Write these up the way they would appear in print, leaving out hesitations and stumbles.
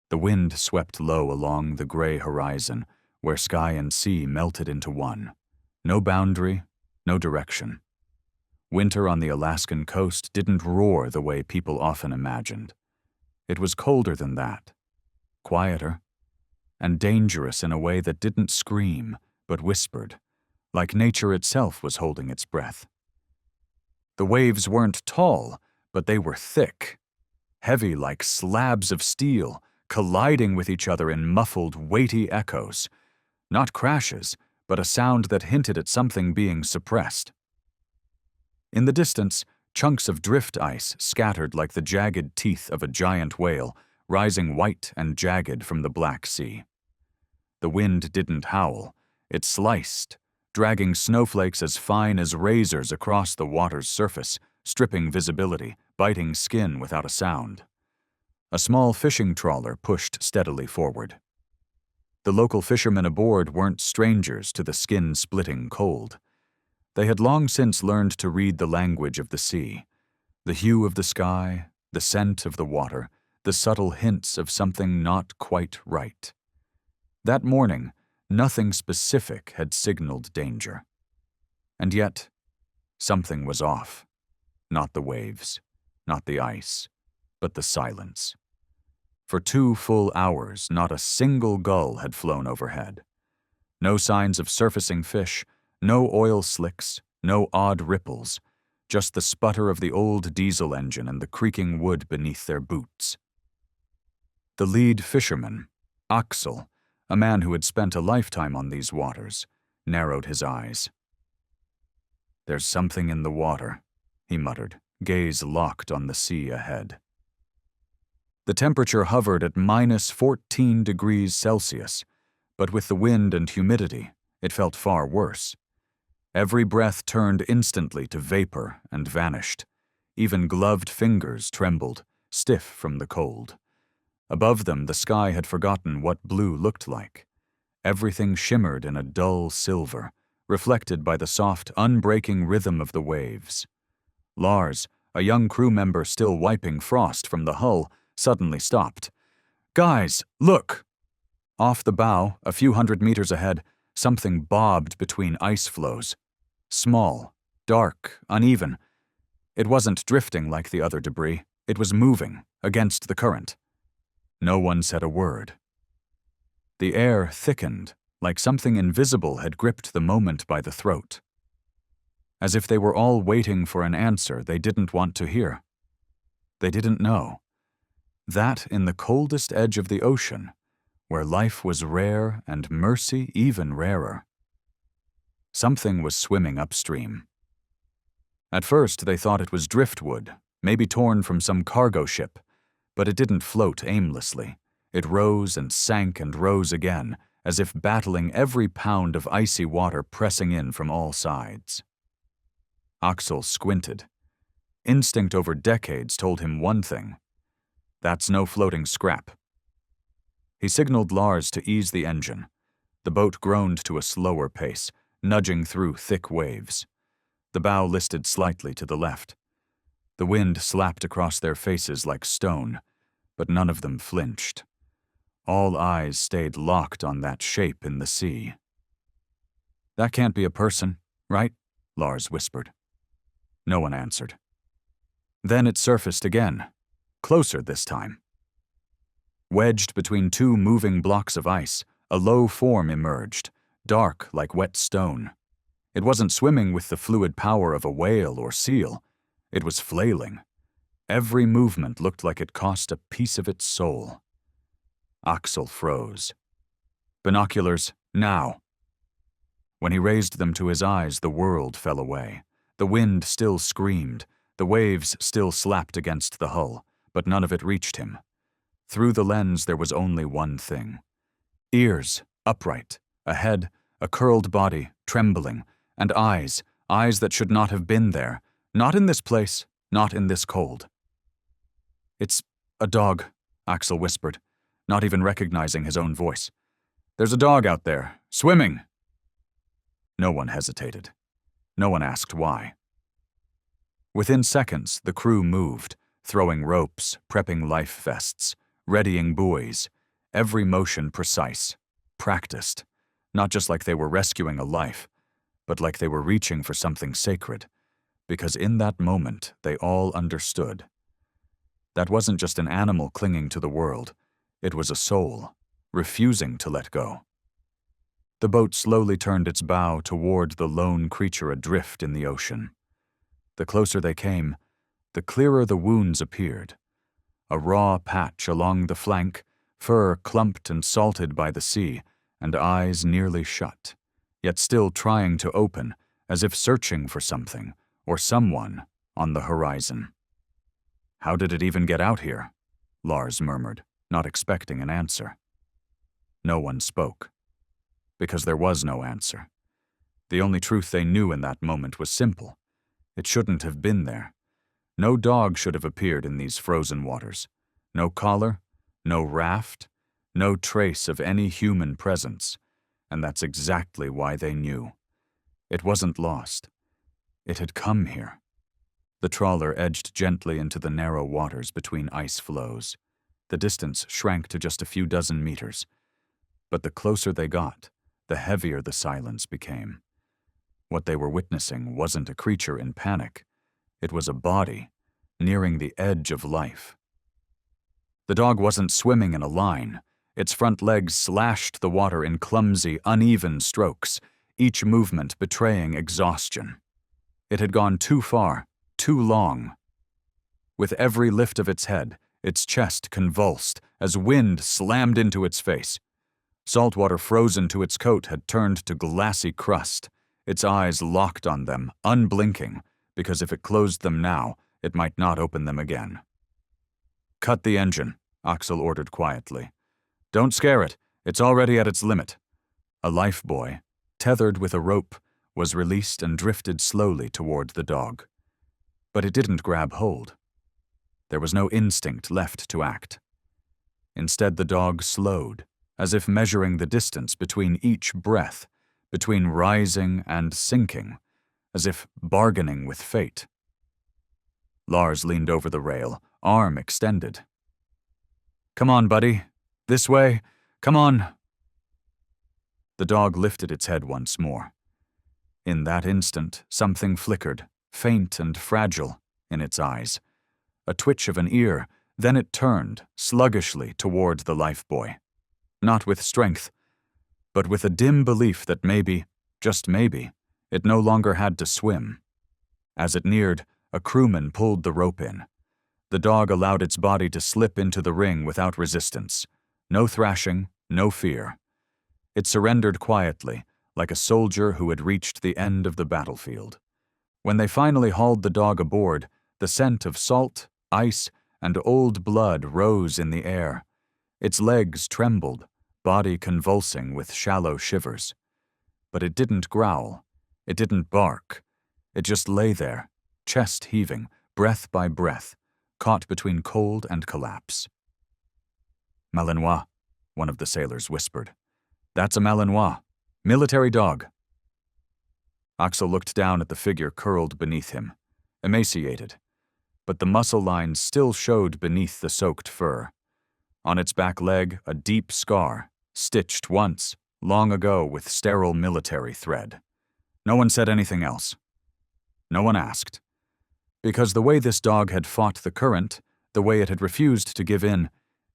The wind swept low along the gray horizon, where sky and sea melted into one. No boundary, no direction. Winter on the Alaskan coast didn't roar the way people often imagined. It was colder than that, quieter, and dangerous in a way that didn't scream, but whispered, like nature itself was holding its breath. The waves weren't tall, but they were thick, heavy like slabs of steel, colliding with each other in muffled, weighty echoes. Not crashes, but a sound that hinted at something being suppressed. In the distance, chunks of drift ice scattered like the jagged teeth of a giant whale, rising white and jagged from the Black Sea. The wind didn't howl, it sliced, dragging snowflakes as fine as razors across the water's surface, stripping visibility, biting skin without a sound. A small fishing trawler pushed steadily forward. The local fishermen aboard weren't strangers to the skin-splitting cold. They had long since learned to read the language of the sea, the hue of the sky, the scent of the water, the subtle hints of something not quite right. That morning, nothing specific had signaled danger. And yet, something was off. Not the waves, not the ice, but the silence. For 2 full hours, not a single gull had flown overhead. No signs of surfacing fish, no oil slicks, no odd ripples, just the sputter of the old diesel engine and the creaking wood beneath their boots. The lead fisherman, Axel, a man who had spent a lifetime on these waters, narrowed his eyes. "There's something in the water," he muttered, gaze locked on the sea ahead. The temperature hovered at -14 degrees Celsius, but with the wind and humidity, it felt far worse. Every breath turned instantly to vapor and vanished. Even gloved fingers trembled, stiff from the cold. Above them, the sky had forgotten what blue looked like. Everything shimmered in a dull silver, reflected by the soft, unbreaking rhythm of the waves. Lars, a young crew member still wiping frost from the hull, suddenly stopped. "Guys, look!" Off the bow, a few hundred meters ahead, something bobbed between ice floes. Small, dark, uneven. It wasn't drifting like the other debris. It was moving, against the current. No one said a word. The air thickened, like something invisible had gripped the moment by the throat. As if they were all waiting for an answer they didn't want to hear. They didn't know. That in the coldest edge of the ocean, where life was rare and mercy even rarer. Something was swimming upstream. At first they thought it was driftwood, maybe torn from some cargo ship, but it didn't float aimlessly. It rose and sank and rose again, as if battling every pound of icy water pressing in from all sides. Axel squinted. Instinct over decades told him one thing. That's no floating scrap. He signaled Lars to ease the engine. The boat groaned to a slower pace, nudging through thick waves. The bow listed slightly to the left. The wind slapped across their faces like stone, but none of them flinched. All eyes stayed locked on that shape in the sea. "That can't be a person, right?" Lars whispered. No one answered. Then it surfaced again, closer this time. Wedged between 2 moving blocks of ice, a low form emerged, dark like wet stone. It wasn't swimming with the fluid power of a whale or seal. It was flailing. Every movement looked like it cost a piece of its soul. Axel froze. "Binoculars, now!" When he raised them to his eyes, the world fell away. The wind still screamed, the waves still slapped against the hull, but none of it reached him. Through the lens there was only one thing. Ears, upright, a head, a curled body, trembling, and eyes that should not have been there, not in this place, not in this cold. "It's a dog," Axel whispered, not even recognizing his own voice. "There's a dog out there, swimming." No one hesitated. No one asked why. Within seconds, the crew moved, throwing ropes, prepping life vests, readying buoys, every motion precise, practiced, not just like they were rescuing a life, but like they were reaching for something sacred, because in that moment they all understood. That wasn't just an animal clinging to the world, it was a soul, refusing to let go. The boat slowly turned its bow toward the lone creature adrift in the ocean. The closer they came, the clearer the wounds appeared. A raw patch along the flank, fur clumped and salted by the sea, and eyes nearly shut, yet still trying to open, as if searching for something, or someone, on the horizon. "How did it even get out here?" Lars murmured, not expecting an answer. No one spoke, because there was no answer. The only truth they knew in that moment was simple. It shouldn't have been there. No dog should have appeared in these frozen waters. No collar, no raft, no trace of any human presence. And that's exactly why they knew. It wasn't lost. It had come here. The trawler edged gently into the narrow waters between ice floes. The distance shrank to just a few dozen meters. But the closer they got, the heavier the silence became. What they were witnessing wasn't a creature in panic. It was a body, nearing the edge of life. The dog wasn't swimming in a line. Its front legs slashed the water in clumsy, uneven strokes, each movement betraying exhaustion. It had gone too far, too long. With every lift of its head, its chest convulsed as wind slammed into its face. Salt water frozen to its coat had turned to glassy crust, its eyes locked on them, unblinking, because if it closed them now, it might not open them again. "Cut the engine," Axel ordered quietly. "Don't scare it. It's already at its limit." A lifebuoy, tethered with a rope, was released and drifted slowly toward the dog. But it didn't grab hold. There was no instinct left to act. Instead, the dog slowed, as if measuring the distance between each breath, between rising and sinking, as if bargaining with fate. Lars leaned over the rail, arm extended. "Come on, buddy. This way. Come on." The dog lifted its head once more. In that instant, something flickered, faint and fragile, in its eyes. A twitch of an ear, then it turned, sluggishly, toward the lifebuoy. Not with strength, but with a dim belief that maybe, just maybe, it no longer had to swim. As it neared, a crewman pulled the rope in. The dog allowed its body to slip into the ring without resistance. No thrashing, no fear. It surrendered quietly, like a soldier who had reached the end of the battlefield. When they finally hauled the dog aboard, the scent of salt, ice, and old blood rose in the air. Its legs trembled, body convulsing with shallow shivers. But it didn't growl. It didn't bark. It just lay there, chest heaving, breath by breath, caught between cold and collapse. "Malinois," one of the sailors whispered. "That's a Malinois. Military dog." Axel looked down at the figure curled beneath him, emaciated, but the muscle lines still showed beneath the soaked fur. On its back leg, a deep scar, stitched once, long ago with sterile military thread. No one said anything else. No one asked. Because the way this dog had fought the current, the way it had refused to give in,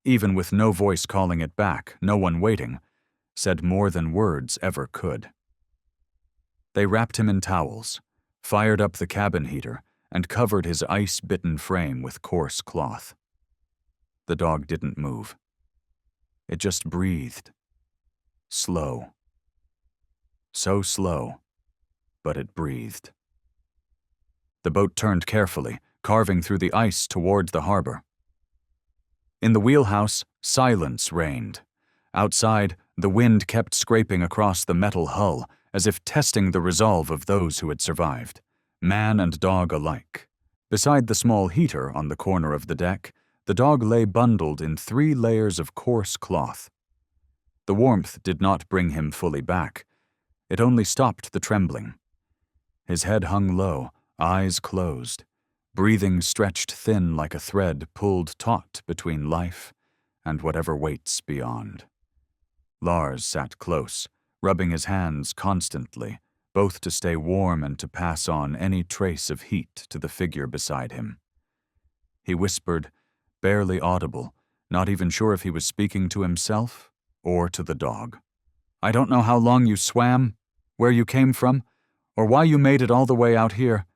even with no voice calling it back, no one waiting, said more than words ever could. They wrapped him in towels, fired up the cabin heater, and covered his ice-bitten frame with coarse cloth. The dog didn't move. It just breathed. Slow. So slow, but it breathed. The boat turned carefully, carving through the ice toward the harbor. In the wheelhouse, silence reigned. Outside, the wind kept scraping across the metal hull, as if testing the resolve of those who had survived, man and dog alike. Beside the small heater on the corner of the deck, the dog lay bundled in 3 layers of coarse cloth. The warmth did not bring him fully back. It only stopped the trembling. His head hung low, eyes closed, breathing stretched thin like a thread pulled taut between life and whatever waits beyond. Lars sat close, rubbing his hands constantly, both to stay warm and to pass on any trace of heat to the figure beside him. He whispered, barely audible, not even sure if he was speaking to himself or to the dog. "I don't know how long you swam, where you came from, or why you made it all the way out here."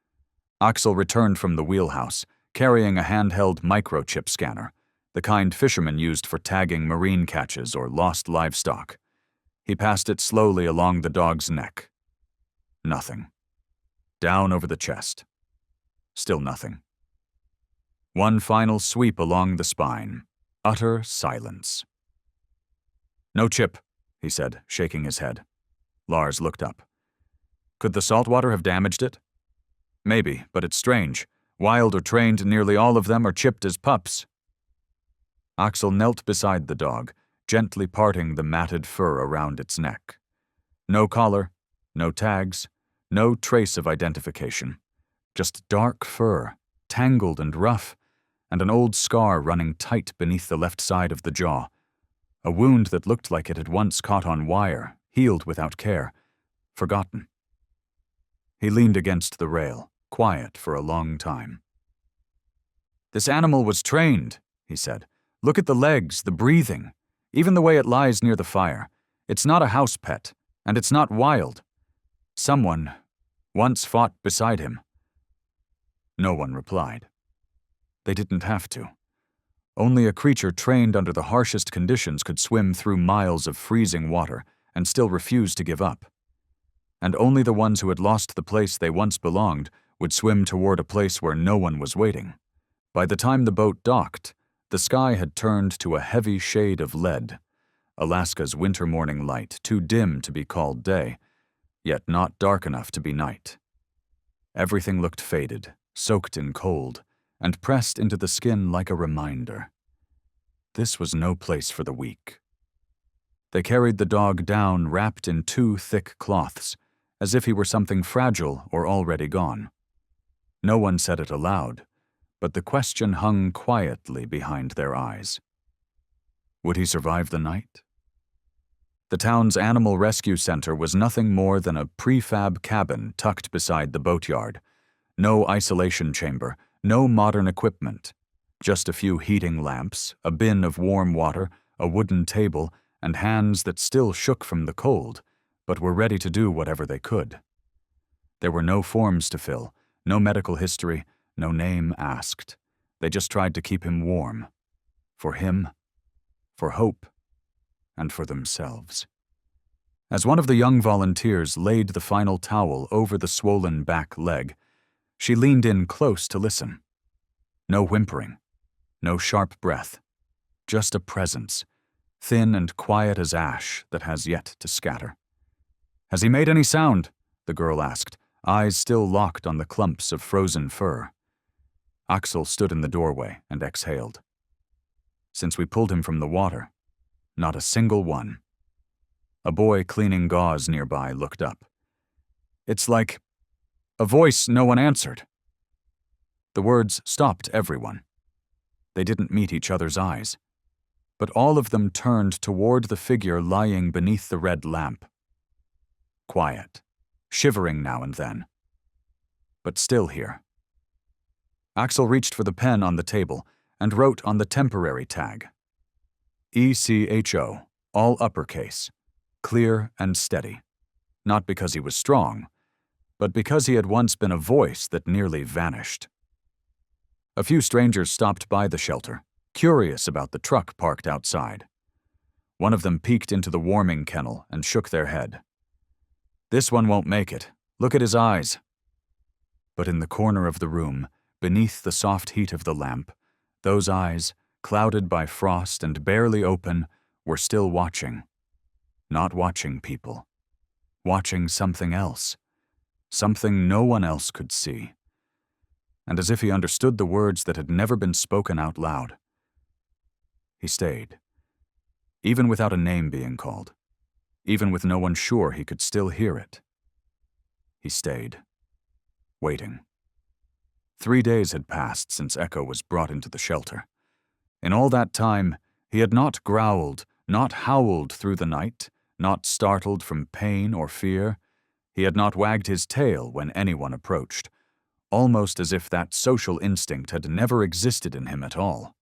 Axel returned from the wheelhouse, carrying a handheld microchip scanner, the kind fishermen used for tagging marine catches or lost livestock. He passed it slowly along the dog's neck. Nothing. Down over the chest. Still nothing. One final sweep along the spine. Utter silence. "No chip," he said, shaking his head. Lars looked up. "Could the salt water have damaged it?" "Maybe, but it's strange. Wild or trained, nearly all of them are chipped as pups." Axel knelt beside the dog, gently parting the matted fur around its neck. No collar, no tags, no trace of identification. Just dark fur, tangled and rough, and an old scar running tight beneath the left side of the jaw. A wound that looked like it had once caught on wire, healed without care, forgotten. He leaned against the rail, quiet for a long time. "This animal was trained," he said. "Look at the legs, the breathing, even the way it lies near the fire. It's not a house pet, and it's not wild. Someone once fought beside him." No one replied. They didn't have to. Only a creature trained under the harshest conditions could swim through miles of freezing water and still refuse to give up. And only the ones who had lost the place they once belonged would swim toward a place where no one was waiting. By the time the boat docked, the sky had turned to a heavy shade of lead, Alaska's winter morning light, too dim to be called day, yet not dark enough to be night. Everything looked faded, soaked in cold, and pressed into the skin like a reminder. This was no place for the weak. They carried the dog down wrapped in 2 thick cloths, as if he were something fragile or already gone. No one said it aloud, but the question hung quietly behind their eyes. Would he survive the night? The town's animal rescue center was nothing more than a prefab cabin tucked beside the boatyard. No isolation chamber, no modern equipment. Just a few heating lamps, a bin of warm water, a wooden table, and hands that still shook from the cold, but were ready to do whatever they could. There were no forms to fill, no medical history, no name asked. They just tried to keep him warm. For him, for hope, and for themselves. As one of the young volunteers laid the final towel over the swollen back leg, she leaned in close to listen. No whimpering, no sharp breath, just a presence, thin and quiet as ash that has yet to scatter. "Has he made any sound?" the girl asked, eyes still locked on the clumps of frozen fur. Axel stood in the doorway and exhaled. "Since we pulled him from the water, not a single one." A boy cleaning gauze nearby looked up. "It's like a voice no one answered." The words stopped everyone. They didn't meet each other's eyes, but all of them turned toward the figure lying beneath the red lamp. Quiet, shivering now and then, but still here. Axel reached for the pen on the table and wrote on the temporary tag. ECHO, all uppercase, clear and steady. Not because he was strong, but because he had once been a voice that nearly vanished. A few strangers stopped by the shelter, curious about the truck parked outside. One of them peeked into the warming kennel and shook their head. "This one won't make it. Look at his eyes." But in the corner of the room, beneath the soft heat of the lamp, those eyes, clouded by frost and barely open, were still watching. Not watching people. Watching something else. Something no one else could see. And as if he understood the words that had never been spoken out loud, he stayed. Even without a name being called. Even with no one sure he could still hear it. He stayed. Waiting. 3 days had passed since Echo was brought into the shelter. In all that time, He had not growled, not howled through the night, not startled from pain or fear. He had not wagged his tail when anyone approached, almost as if that social instinct had never existed in him at all.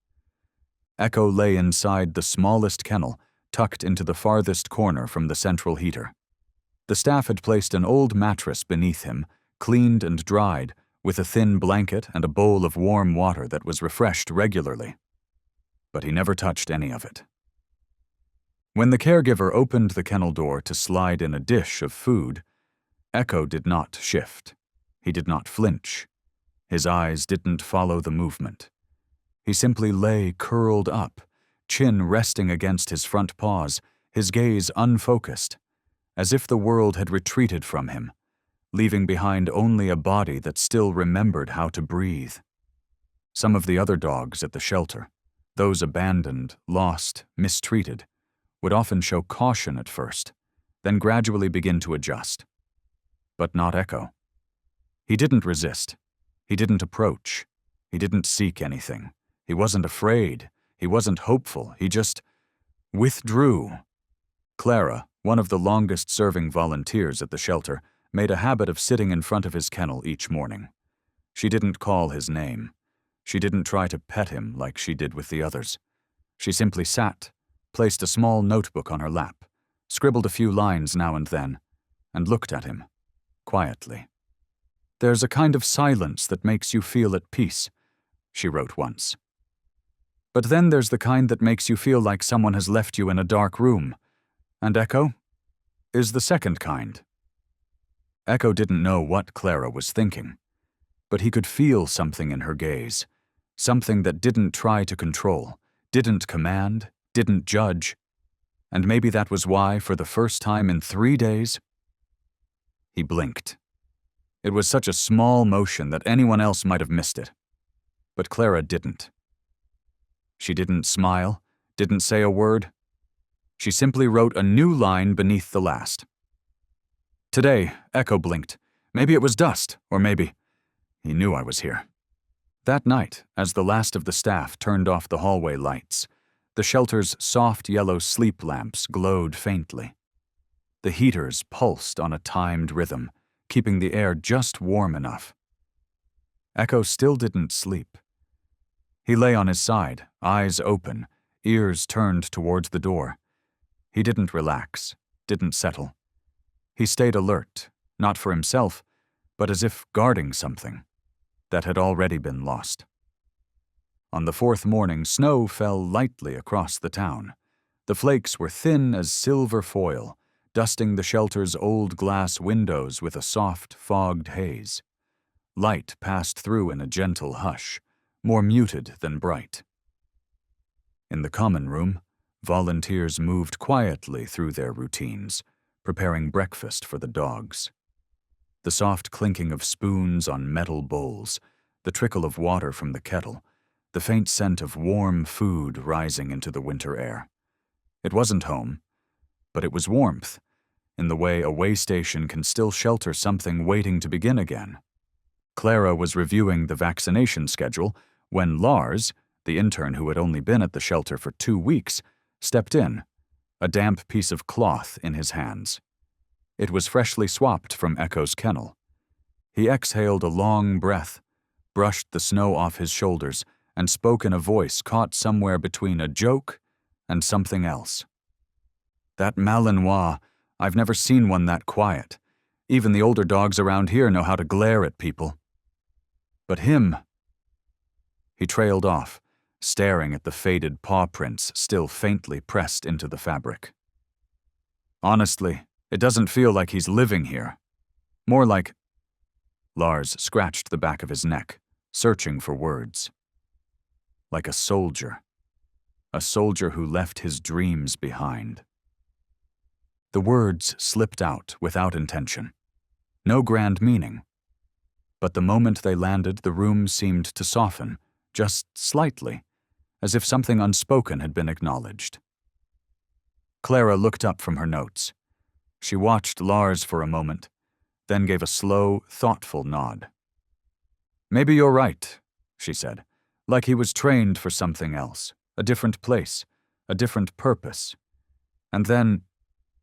Echo lay inside the smallest kennel, tucked into the farthest corner from the central heater. The staff had placed an old mattress beneath him, cleaned and dried, with a thin blanket and a bowl of warm water that was refreshed regularly. But he never touched any of it. When the caregiver opened the kennel door to slide in a dish of food, Echo did not shift. He did not flinch. His eyes didn't follow the movement. He simply lay curled up, chin resting against his front paws, his gaze unfocused, as if the world had retreated from him, leaving behind only a body that still remembered how to breathe. Some of the other dogs at the shelter, those abandoned, lost, mistreated, would often show caution at first, then gradually begin to adjust. But not Echo. He didn't resist. He didn't approach. He didn't seek anything. He wasn't afraid. He wasn't hopeful. He just withdrew. Clara, one of the longest-serving volunteers at the shelter, made a habit of sitting in front of his kennel each morning. She didn't call his name. She didn't try to pet him like she did with the others. She simply sat, placed a small notebook on her lap, scribbled a few lines now and then, and looked at him, quietly. "There's a kind of silence that makes you feel at peace," she wrote once. "But then there's the kind that makes you feel like someone has left you in a dark room. And Echo is the second kind." Echo didn't know what Clara was thinking, but he could feel something in her gaze, something that didn't try to control, didn't command, didn't judge. And maybe that was why, for the first time in 3 days, he blinked. It was such a small motion that anyone else might have missed it. But Clara didn't. She didn't smile, didn't say a word. She simply wrote a new line beneath the last. "Today," Echo blinked. "Maybe it was dust, or maybe he knew I was here." That night, as the last of the staff turned off the hallway lights, the shelter's soft yellow sleep lamps glowed faintly. The heaters pulsed on a timed rhythm, keeping the air just warm enough. Echo still didn't sleep. He lay on his side, eyes open, ears turned towards the door. He didn't relax, didn't settle. He stayed alert, not for himself, but as if guarding something that had already been lost. On the 4th morning, snow fell lightly across the town. The flakes were thin as silver foil, dusting the shelter's old glass windows with a soft, fogged haze. Light passed through in a gentle hush, more muted than bright. In the common room, volunteers moved quietly through their routines, preparing breakfast for the dogs. The soft clinking of spoons on metal bowls, the trickle of water from the kettle, the faint scent of warm food rising into the winter air. It wasn't home, but it was warmth, in the way a way station can still shelter something waiting to begin again. Clara was reviewing the vaccination schedule when Lars, the intern who had only been at the shelter for 2 weeks, stepped in, a damp piece of cloth in his hands. It was freshly swapped from Echo's kennel. He exhaled a long breath, brushed the snow off his shoulders, and spoke in a voice caught somewhere between a joke and something else. "That Malinois, I've never seen one that quiet. Even the older dogs around here know how to glare at people. But him—" He trailed off, staring at the faded paw prints still faintly pressed into the fabric. "Honestly, it doesn't feel like he's living here. More like—" Lars scratched the back of his neck, searching for words. "Like a soldier who left his dreams behind." The words slipped out without intention. No grand meaning. But the moment they landed, the room seemed to soften, just slightly, as if something unspoken had been acknowledged. Clara looked up from her notes. She watched Lars for a moment, then gave a slow, thoughtful nod. "Maybe you're right," she said, like he was trained for something else, a different place, a different purpose, and then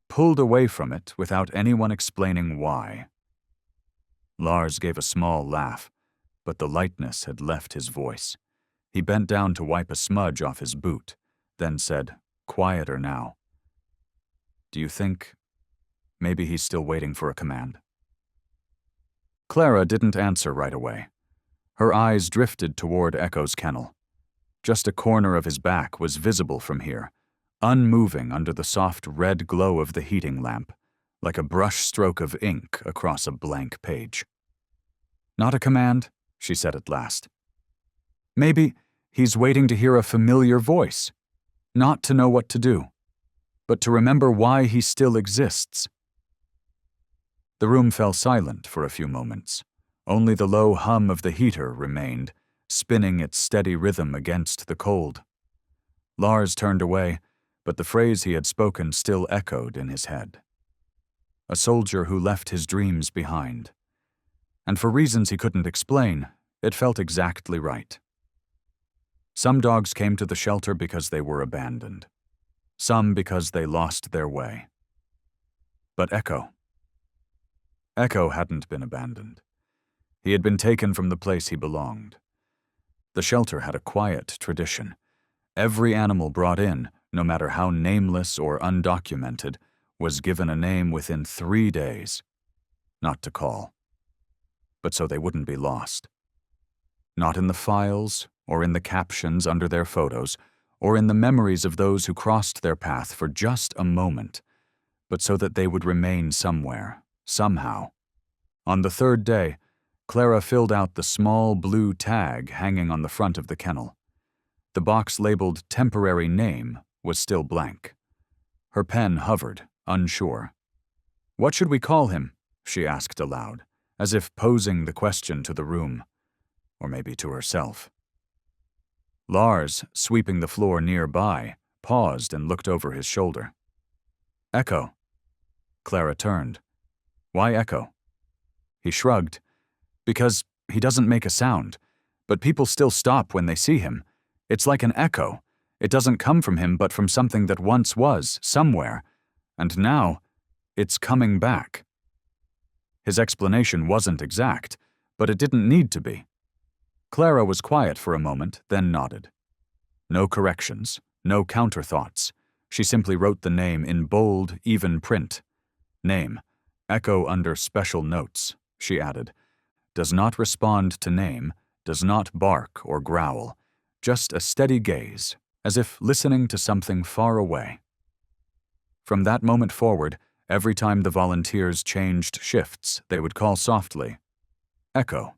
pulled away from it without anyone explaining why. Lars gave a small laugh, but the lightness had left his voice. He bent down to wipe a smudge off his boot, then said, quieter now, "Do you think maybe he's still waiting for a command?" Clara didn't answer right away. Her eyes drifted toward Echo's kennel. Just a corner of his back was visible from here, unmoving under the soft red glow of the heating lamp, like a brush stroke of ink across a blank page. "Not a command," she said at last. "Maybe he's waiting to hear a familiar voice, not to know what to do, but to remember why he still exists." The room fell silent for a few moments. Only the low hum of the heater remained, spinning its steady rhythm against the cold. Lars turned away, but the phrase he had spoken still echoed in his head. A soldier who left his dreams behind. And for reasons he couldn't explain, it felt exactly right. Some dogs came to the shelter because they were abandoned. Some because they lost their way. But Echo hadn't been abandoned. He had been taken from the place he belonged. The shelter had a quiet tradition. Every animal brought in, no matter how nameless or undocumented, was given a name within 3 days. Not to call, but so they wouldn't be lost. Not in the files, or in the captions under their photos, or in the memories of those who crossed their path for just a moment, but so that they would remain somewhere, somehow. On the 3rd day, Clara filled out the small blue tag hanging on the front of the kennel. The box labeled "temporary name" was still blank. Her pen hovered, unsure. "What should we call him?" she asked aloud, as if posing the question to the room, or maybe to herself. Lars, sweeping the floor nearby, paused and looked over his shoulder. "Echo." Clara turned. "Why Echo?" He shrugged. "Because he doesn't make a sound, but people still stop when they see him. It's like an echo. It doesn't come from him but from something that once was, somewhere, and now it's coming back." His explanation wasn't exact, but it didn't need to be. Clara was quiet for a moment, then nodded. No corrections, no counterthoughts. She simply wrote the name in bold, even print. Name, Echo under special notes, she added. Does not respond to name, does not bark or growl, just a steady gaze, as if listening to something far away. From that moment forward, every time the volunteers changed shifts, they would call softly, "Echo."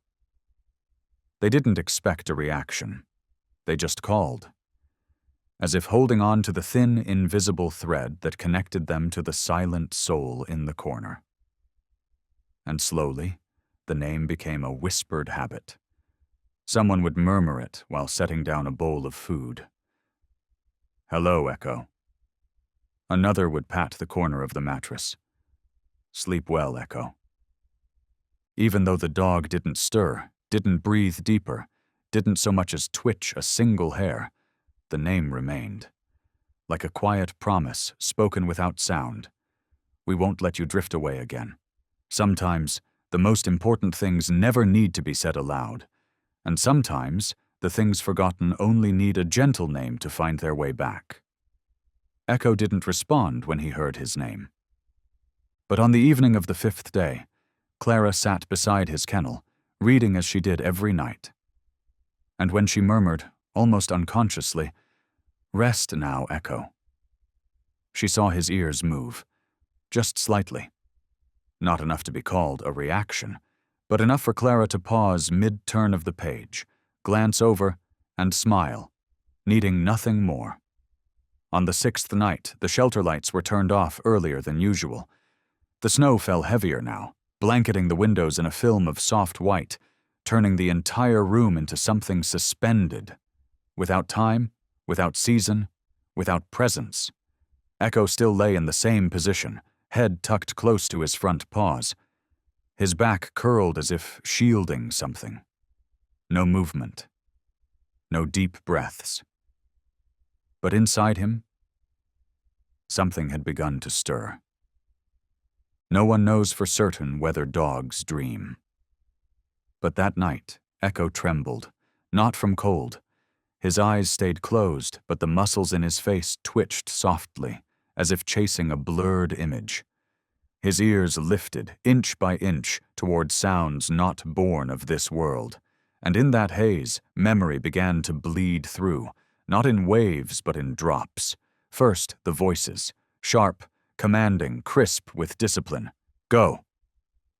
They didn't expect a reaction. They just called, as if holding on to the thin, invisible thread that connected them to the silent soul in the corner. And slowly, the name became a whispered habit. Someone would murmur it while setting down a bowl of food. "Hello, Echo." Another would pat the corner of the mattress. "Sleep well, Echo." Even though the dog didn't stir, didn't breathe deeper, didn't so much as twitch a single hair, the name remained. Like a quiet promise spoken without sound. "We won't let you drift away again." Sometimes, the most important things never need to be said aloud, and sometimes the things forgotten only need a gentle name to find their way back. Echo didn't respond when he heard his name. But on the evening of the 5th day, Clara sat beside his kennel, reading as she did every night. And when she murmured, almost unconsciously, "Rest now, Echo," she saw his ears move, just slightly. Not enough to be called a reaction, but enough for Clara to pause mid-turn of the page, glance over, and smile, needing nothing more. On the 6th night, the shelter lights were turned off earlier than usual. The snow fell heavier now, blanketing the windows in a film of soft white, turning the entire room into something suspended. Without time, without season, without presence. Echo still lay in the same position, head tucked close to his front paws. His back curled as if shielding something. No movement. No deep breaths. But inside him, Something had begun to stir. No one knows for certain whether dogs dream. But that night, Echo trembled, not from cold. His eyes stayed closed, but the muscles in his face twitched softly, as if chasing a blurred image. His ears lifted, inch by inch, toward sounds not born of this world, and in that haze, memory began to bleed through, not in waves but in drops. First, the voices, sharp, commanding, crisp with discipline. Go.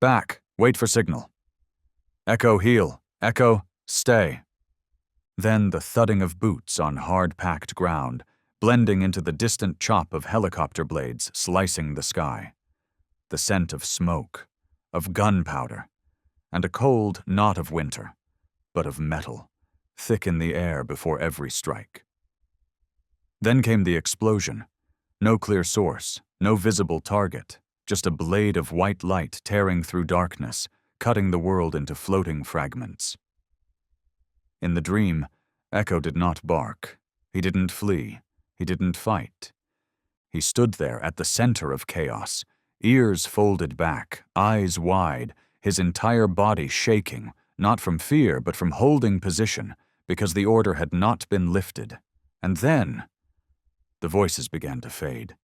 Back. Wait for signal. Echo, heel. Echo, stay. Then the thudding of boots on hard-packed ground, blending into the distant chop of helicopter blades slicing the sky. The scent of smoke, of gunpowder, and a cold not of winter, but of metal, thick in the air before every strike. Then came the explosion. No clear source, no visible target, just a blade of white light tearing through darkness, cutting the world into floating fragments. In the dream, Echo did not bark. He didn't flee. He didn't fight. He stood there at the center of chaos, ears folded back, eyes wide, his entire body shaking, not from fear but from holding position, because the order had not been lifted. And then the voices began to fade.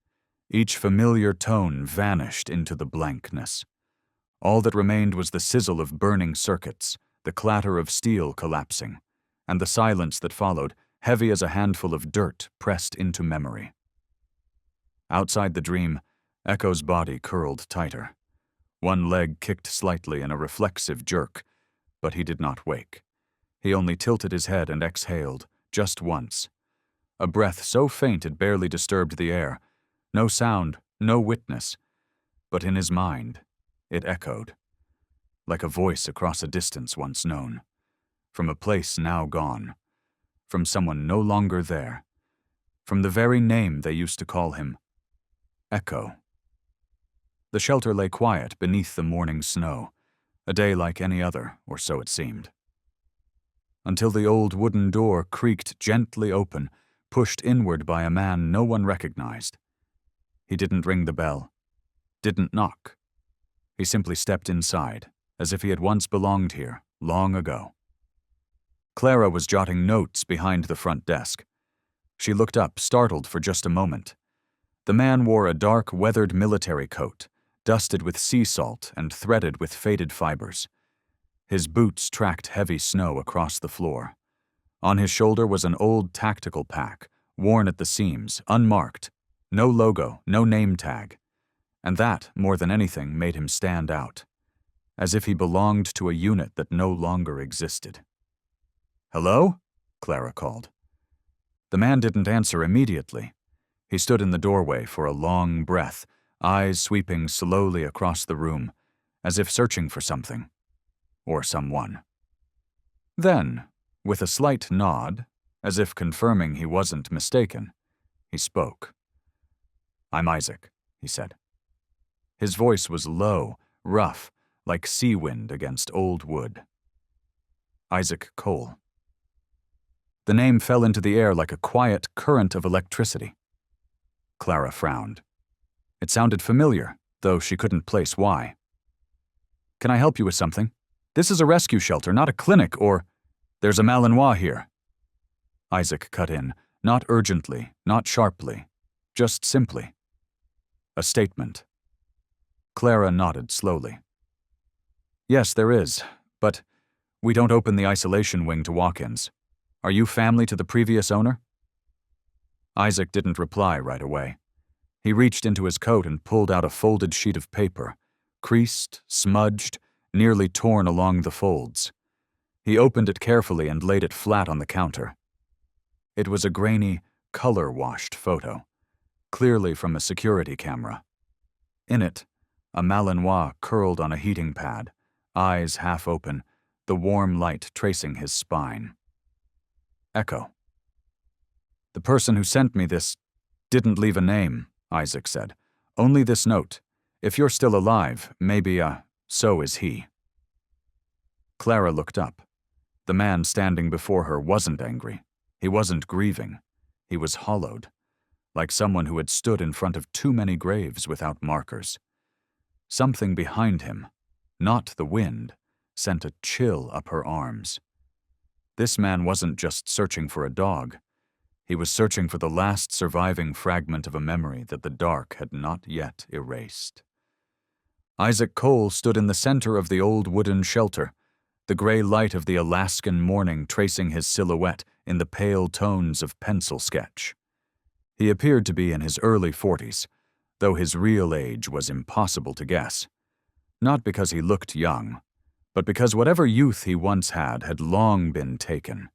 Each familiar tone vanished into the blankness. All that remained was the sizzle of burning circuits, the clatter of steel collapsing, and the silence that followed, heavy as a handful of dirt pressed into memory. Outside the dream, Echo's body curled tighter. One leg kicked slightly in a reflexive jerk, but he did not wake. He only tilted his head and exhaled, just once. A breath so faint it barely disturbed the air. No sound, no witness. But in his mind, it echoed, like a voice across a distance once known, from a place now gone, from someone no longer there, from the very name they used to call him, Echo. The shelter lay quiet beneath the morning snow, a day like any other, or so it seemed. Until the old wooden door creaked gently open, pushed inward by a man no one recognized. He didn't ring the bell, didn't knock. He simply stepped inside, as if he had once belonged here, long ago. Clara was jotting notes behind the front desk. She looked up, startled for just a moment. The man wore a dark, weathered military coat, dusted with sea salt and threaded with faded fibers. His boots tracked heavy snow across the floor. On his shoulder was an old tactical pack, worn at the seams, unmarked, no logo, no name tag. And that, more than anything, made him stand out, as if he belonged to a unit that no longer existed. "Hello?" Clara called. The man didn't answer immediately. He stood in the doorway for a long breath, eyes sweeping slowly across the room, as if searching for something, or someone. Then, with a slight nod, as if confirming he wasn't mistaken, he spoke. "I'm Isaac," he said. His voice was low, rough, like sea wind against old wood. Isaac Cole. The name fell into the air like a quiet current of electricity. Clara frowned. It sounded familiar, though she couldn't place why. "Can I help you with something? This is a rescue shelter, not a clinic or... There's a Malinois here." Isaac cut in, not urgently, not sharply, just simply. A statement. Clara nodded slowly. "Yes, there is, but we don't open the isolation wing to walk-ins. Are you family to the previous owner?" Isaac didn't reply right away. He reached into his coat and pulled out a folded sheet of paper, creased, smudged, nearly torn along the folds. He opened it carefully and laid it flat on the counter. It was a grainy, color-washed photo, clearly from a security camera. In it, a Malinois curled on a heating pad, eyes half open, the warm light tracing his spine. Echo. "The person who sent me this didn't leave a name," Isaac said. "Only this note. If you're still alive, maybe, so is he." Clara looked up. The man standing before her wasn't angry. He wasn't grieving. He was hollowed. like someone who had stood in front of too many graves without markers. Something behind him, not the wind, sent a chill up her arms. This man wasn't just searching for a dog. He was searching for the last surviving fragment of a memory that the dark had not yet erased. Isaac Cole stood in the center of the old wooden shelter, the gray light of the Alaskan morning tracing his silhouette in the pale tones of pencil sketch. He appeared to be in his early 40s, though his real age was impossible to guess. Not because he looked young, but because whatever youth he once had long been taken.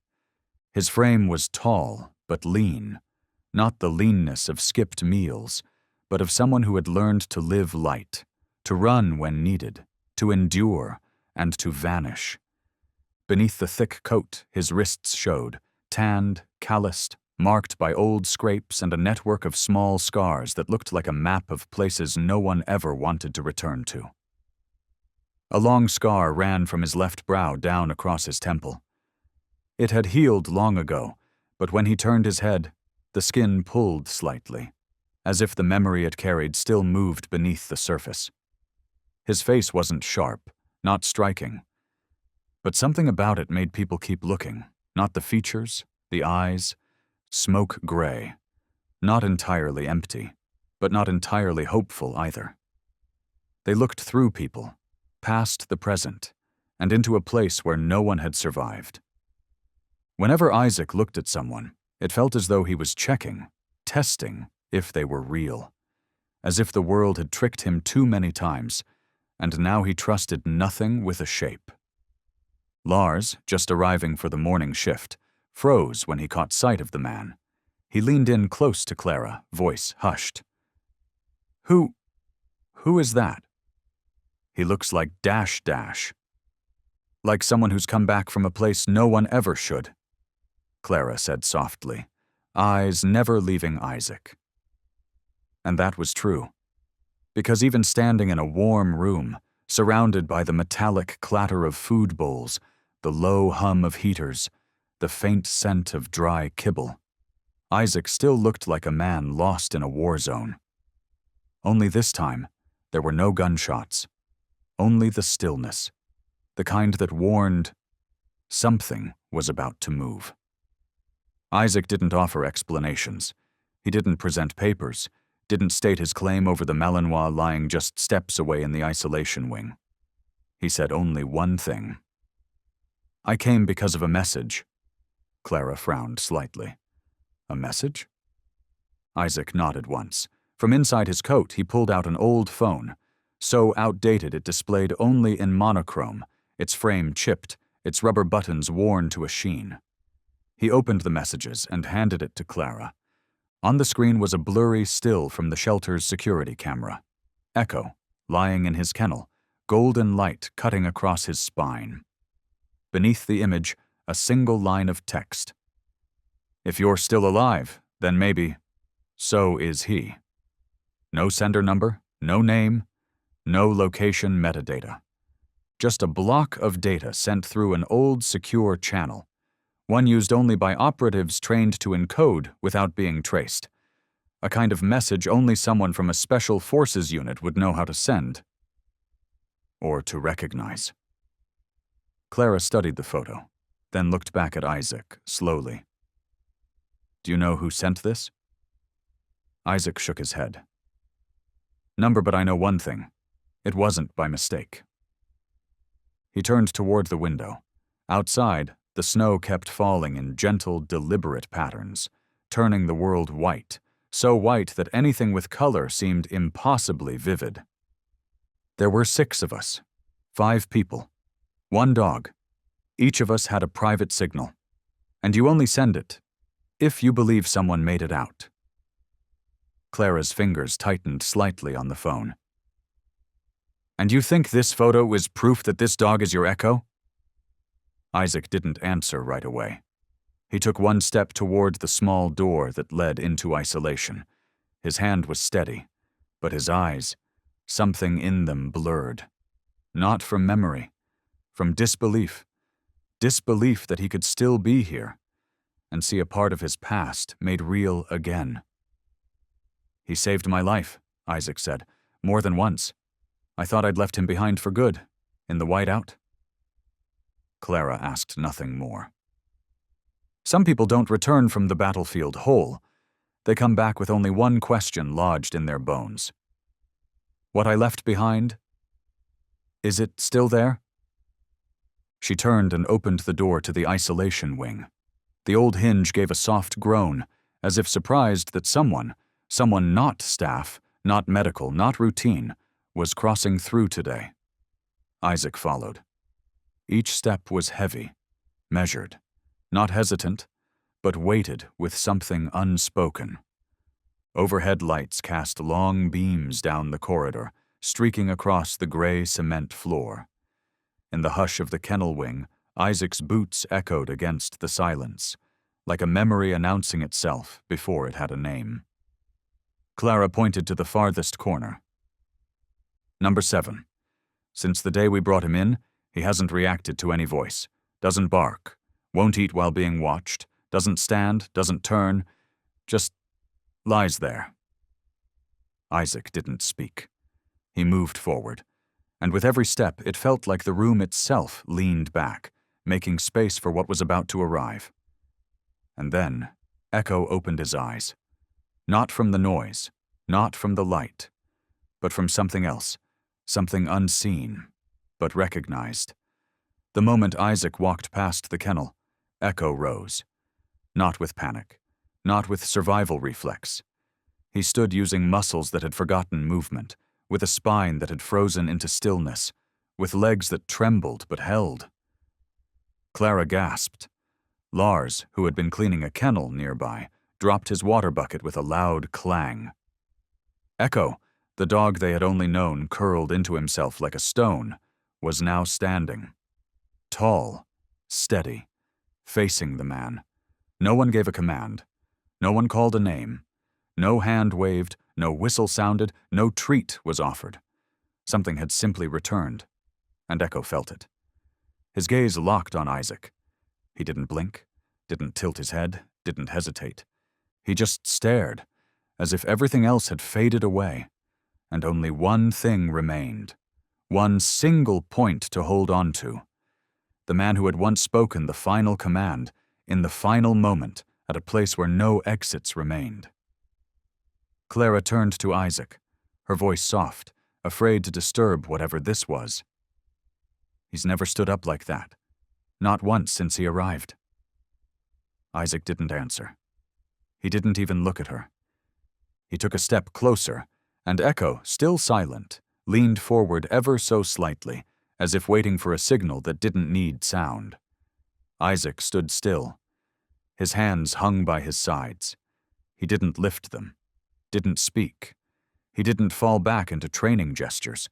His frame was tall but lean, not the leanness of skipped meals, but of someone who had learned to live light, to run when needed, to endure, and to vanish. Beneath the thick coat, his wrists showed, tanned, calloused, marked by old scrapes and a network of small scars that looked like a map of places no one ever wanted to return to. A long scar ran from his left brow down across his temple. It had healed long ago, but when he turned his head, the skin pulled slightly, as if the memory it carried still moved beneath the surface. His face wasn't sharp, not striking, but something about it made people keep looking, not the features, the eyes, smoke gray, not entirely empty, but not entirely hopeful either. They looked through people, past the present, and into a place where no one had survived. Whenever Isaac looked at someone, it felt as though he was checking, testing if they were real, as if the world had tricked him too many times, and now he trusted nothing with a shape. Lars, just arriving for the morning shift, froze when he caught sight of the man. He leaned in close to Clara, voice hushed. Who is that? He looks like Dash Dash. Like someone who's come back from a place no one ever should, Clara said softly, eyes never leaving Isaac. And that was true, because even standing in a warm room, surrounded by the metallic clatter of food bowls, the low hum of heaters, the faint scent of dry kibble, Isaac still looked like a man lost in a war zone. Only this time, there were no gunshots, only the stillness, the kind that warned something was about to move. Isaac didn't offer explanations. He didn't present papers, didn't state his claim over the Malinois lying just steps away in the isolation wing. He said only one thing. I came because of a message. Clara frowned slightly. A message? Isaac nodded once. From inside his coat, he pulled out an old phone, so outdated it displayed only in monochrome, its frame chipped, its rubber buttons worn to a sheen. He opened the messages and handed it to Clara. On the screen was a blurry still from the shelter's security camera. Echo, lying in his kennel, golden light cutting across his spine. Beneath the image, a single line of text. If you're still alive, then maybe, so is he. No sender number, no name, no location metadata. Just a block of data sent through an old secure channel, one used only by operatives trained to encode without being traced. A kind of message only someone from a special forces unit would know how to send. Or to recognize. Clara studied the photo, then looked back at Isaac, slowly. Do you know who sent this? Isaac shook his head. Number, but I know one thing. It wasn't by mistake. He turned toward the window. Outside, the snow kept falling in gentle, deliberate patterns, turning the world white, so white that anything with color seemed impossibly vivid. There were 6 of us, 5 people, 1 dog. Each of us had a private signal, and you only send it if you believe someone made it out. Clara's fingers tightened slightly on the phone. And you think this photo is proof that this dog is your Echo? Isaac didn't answer right away. He took 1 step toward the small door that led into isolation. His hand was steady, but his eyes, something in them blurred. Not from memory, from disbelief. Disbelief that he could still be here and see a part of his past made real again. He saved my life, Isaac said, more than once. I thought I'd left him behind for good, in the whiteout. Clara asked nothing more. Some people don't return from the battlefield whole. They come back with only one question lodged in their bones. What I left behind? Is it still there? She turned and opened the door to the isolation wing. The old hinge gave a soft groan, as if surprised that someone not staff, not medical, not routine, was crossing through today. Isaac followed. Each step was heavy, measured, not hesitant, but weighted with something unspoken. Overhead lights cast long beams down the corridor, streaking across the gray cement floor. In the hush of the kennel wing, Isaac's boots echoed against the silence, like a memory announcing itself before it had a name. Clara pointed to the farthest corner. Number 7. Since the day we brought him in, he hasn't reacted to any voice, doesn't bark, won't eat while being watched, doesn't stand, doesn't turn, just lies there. Isaac didn't speak. He moved forward, and with every step it felt like the room itself leaned back, making space for what was about to arrive. And then Echo opened his eyes. Not from the noise, not from the light, but from something else, something unseen, but recognized. The moment Isaac walked past the kennel, Echo rose. Not with panic, not with survival reflex. He stood using muscles that had forgotten movement, with a spine that had frozen into stillness, with legs that trembled but held. Clara gasped. Lars, who had been cleaning a kennel nearby, dropped his water bucket with a loud clang. Echo, the dog they had only known curled into himself like a stone, was now standing. Tall, steady, facing the man. No one gave a command. No one called a name. No hand waved, no whistle sounded, no treat was offered. Something had simply returned, and Echo felt it. His gaze locked on Isaac. He didn't blink, didn't tilt his head, didn't hesitate. He just stared, as if everything else had faded away, and only one thing remained. One single point to hold on to. The man who had once spoken the final command, in the final moment, at a place where no exits remained. Clara turned to Isaac, her voice soft, afraid to disturb whatever this was. He's never stood up like that. Not once since he arrived. Isaac didn't answer. He didn't even look at her. He took a step closer, and Echo, still silent, leaned forward ever so slightly, as if waiting for a signal that didn't need sound. Isaac stood still. His hands hung by his sides. He didn't lift them, didn't speak. He didn't fall back into training gestures,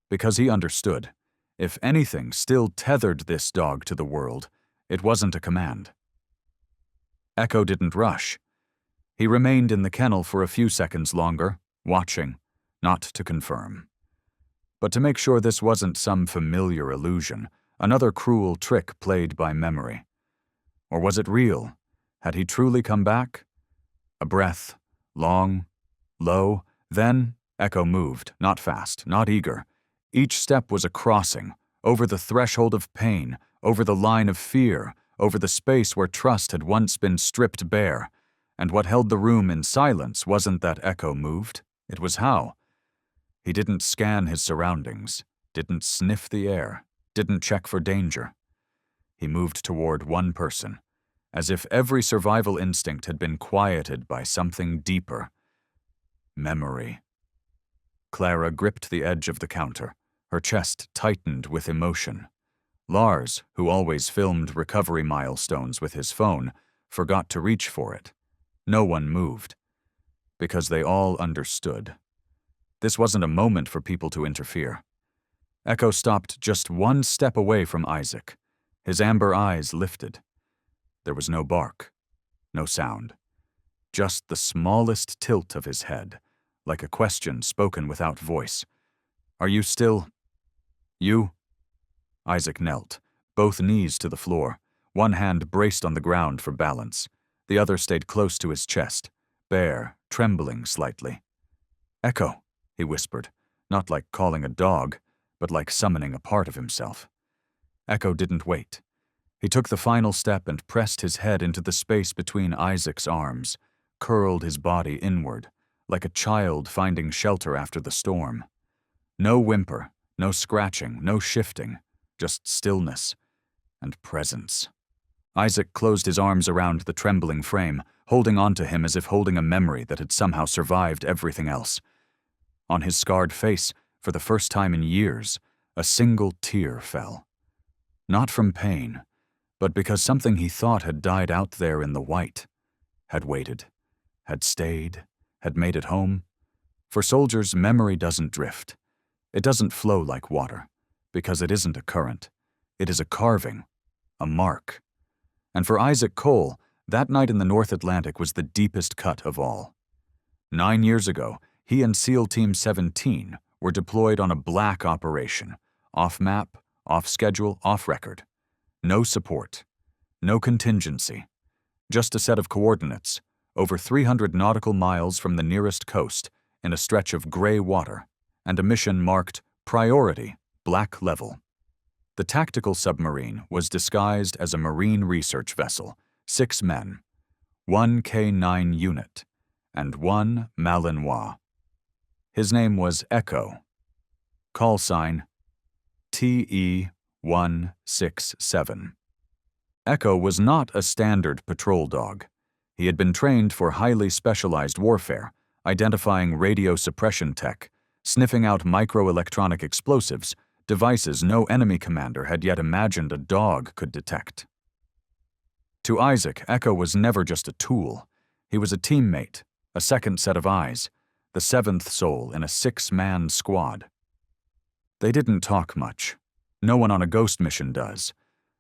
because he understood. If anything still tethered this dog to the world, it wasn't a command. Echo didn't rush. He remained in the kennel for a few seconds longer, watching, not to confirm. But to make sure this wasn't some familiar illusion, another cruel trick played by memory. Or was it real? Had he truly come back? A breath, long, low, then Echo moved, not fast, not eager. Each step was a crossing, over the threshold of pain, over the line of fear, over the space where trust had once been stripped bare. And what held the room in silence wasn't that Echo moved, it was how. He didn't scan his surroundings, didn't sniff the air, didn't check for danger. He moved toward one person, as if every survival instinct had been quieted by something deeper. Memory. Clara gripped the edge of the counter, her chest tightened with emotion. Lars, who always filmed recovery milestones with his phone, forgot to reach for it. No one moved, because they all understood. This wasn't a moment for people to interfere. Echo stopped just one step away from Isaac. His amber eyes lifted. There was no bark, no sound, just the smallest tilt of his head, like a question spoken without voice. Are you still... You? Isaac knelt, both knees to the floor, one hand braced on the ground for balance. The other stayed close to his chest, bare, trembling slightly. "Echo," he whispered, not like calling a dog, but like summoning a part of himself. Echo didn't wait. He took the final step and pressed his head into the space between Isaac's arms, curled his body inward, like a child finding shelter after the storm. No whimper, no scratching, no shifting, just stillness and presence. Isaac closed his arms around the trembling frame, holding onto him as if holding a memory that had somehow survived everything else. On his scarred face, for the first time in years, a single tear fell. Not from pain, but because something he thought had died out there in the white, had waited, had stayed, had made it home. For soldiers, memory doesn't drift. It doesn't flow like water, because it isn't a current. It is a carving, a mark. And for Isaac Cole, that night in the North Atlantic was the deepest cut of all. 9 years ago, he and SEAL Team 17 were deployed on a black operation, off-map, off-schedule, off-record. No support, no contingency, just a set of coordinates, over 300 nautical miles from the nearest coast in a stretch of gray water, and a mission marked Priority, Black Level. The tactical submarine was disguised as a marine research vessel, 6 men, 1 K-9 unit, and 1 Malinois. His name was Echo. Call sign TE-167. Echo was not a standard patrol dog. He had been trained for highly specialized warfare, identifying radio suppression tech, sniffing out microelectronic explosives, devices no enemy commander had yet imagined a dog could detect. To Isaac, Echo was never just a tool. He was a teammate, a second set of eyes, the 7th soul in a 6-man squad. They didn't talk much. No one on a ghost mission does.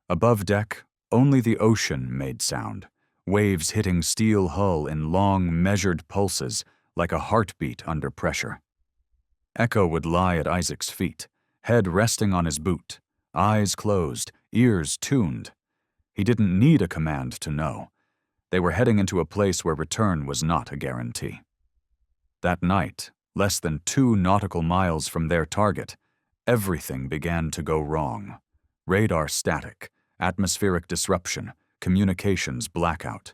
Above deck, only the ocean made sound, waves hitting steel hull in long, measured pulses like a heartbeat under pressure. Echo would lie at Isaac's feet, head resting on his boot, eyes closed, ears tuned. He didn't need a command to know. They were heading into a place where return was not a guarantee. That night, less than 2 nautical miles from their target, everything began to go wrong. Radar static, atmospheric disruption, communications blackout.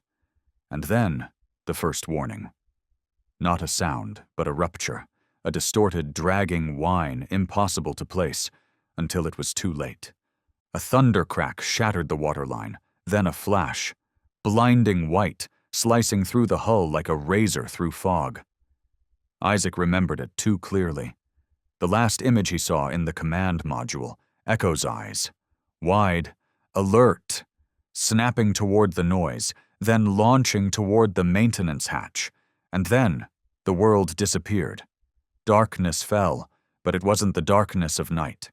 And then, the first warning. Not a sound, but a rupture, a distorted, dragging whine impossible to place, until it was too late. A thunder crack shattered the waterline, then a flash, blinding white, slicing through the hull like a razor through fog. Isaac remembered it too clearly. The last image he saw in the command module, Echo's eyes. Wide, alert, snapping toward the noise, then launching toward the maintenance hatch. And then, the world disappeared. Darkness fell, but it wasn't the darkness of night.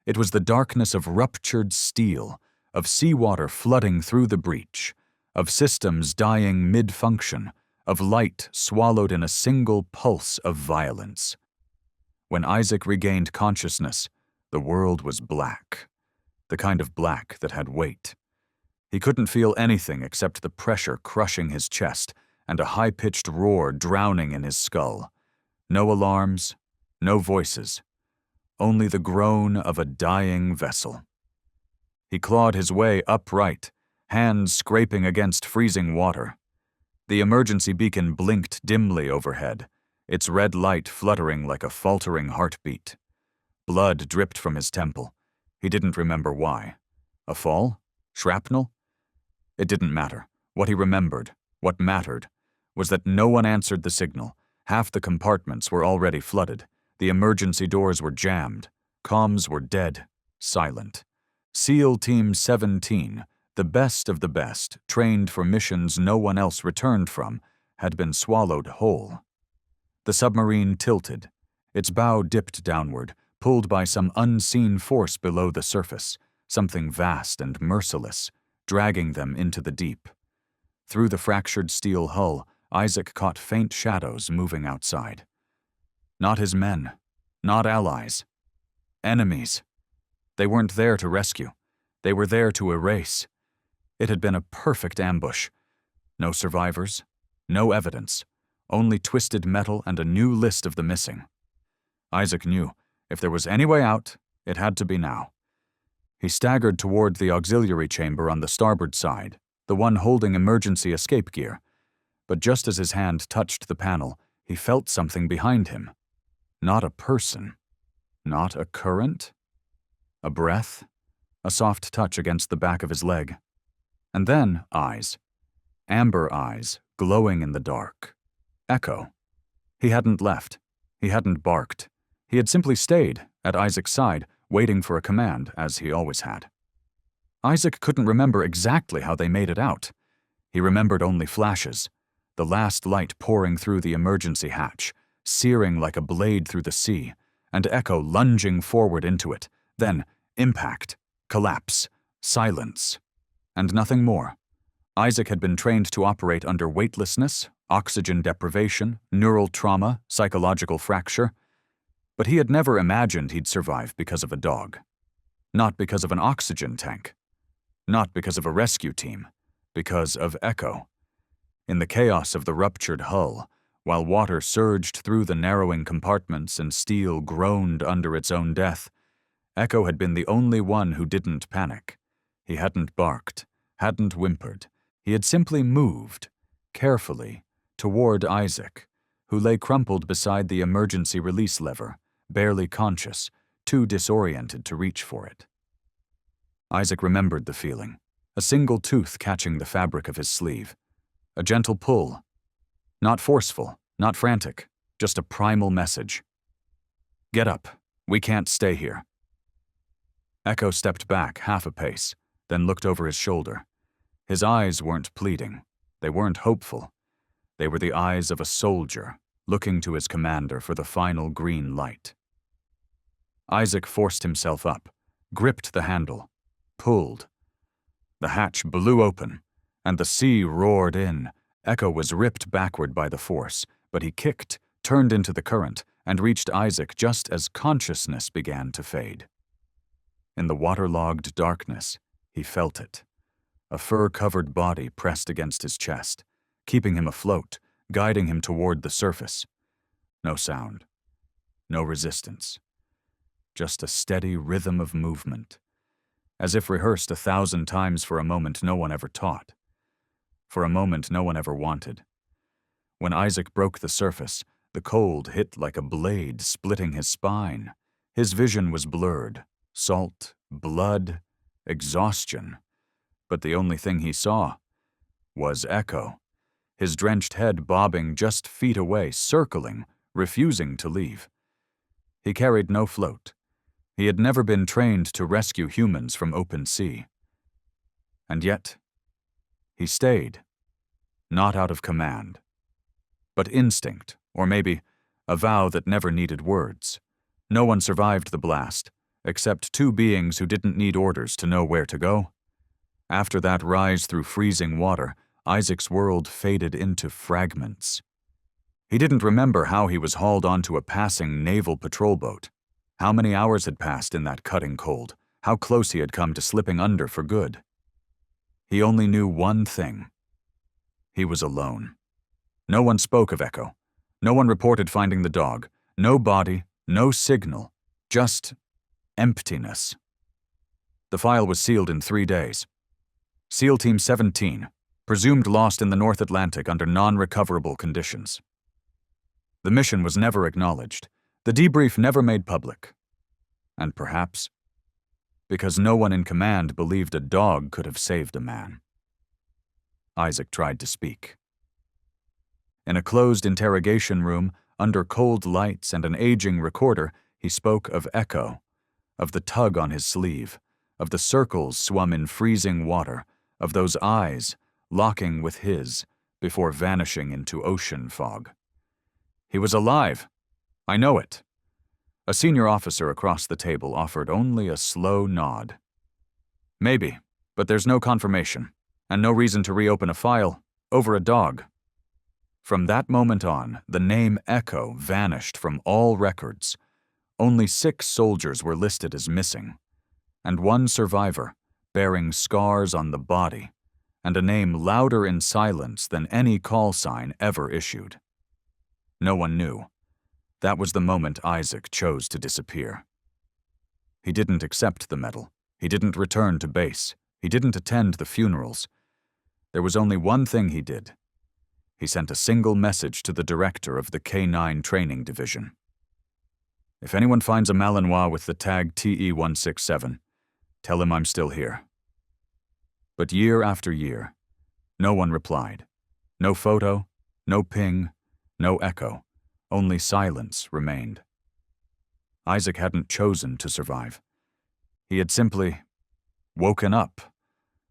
It was the darkness of ruptured steel, of seawater flooding through the breach, of systems dying mid-function, of light swallowed in a single pulse of violence. When Isaac regained consciousness, the world was black, the kind of black that had weight. He couldn't feel anything except the pressure crushing his chest and a high-pitched roar drowning in his skull. No alarms, no voices, only the groan of a dying vessel. He clawed his way upright, hands scraping against freezing water. The emergency beacon blinked dimly overhead, its red light fluttering like a faltering heartbeat. Blood dripped from his temple. He didn't remember why. A fall? Shrapnel? It didn't matter. What he remembered, what mattered, was that no one answered the signal. Half the compartments were already flooded. The emergency doors were jammed. Comms were dead, silent. SEAL Team 17, the best of the best, trained for missions no one else returned from, had been swallowed whole. The submarine tilted. Its bow dipped downward, pulled by some unseen force below the surface, something vast and merciless, dragging them into the deep. Through the fractured steel hull, Isaac caught faint shadows moving outside. Not his men, not allies. Enemies. They weren't there to rescue. They were there to erase. It had been a perfect ambush. No survivors, no evidence, only twisted metal and a new list of the missing. Isaac knew, if there was any way out, it had to be now. He staggered toward the auxiliary chamber on the starboard side, the one holding emergency escape gear. But just as his hand touched the panel, he felt something behind him. Not a person. Not a current. A breath. A soft touch against the back of his leg. And then eyes. Amber eyes, glowing in the dark. Echo. He hadn't left. He hadn't barked. He had simply stayed, at Isaac's side, waiting for a command, as he always had. Isaac couldn't remember exactly how they made it out. He remembered only flashes, the last light pouring through the emergency hatch, searing like a blade through the sea, and Echo lunging forward into it, then impact, collapse, silence, and nothing more. Isaac had been trained to operate under weightlessness, oxygen deprivation, neural trauma, psychological fracture, but he had never imagined he'd survive because of a dog. Not because of an oxygen tank. Not because of a rescue team. Because of Echo. In the chaos of the ruptured hull, while water surged through the narrowing compartments and steel groaned under its own death, Echo had been the only one who didn't panic. He hadn't barked, hadn't whimpered. He had simply moved, carefully, toward Isaac, who lay crumpled beside the emergency release lever, barely conscious, too disoriented to reach for it. Isaac remembered the feeling, a single tooth catching the fabric of his sleeve. A gentle pull. Not forceful, not frantic, just a primal message. Get up. We can't stay here. Echo stepped back half a pace, then looked over his shoulder. His eyes weren't pleading. They weren't hopeful. They were the eyes of a soldier, looking to his commander for the final green light. Isaac forced himself up, gripped the handle, pulled. The hatch blew open, and the sea roared in. Echo was ripped backward by the force, but he kicked, turned into the current, and reached Isaac just as consciousness began to fade. In the waterlogged darkness, he felt it. A fur-covered body pressed against his chest, keeping him afloat, guiding him toward the surface. No sound. No resistance. Just a steady rhythm of movement, as if rehearsed 1,000 times for a moment no one ever taught, for a moment no one ever wanted. When Isaac broke the surface, the cold hit like a blade splitting his spine. His vision was blurred, salt, blood, exhaustion. But the only thing he saw was Echo, his drenched head bobbing just feet away, circling, refusing to leave. He carried no float. He had never been trained to rescue humans from open sea. And yet, he stayed, not out of command, but instinct, or maybe a vow that never needed words. No one survived the blast, except two beings who didn't need orders to know where to go. After that rise through freezing water, Isaac's world faded into fragments. He didn't remember how he was hauled onto a passing naval patrol boat, how many hours had passed in that cutting cold, how close he had come to slipping under for good. He only knew one thing. He was alone. No one spoke of Echo. No one reported finding the dog. No body, no signal, just emptiness. The file was sealed in 3 days. SEAL Team 17, presumed lost in the North Atlantic under non-recoverable conditions. The mission was never acknowledged, the debrief never made public. And perhaps because no one in command believed a dog could have saved a man. Isaac tried to speak. In a closed interrogation room, under cold lights and an aging recorder, he spoke of Echo, of the tug on his sleeve, of the circles swum in freezing water, of those eyes locking with his before vanishing into ocean fog. He was alive. I know it. A senior officer across the table offered only a slow nod. Maybe, but there's no confirmation, and no reason to reopen a file over a dog. From that moment on, the name Echo vanished from all records. Only 6 soldiers were listed as missing, and 1 survivor, bearing scars on the body, and a name louder in silence than any call sign ever issued. No one knew. That was the moment Isaac chose to disappear. He didn't accept the medal. He didn't return to base. He didn't attend the funerals. There was only one thing he did. He sent a single message to the director of the K-9 training division. If anyone finds a Malinois with the tag TE-167, tell him I'm still here. But year after year, no one replied. No photo, no ping, no echo. Only silence remained. Isaac hadn't chosen to survive. He had simply woken up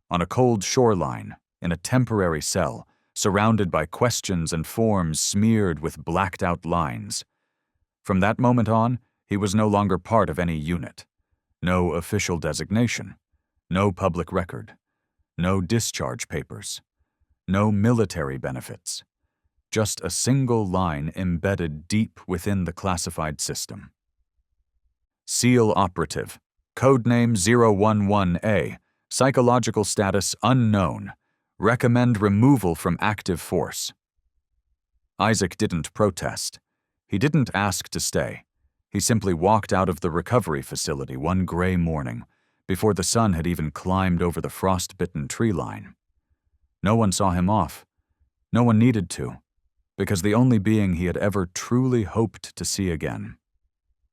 on a cold shoreline in a temporary cell, surrounded by questions and forms smeared with blacked-out lines. From that moment on, he was no longer part of any unit. No official designation. No public record. No discharge papers. No military benefits. Just a single line embedded deep within the classified system. SEAL operative. Codename 011A. Psychological status unknown. Recommend removal from active force. Isaac didn't protest. He didn't ask to stay. He simply walked out of the recovery facility one gray morning, before the sun had even climbed over the frost-bitten tree line. No one saw him off. No one needed to, because the only being he had ever truly hoped to see again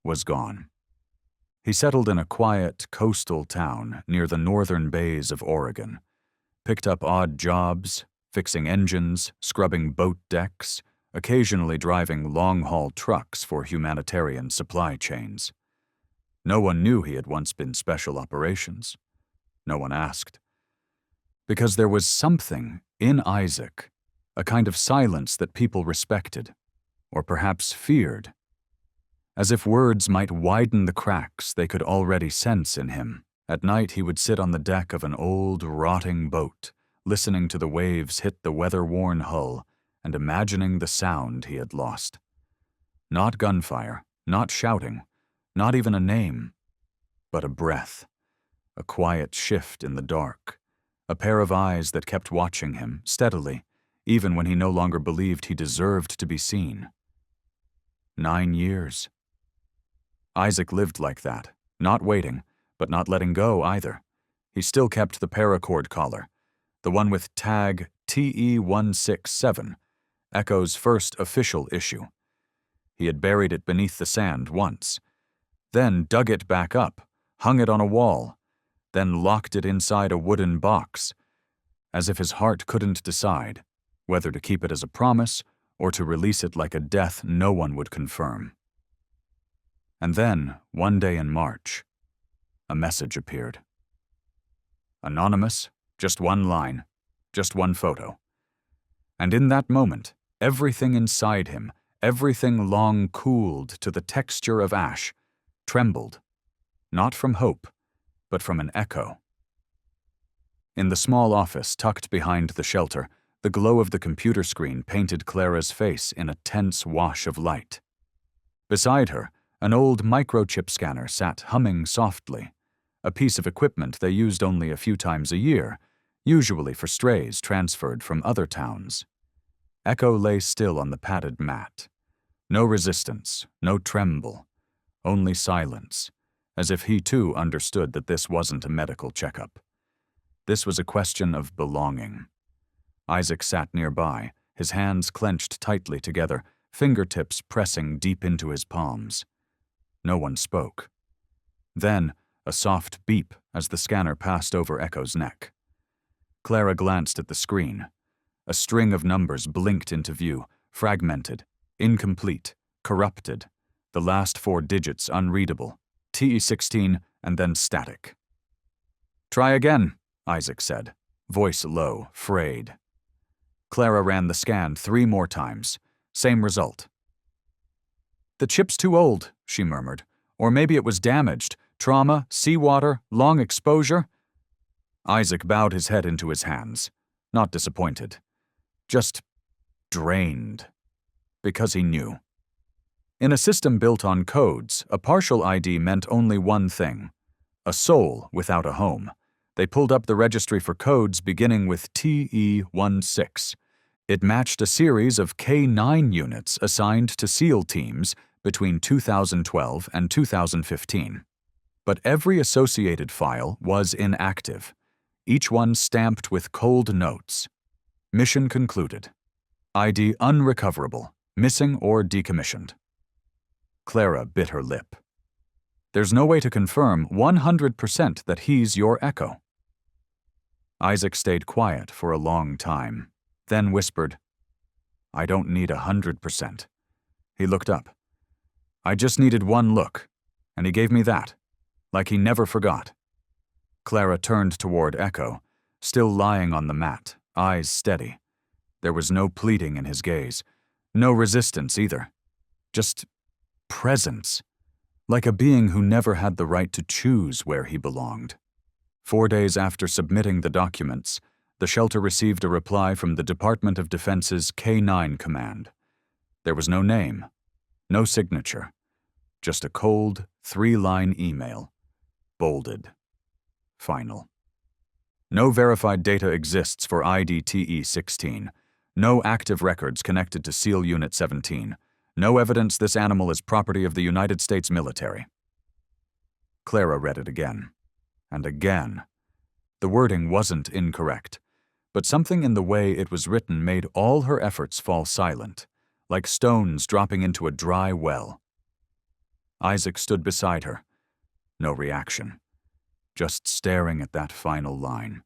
was gone. He settled in a quiet coastal town near the northern bays of Oregon, picked up odd jobs, fixing engines, scrubbing boat decks, occasionally driving long-haul trucks for humanitarian supply chains. No one knew he had once been special operations. No one asked. Because there was something in Isaac, a kind of silence that people respected, or perhaps feared. As if words might widen the cracks they could already sense in him. At night he would sit on the deck of an old, rotting boat, listening to the waves hit the weather-worn hull and imagining the sound he had lost. Not gunfire, not shouting, not even a name, but a breath, a quiet shift in the dark, a pair of eyes that kept watching him steadily, even when he no longer believed he deserved to be seen. 9 years. Isaac lived like that, not waiting, but not letting go either. He still kept the paracord collar, the one with tag TE-167, Echo's first official issue. He had buried it beneath the sand once, then dug it back up, hung it on a wall, then locked it inside a wooden box, as if his heart couldn't decide whether to keep it as a promise or to release it like a death no one would confirm. And then, one day in March, a message appeared. Anonymous, just one line, just one photo. And in that moment, everything inside him, everything long cooled to the texture of ash, trembled, not from hope, but from an echo. In the small office tucked behind the shelter, the glow of the computer screen painted Clara's face in a tense wash of light. Beside her, an old microchip scanner sat humming softly, a piece of equipment they used only a few times a year, usually for strays transferred from other towns. Echo lay still on the padded mat. No resistance, no tremble, only silence, as if he too understood that this wasn't a medical checkup. This was a question of belonging. Isaac sat nearby, his hands clenched tightly together, fingertips pressing deep into his palms. No one spoke. Then, a soft beep as the scanner passed over Echo's neck. Clara glanced at the screen. A string of numbers blinked into view, fragmented, incomplete, corrupted, the last 4 digits unreadable, TE-16 and then static. "Try again," Isaac said, voice low, frayed. Clara ran the scan 3 more times. Same result. "The chip's too old," she murmured. "Or maybe it was damaged. Trauma, seawater, long exposure." Isaac bowed his head into his hands, not disappointed. Just drained. Because he knew. In a system built on codes, a partial ID meant only one thing: a soul without a home. They pulled up the registry for codes beginning with TE-16. It matched a series of K-9 units assigned to SEAL teams between 2012 and 2015. But every associated file was inactive, each one stamped with cold notes. Mission concluded. ID unrecoverable, missing or decommissioned. Clara bit her lip. There's no way to confirm 100% that he's your Echo. Isaac stayed quiet for a long time, then whispered, I don't need 100%. He looked up. I just needed one look, and he gave me that, like he never forgot. Clara turned toward Echo, still lying on the mat, eyes steady. There was no pleading in his gaze, no resistance either. Just presence, like a being who never had the right to choose where he belonged. 4 days after submitting the documents, the shelter received a reply from the Department of Defense's K-9 command. There was no name, no signature, just a cold, 3-line email, bolded. Final. No verified data exists for IDTE-16. No active records connected to SEAL Unit 17. No evidence this animal is property of the United States military. Clara read it again, and again. The wording wasn't incorrect, but something in the way it was written made all her efforts fall silent, like stones dropping into a dry well. Isaac stood beside her. No reaction, just staring at that final line,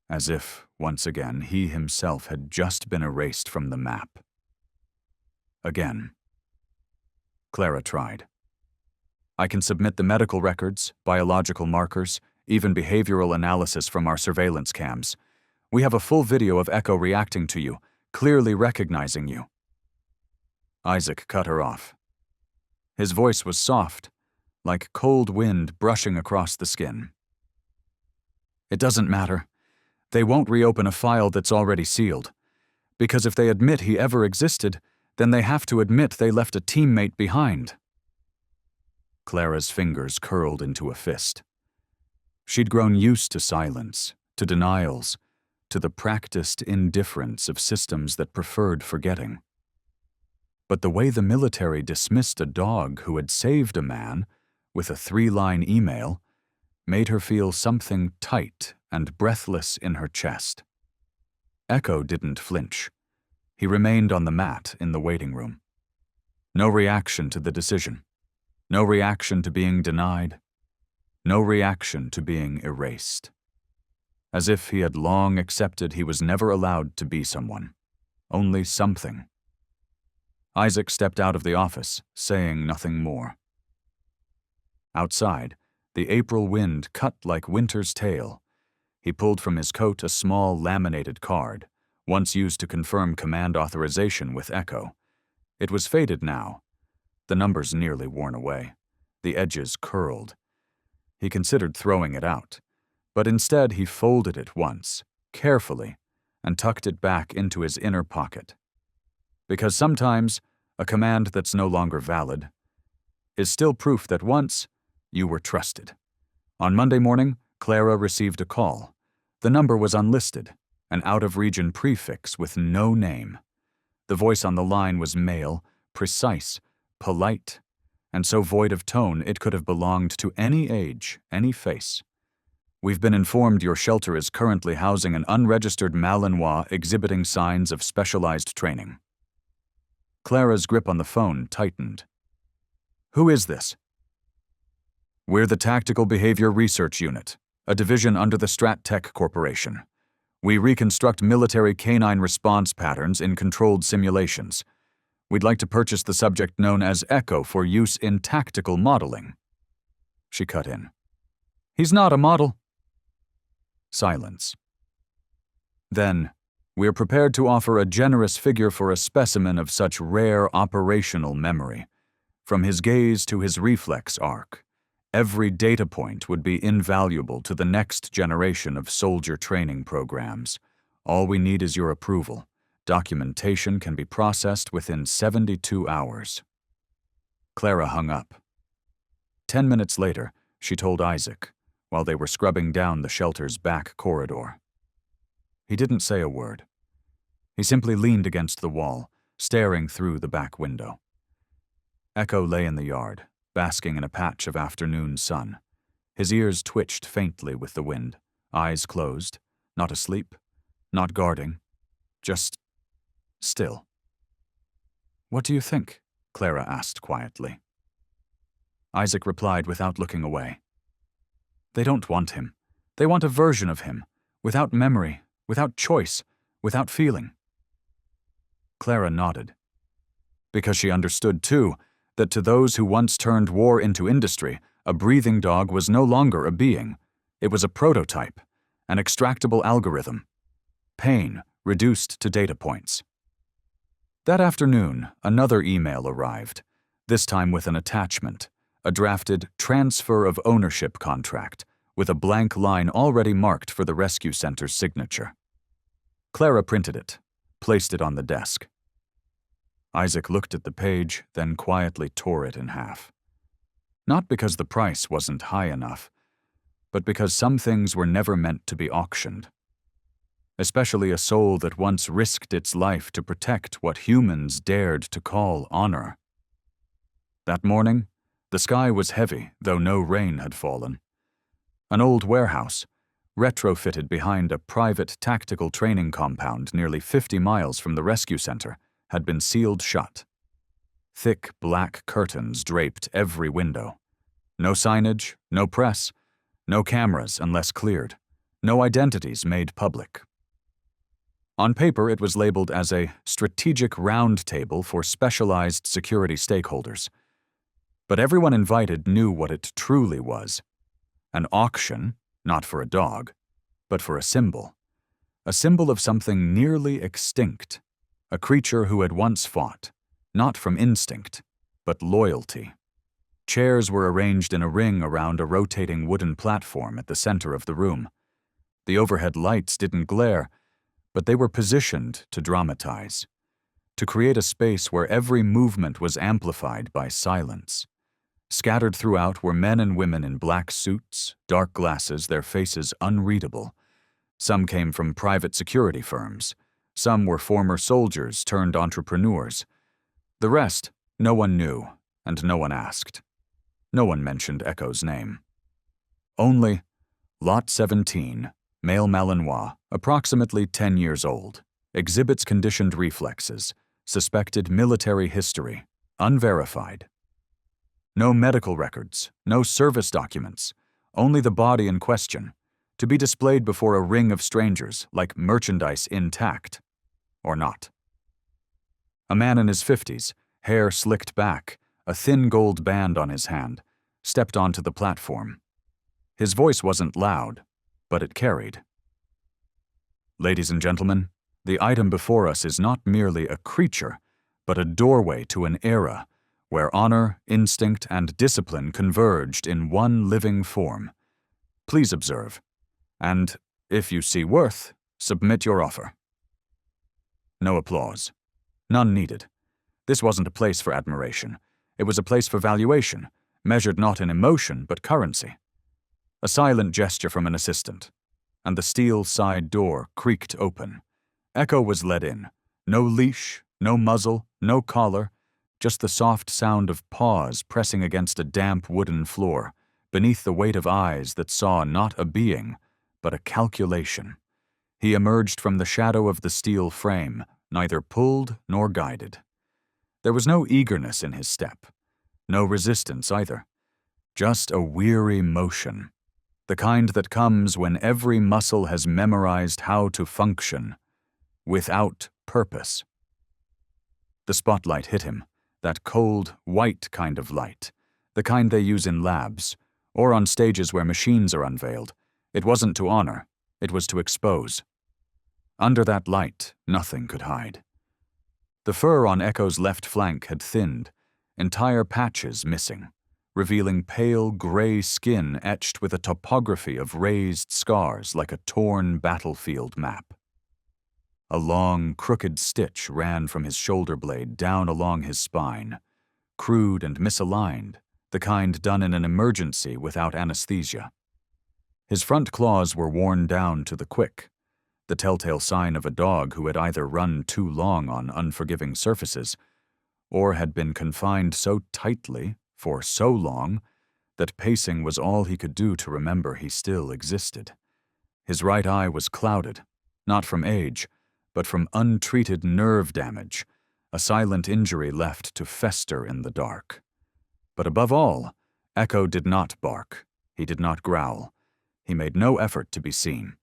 as if, once again, he himself had just been erased from the map. Again. Clara tried. I can submit the medical records, biological markers, even behavioral analysis from our surveillance cams. We have a full video of Echo reacting to you, clearly recognizing you. Isaac cut her off. His voice was soft, like cold wind brushing across the skin. It doesn't matter. They won't reopen a file that's already sealed, because if they admit he ever existed, then they have to admit they left a teammate behind. Clara's fingers curled into a fist. She'd grown used to silence, to denials, to the practiced indifference of systems that preferred forgetting. But the way the military dismissed a dog who had saved a man with a 3-line email made her feel something tight and breathless in her chest. Echo didn't flinch. He remained on the mat in the waiting room. No reaction to the decision. No reaction to being denied. No reaction to being erased. As if he had long accepted he was never allowed to be someone, only something. Isaac stepped out of the office, saying nothing more. Outside, the April wind cut like winter's tail. He pulled from his coat a small laminated card, once used to confirm command authorization with Echo. It was faded now, the numbers nearly worn away, the edges curled. He considered throwing it out, but instead he folded it once, carefully, and tucked it back into his inner pocket. Because sometimes a command that's no longer valid is still proof that once you were trusted. On Monday morning, Clara received a call. The number was unlisted, an out-of-region prefix with no name. The voice on the line was male, precise, polite, and so void of tone it could have belonged to any age, any face. We've been informed your shelter is currently housing an unregistered Malinois exhibiting signs of specialized training. Clara's grip on the phone tightened. Who is this? We're the Tactical Behavior Research Unit, a division under the Strat-Tech Corporation. We reconstruct military canine response patterns in controlled simulations. We'd like to purchase the subject known as Echo for use in tactical modeling. She cut in. He's not a model. Silence. Then, we're prepared to offer a generous figure for a specimen of such rare operational memory. From his gaze to his reflex arc, every data point would be invaluable to the next generation of soldier training programs. All we need is your approval. Documentation can be processed within 72 hours. Clara hung up. 10 minutes later, she told Isaac, while they were scrubbing down the shelter's back corridor. He didn't say a word. He simply leaned against the wall, staring through the back window. Echo lay in the yard, basking in a patch of afternoon sun. His ears twitched faintly with the wind, eyes closed, not asleep, not guarding, just still. "What do you think?" Clara asked quietly. Isaac replied without looking away. "They don't want him. They want a version of him, without memory, without choice, without feeling." Clara nodded. Because she understood, too, that to those who once turned war into industry, a breathing dog was no longer a being. It was a prototype, an extractable algorithm. Pain reduced to data points. That afternoon, another email arrived, this time with an attachment, a drafted transfer of ownership contract, with a blank line already marked for the rescue center's signature. Clara printed it, placed it on the desk. Isaac looked at the page, then quietly tore it in half. Not because the price wasn't high enough, but because some things were never meant to be auctioned. Especially a soul that once risked its life to protect what humans dared to call honor. That morning, the sky was heavy, though no rain had fallen. An old warehouse, retrofitted behind a private tactical training compound nearly 50 miles from the rescue center, had been sealed shut. Thick black curtains draped every window. No signage, no press, no cameras unless cleared, no identities made public. On paper, it was labeled as a strategic roundtable for specialized security stakeholders. But everyone invited knew what it truly was. An auction, not for a dog, but for a symbol of something nearly extinct, a creature who had once fought, not from instinct, but loyalty. Chairs were arranged in a ring around a rotating wooden platform at the center of the room. The overhead lights didn't glare, but they were positioned to dramatize, to create a space where every movement was amplified by silence. Scattered throughout were men and women in black suits, dark glasses, their faces unreadable. Some came from private security firms. Some were former soldiers turned entrepreneurs. The rest, no one knew, and no one asked. No one mentioned Echo's name. Only Lot 17, male Malinois, approximately 10 years old, exhibits conditioned reflexes, suspected military history, unverified. No medical records, no service documents, only the body in question, to be displayed before a ring of strangers like merchandise intact, or not. A man in his 50s, hair slicked back, a thin gold band on his hand, stepped onto the platform. His voice wasn't loud, but it carried. "Ladies and gentlemen, the item before us is not merely a creature, but a doorway to an era where honor, instinct, and discipline converged in one living form. Please observe, and, if you see worth, submit your offer." No applause. None needed. This wasn't a place for admiration. It was a place for valuation, measured not in emotion but currency. A silent gesture from an assistant, and the steel side door creaked open. Echo was led in. No leash, no muzzle, no collar, just the soft sound of paws pressing against a damp wooden floor, beneath the weight of eyes that saw not a being, but a calculation. He emerged from the shadow of the steel frame, neither pulled nor guided. There was no eagerness in his step, no resistance either, just a weary motion, the kind that comes when every muscle has memorized how to function, without purpose. The spotlight hit him, that cold, white kind of light, the kind they use in labs, or on stages where machines are unveiled. It wasn't to honor, it was to expose. Under that light, nothing could hide. The fur on Echo's left flank had thinned, entire patches missing, revealing pale gray skin etched with a topography of raised scars like a torn battlefield map. A long, crooked stitch ran from his shoulder blade down along his spine, crude and misaligned, the kind done in an emergency without anesthesia. His front claws were worn down to the quick, the telltale sign of a dog who had either run too long on unforgiving surfaces or had been confined so tightly for so long that pacing was all he could do to remember he still existed. His right eye was clouded, not from age, but from untreated nerve damage, a silent injury left to fester in the dark. But above all, Echo did not bark. He did not growl. He made no effort to be seen.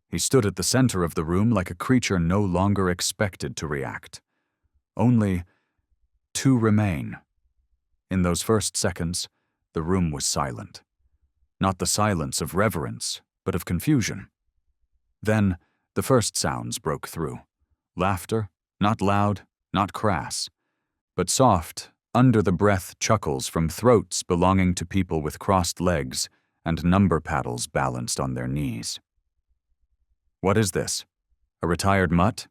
He stood at the center of the room like a creature no longer expected to react. Only to remain. In those first seconds, the room was silent. Not the silence of reverence, but of confusion. Then, the first sounds broke through. Laughter, not loud, not crass, but soft, under-the-breath chuckles from throats belonging to people with crossed legs and number paddles balanced on their knees. What is this? A retired mutt?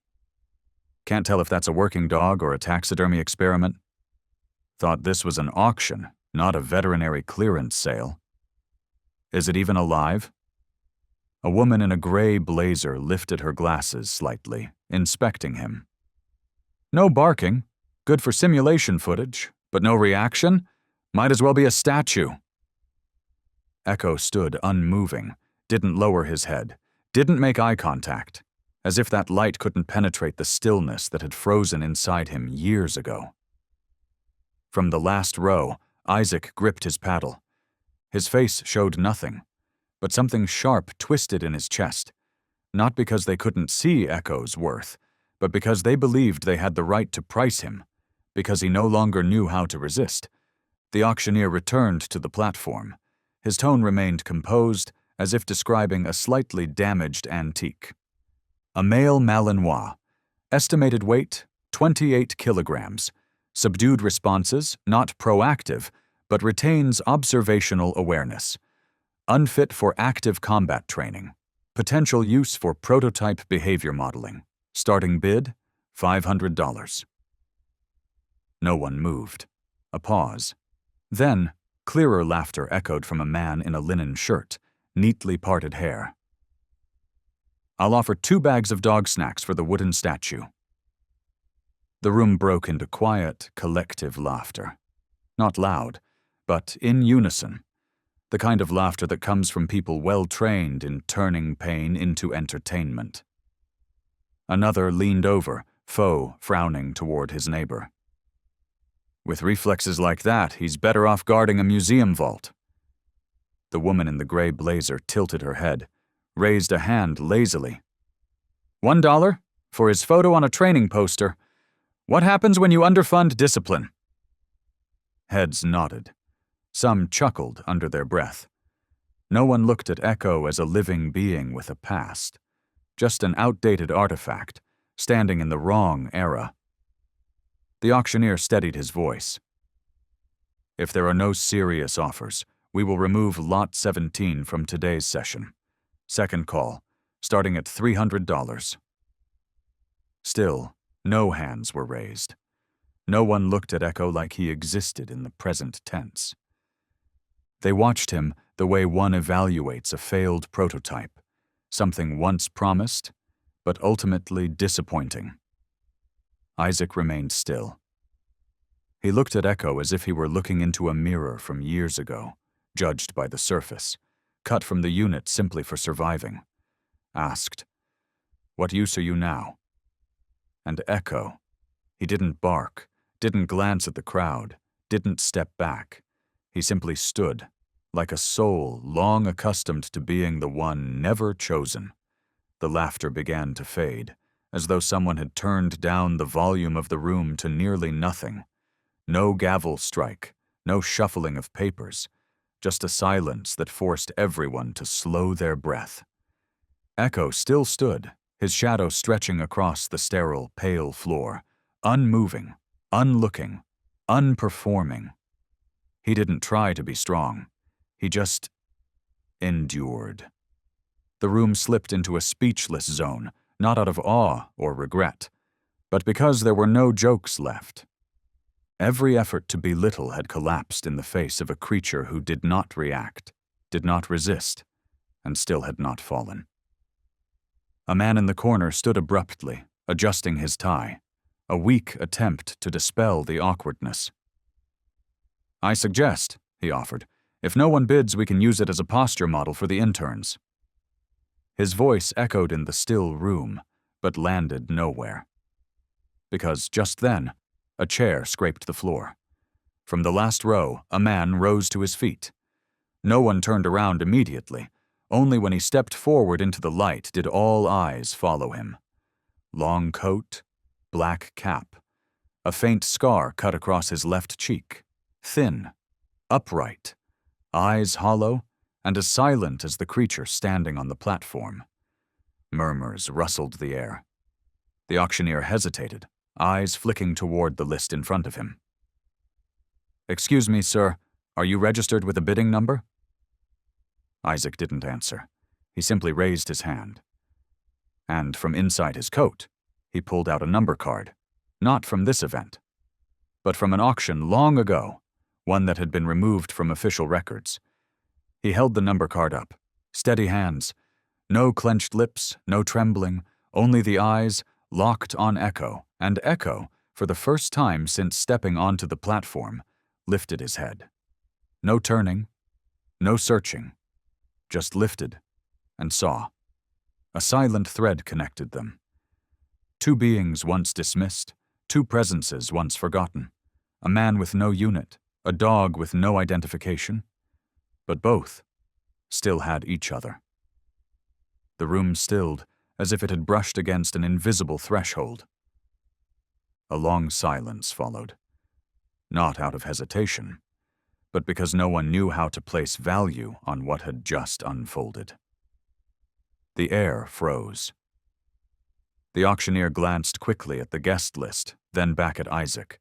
Can't tell if that's a working dog or a taxidermy experiment. Thought this was an auction, not a veterinary clearance sale. Is it even alive? A woman in a gray blazer lifted her glasses slightly, inspecting him. No barking. Good for simulation footage, but no reaction? Might as well be a statue. Echo stood unmoving, didn't lower his head, didn't make eye contact, as if that light couldn't penetrate the stillness that had frozen inside him years ago. From the last row, Isaac gripped his paddle. His face showed nothing, but something sharp twisted in his chest, not because they couldn't see Echo's worth, but because they believed they had the right to price him, because he no longer knew how to resist. The auctioneer returned to the platform. His tone remained composed, as if describing a slightly damaged antique. A male Malinois, estimated weight 28 kilograms, subdued responses, not proactive, but retains observational awareness. Unfit for active combat training. Potential use for prototype behavior modeling. Starting bid, $500. No one moved. A pause. Then, clearer laughter echoed from a man in a linen shirt, neatly parted hair. I'll offer 2 bags of dog snacks for the wooden statue. The room broke into quiet, collective laughter. Not loud, but in unison. The kind of laughter that comes from people well-trained in turning pain into entertainment. Another leaned over, foe frowning toward his neighbor. With reflexes like that, he's better off guarding a museum vault. The woman in the gray blazer tilted her head, raised a hand lazily. $1 for his photo on a training poster. What happens when you underfund discipline? Heads nodded. Some chuckled under their breath. No one looked at Echo as a living being with a past, just an outdated artifact, standing in the wrong era. The auctioneer steadied his voice. If there are no serious offers, we will remove Lot 17 from today's session. Second call, starting at $300. Still, no hands were raised. No one looked at Echo like he existed in the present tense. They watched him the way one evaluates a failed prototype, something once promised, but ultimately disappointing. Isaac remained still. He looked at Echo as if he were looking into a mirror from years ago, judged by the surface, cut from the unit simply for surviving. Asked, "What use are you now?" And Echo, he didn't bark, didn't glance at the crowd, didn't step back. He simply stood, like a soul long accustomed to being the one never chosen. The laughter began to fade, as though someone had turned down the volume of the room to nearly nothing. No gavel strike, no shuffling of papers, just a silence that forced everyone to slow their breath. Echo still stood, his shadow stretching across the sterile, pale floor, unmoving, unlooking, unperforming. He didn't try to be strong. He just endured. The room slipped into a speechless zone, not out of awe or regret, but because there were no jokes left. Every effort to belittle had collapsed in the face of a creature who did not react, did not resist, and still had not fallen. A man in the corner stood abruptly, adjusting his tie, a weak attempt to dispel the awkwardness. "I suggest," he offered, "if no one bids, we can use it as a posture model for the interns." His voice echoed in the still room, but landed nowhere. Because just then, a chair scraped the floor. From the last row, a man rose to his feet. No one turned around immediately. Only when he stepped forward into the light did all eyes follow him. Long coat, black cap, a faint scar cut across his left cheek, thin, upright, eyes hollow, and as silent as the creature standing on the platform. Murmurs rustled the air. The auctioneer hesitated, eyes flicking toward the list in front of him. "Excuse me, sir, are you registered with a bidding number?" Isaac didn't answer. He simply raised his hand. And from inside his coat, he pulled out a number card, not from this event, but from an auction long ago, one that had been removed from official records. He held the number card up, steady hands, no clenched lips, no trembling, only the eyes locked on Echo, and Echo, for the first time since stepping onto the platform, lifted his head. No turning, no searching, just lifted and saw. A silent thread connected them. Two beings once dismissed, two presences once forgotten, a man with no unit, a dog with no identification, but both still had each other. The room stilled, as if it had brushed against an invisible threshold. A long silence followed, not out of hesitation, but because no one knew how to place value on what had just unfolded. The air froze. The auctioneer glanced quickly at the guest list, then back at Isaac,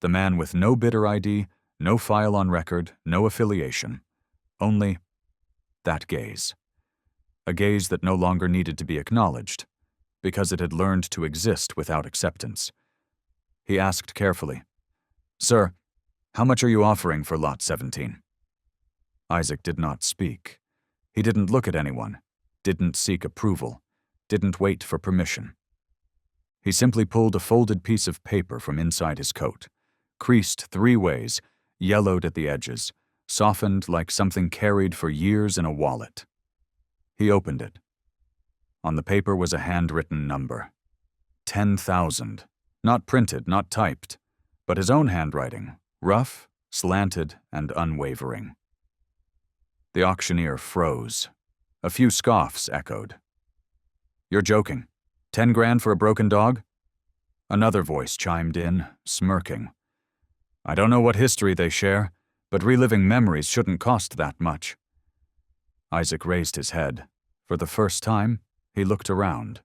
the man with no bidder ID, no file on record, no affiliation, only that gaze. A gaze that no longer needed to be acknowledged, because it had learned to exist without acceptance. He asked carefully, "Sir, how much are you offering for Lot 17? Isaac did not speak. He didn't look at anyone, didn't seek approval, didn't wait for permission. He simply pulled a folded piece of paper from inside his coat, creased 3 ways, yellowed at the edges, softened like something carried for years in a wallet. He opened it. On the paper was a handwritten number. 10,000. Not printed, not typed, but his own handwriting, rough, slanted, and unwavering. The auctioneer froze. A few scoffs echoed. "You're joking. 10 grand for a broken dog?" Another voice chimed in, smirking. "I don't know what history they share, but reliving memories shouldn't cost that much." Isaac raised his head. For the first time, he looked around.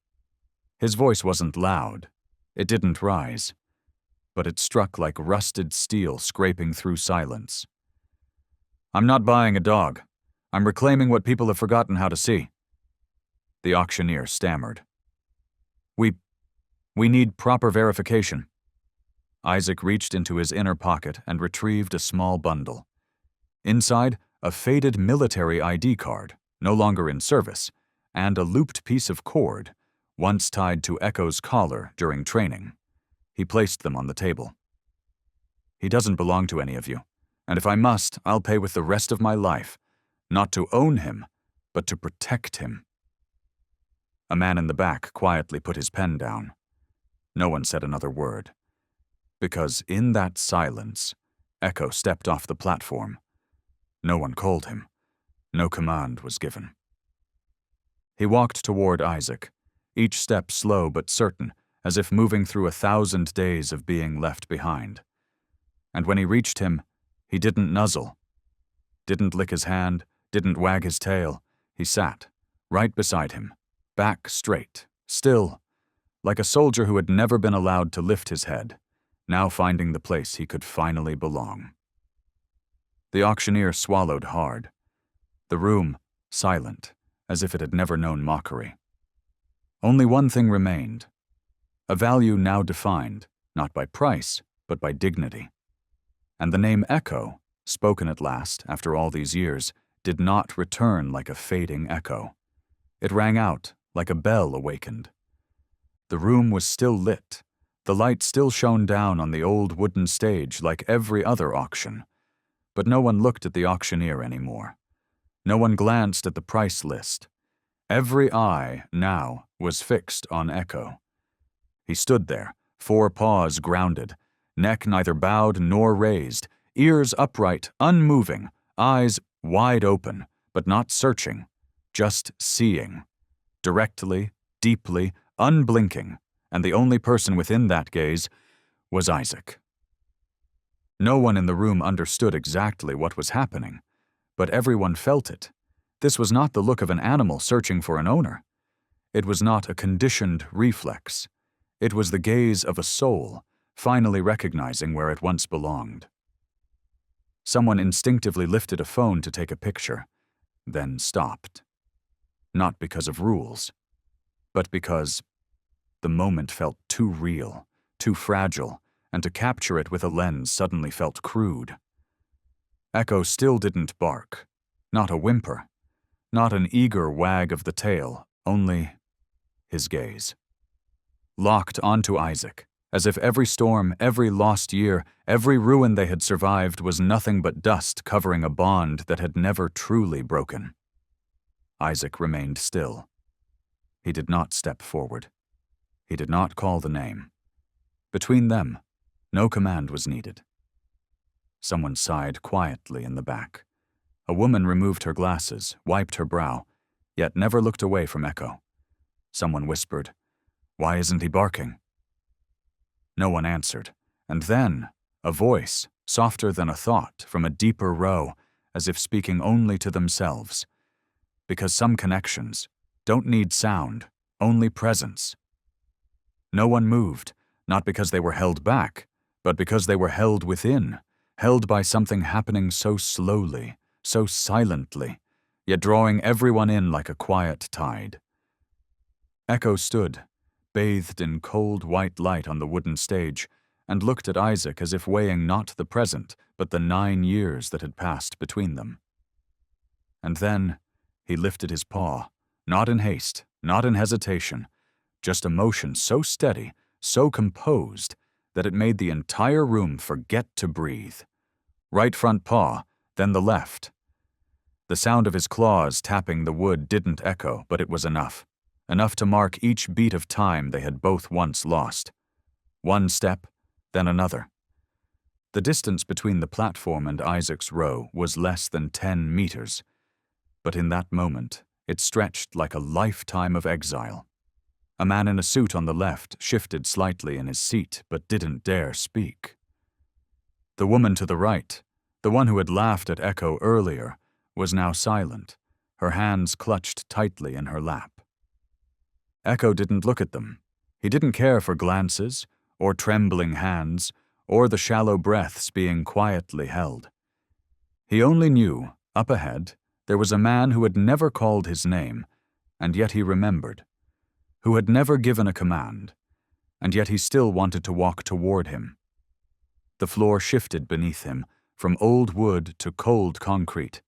His voice wasn't loud. It didn't rise. But it struck like rusted steel scraping through silence. "I'm not buying a dog. I'm reclaiming what people have forgotten how to see." The auctioneer stammered. We need proper verification." Isaac reached into his inner pocket and retrieved a small bundle. Inside, a faded military ID card, no longer in service, and a looped piece of cord, once tied to Echo's collar during training. He placed them on the table. "He doesn't belong to any of you, and if I must, I'll pay with the rest of my life, not to own him, but to protect him." A man in the back quietly put his pen down. No one said another word, because in that silence, Echo stepped off the platform. No one called him. No command was given. He walked toward Isaac, each step slow but certain, as if moving through 1,000 days of being left behind. And when he reached him, he didn't nuzzle, didn't lick his hand, didn't wag his tail. He sat, right beside him, back straight, still, like a soldier who had never been allowed to lift his head, now finding the place he could finally belong. The auctioneer swallowed hard. The room, silent, as if it had never known mockery. Only one thing remained. A value now defined, not by price, but by dignity. And the name Echo, spoken at last after all these years, did not return like a fading echo. It rang out like a bell awakened. The room was still lit. The light still shone down on the old wooden stage like every other auction. But no one looked at the auctioneer anymore. No one glanced at the price list. Every eye, now, was fixed on Echo. He stood there, 4 paws grounded, neck neither bowed nor raised, ears upright, unmoving, eyes wide open, but not searching, just seeing. Directly, deeply, unblinking, and the only person within that gaze was Isaac. No one in the room understood exactly what was happening, but everyone felt it. This was not the look of an animal searching for an owner. It was not a conditioned reflex. It was the gaze of a soul, finally recognizing where it once belonged. Someone instinctively lifted a phone to take a picture, then stopped. Not because of rules, but because the moment felt too real, too fragile, and to capture it with a lens suddenly felt crude. Echo still didn't bark, not a whimper, not an eager wag of the tail, only his gaze. Locked onto Isaac, as if every storm, every lost year, every ruin they had survived was nothing but dust covering a bond that had never truly broken. Isaac remained still. He did not step forward. He did not call the name. Between them, no command was needed. Someone sighed quietly in the back. A woman removed her glasses, wiped her brow, yet never looked away from Echo. Someone whispered, "Why isn't he barking?" No one answered, and then a voice, softer than a thought, from a deeper row, as if speaking only to themselves. Because some connections don't need sound, only presence. No one moved, not because they were held back, but because they were held within, held by something happening so slowly, so silently, yet drawing everyone in like a quiet tide. Echo stood, bathed in cold white light on the wooden stage, and looked at Isaac as if weighing not the present, but the 9 years that had passed between them. And then he lifted his paw, not in haste, not in hesitation, just a motion so steady, so composed, that it made the entire room forget to breathe. Right front paw, then the left. The sound of his claws tapping the wood didn't echo, but it was enough. Enough to mark each beat of time they had both once lost. One step, then another. The distance between the platform and Isaac's row was less than 10 meters, but in that moment, it stretched like a lifetime of exile. A man in a suit on the left shifted slightly in his seat, but didn't dare speak. The woman to the right, the one who had laughed at Echo earlier, was now silent, her hands clutched tightly in her lap. Echo didn't look at them. He didn't care for glances, or trembling hands, or the shallow breaths being quietly held. He only knew, up ahead, there was a man who had never called his name, and yet he remembered, who had never given a command, and yet he still wanted to walk toward him. The floor shifted beneath him, from old wood to cold concrete,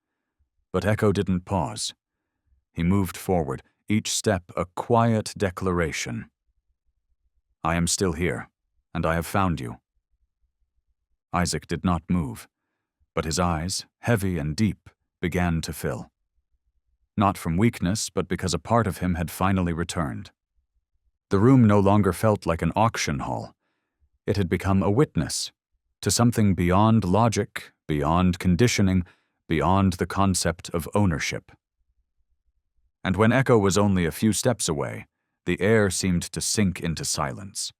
but Echo didn't pause. He moved forward, each step a quiet declaration. "I am still here, and I have found you." Isaac did not move, but his eyes, heavy and deep, began to fill. Not from weakness, but because a part of him had finally returned. The room no longer felt like an auction hall. It had become a witness to something beyond logic, beyond conditioning, beyond the concept of ownership. And when Echo was only a few steps away, the air seemed to sink into silence.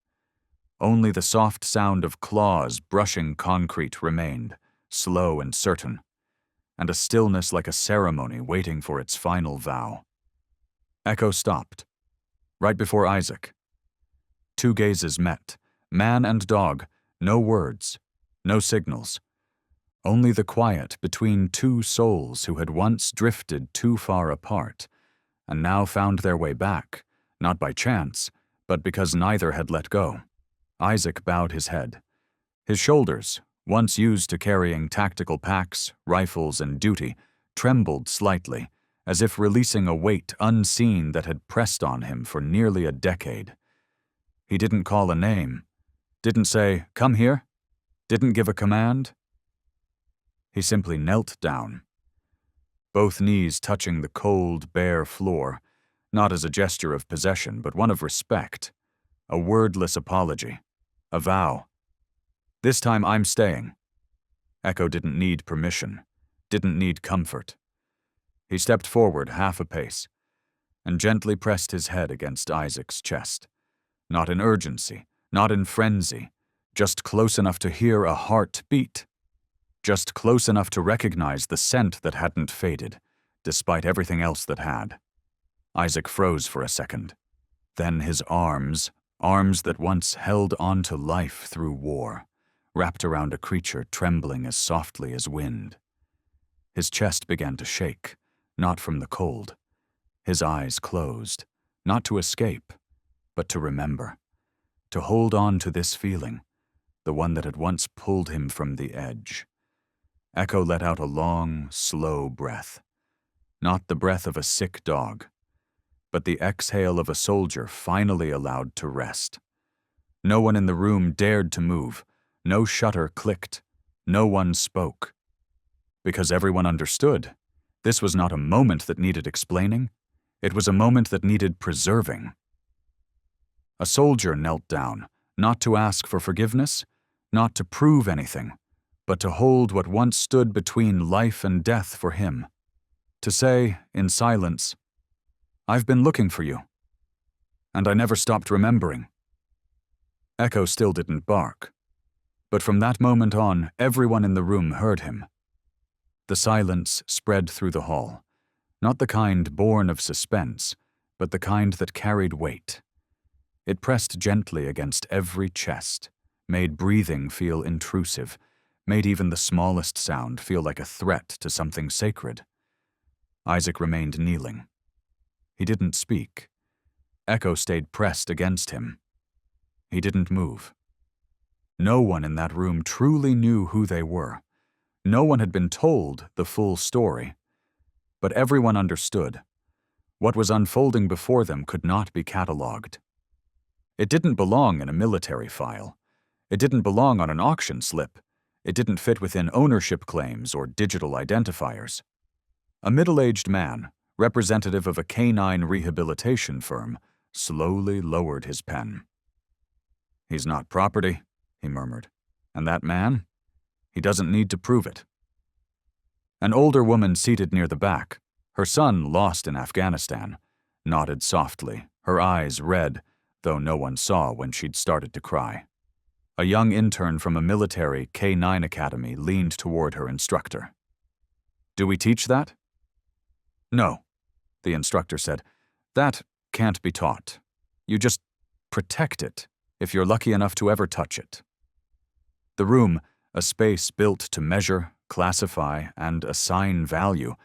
Only the soft sound of claws brushing concrete remained, slow and certain, and a stillness like a ceremony waiting for its final vow. Echo stopped, right before Isaac. 2 gazes met, man and dog, no words, no signals. Only the quiet between 2 souls who had once drifted too far apart, and now found their way back, not by chance, but because neither had let go. Isaac bowed his head. His shoulders, once used to carrying tactical packs, rifles, and duty, trembled slightly, as if releasing a weight unseen that had pressed on him for nearly a decade. He didn't call a name, didn't say, "Come here," didn't give a command. He simply knelt down, both knees touching the cold, bare floor, not as a gesture of possession, but one of respect, a wordless apology, a vow. "This time I'm staying." Echo didn't need permission, didn't need comfort. He stepped forward half a pace and gently pressed his head against Isaac's chest, not in urgency, not in frenzy, just close enough to hear a heart beat, just close enough to recognize the scent that hadn't faded, despite everything else that had. Isaac froze for a second. Then his arms that once held on to life through war, wrapped around a creature trembling as softly as wind. His chest began to shake, not from the cold. His eyes closed, not to escape, but to remember, to hold on to this feeling, the one that had once pulled him from the edge. Echo let out a long, slow breath, not the breath of a sick dog, but the exhale of a soldier finally allowed to rest. No one in the room dared to move, no shutter clicked, no one spoke. Because everyone understood, this was not a moment that needed explaining, it was a moment that needed preserving. A soldier knelt down, not to ask for forgiveness, not to prove anything, but to hold what once stood between life and death for him. To say, in silence, "I've been looking for you, and I never stopped remembering." Echo still didn't bark, but from that moment on, everyone in the room heard him. The silence spread through the hall, not the kind born of suspense, but the kind that carried weight. It pressed gently against every chest, made breathing feel intrusive, made even the smallest sound feel like a threat to something sacred. Isaac remained kneeling. He didn't speak. Echo stayed pressed against him. He didn't move. No one in that room truly knew who they were. No one had been told the full story. But everyone understood. What was unfolding before them could not be catalogued. It didn't belong in a military file. It didn't belong on an auction slip. It didn't fit within ownership claims or digital identifiers. A middle-aged man, representative of a canine rehabilitation firm, slowly lowered his pen. "He's not property," he murmured. "And that man? He doesn't need to prove it." An older woman seated near the back, her son lost in Afghanistan, nodded softly, her eyes red, though no one saw when she'd started to cry. A young intern from a military K-9 academy leaned toward her instructor. "Do we teach that?" "No," the instructor said. "That can't be taught. You just protect it, if you're lucky enough to ever touch it." The room, a space built to measure, classify, and assign value,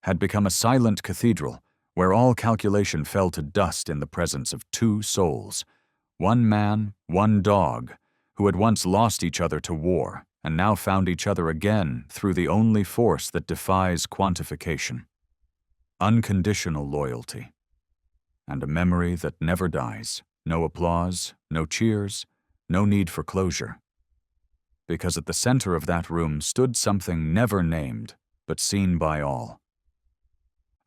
had become a silent cathedral where all calculation fell to dust in the presence of two souls, one man, one dog, who had once lost each other to war and now found each other again through the only force that defies quantification. Unconditional loyalty. And a memory that never dies. No applause, no cheers, no need for closure. Because at the center of that room stood something never named, but seen by all.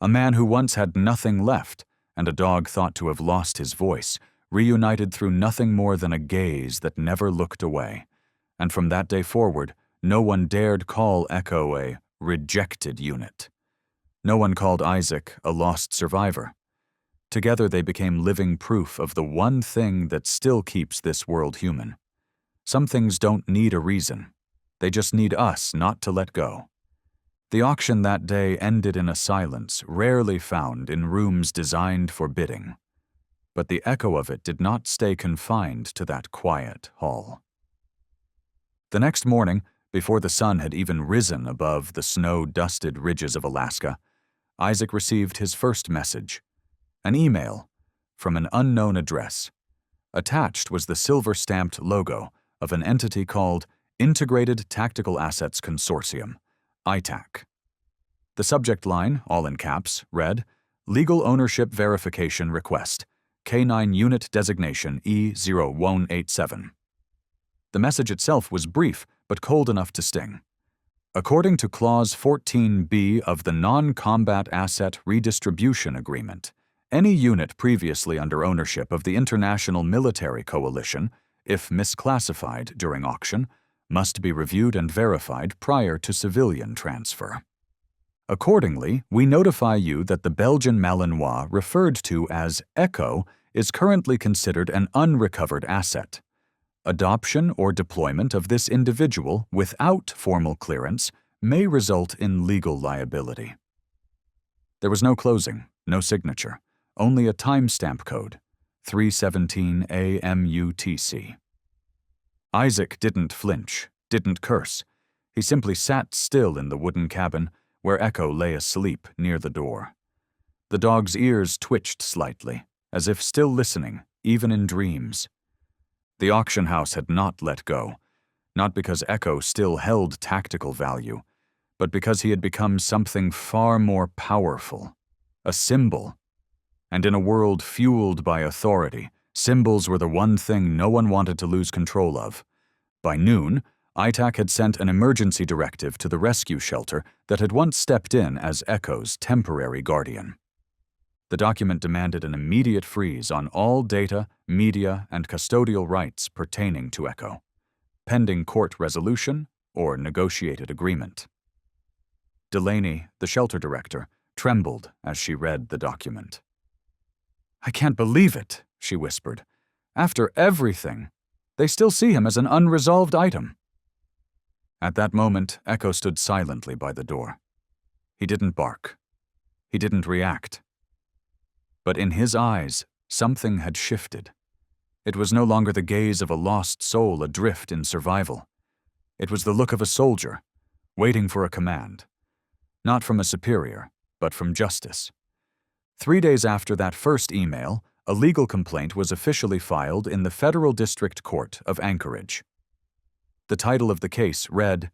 A man who once had nothing left, and a dog thought to have lost his voice, reunited through nothing more than a gaze that never looked away. And from that day forward, no one dared call Echo a rejected unit. No one called Isaac a lost survivor. Together they became living proof of the one thing that still keeps this world human. Some things don't need a reason. They just need us not to let go. The auction that day ended in a silence rarely found in rooms designed for bidding. But the echo of it did not stay confined to that quiet hall. The next morning, before the sun had even risen above the snow-dusted ridges of Alaska, Isaac received his first message. An email from an unknown address. Attached was the silver-stamped logo of an entity called Integrated Tactical Assets Consortium, ITAC. The subject line, all in caps, read, Legal Ownership Verification Request, K9 Unit Designation E0187. The message itself was brief, but cold enough to sting. According to Clause 14b of the Non-Combat Asset Redistribution Agreement, any unit previously under ownership of the International Military Coalition, if misclassified during auction, must be reviewed and verified prior to civilian transfer. Accordingly, we notify you that the Belgian Malinois referred to as ECHO is currently considered an unrecovered asset. Adoption or deployment of this individual without formal clearance may result in legal liability. There was no closing, no signature, only a timestamp code, 317 AMUTC. Isaac didn't flinch, didn't curse. He simply sat still in the wooden cabin where Echo lay asleep near the door. The dog's ears twitched slightly, as if still listening, even in dreams. The auction house had not let go, not because Echo still held tactical value, but because he had become something far more powerful, a symbol. And in a world fueled by authority, symbols were the one thing no one wanted to lose control of. By noon, ITAC had sent an emergency directive to the rescue shelter that had once stepped in as Echo's temporary guardian. The document demanded an immediate freeze on all data, media, and custodial rights pertaining to Echo, pending court resolution or negotiated agreement. Delaney, the shelter director, trembled as she read the document. "I can't believe it," she whispered. "After everything, they still see him as an unresolved item." At that moment, Echo stood silently by the door. He didn't bark. He didn't react. But in his eyes, something had shifted. It was no longer the gaze of a lost soul adrift in survival. It was the look of a soldier, waiting for a command. Not from a superior, but from justice. 3 days after that first email, a legal complaint was officially filed in the Federal District Court of Anchorage. The title of the case read,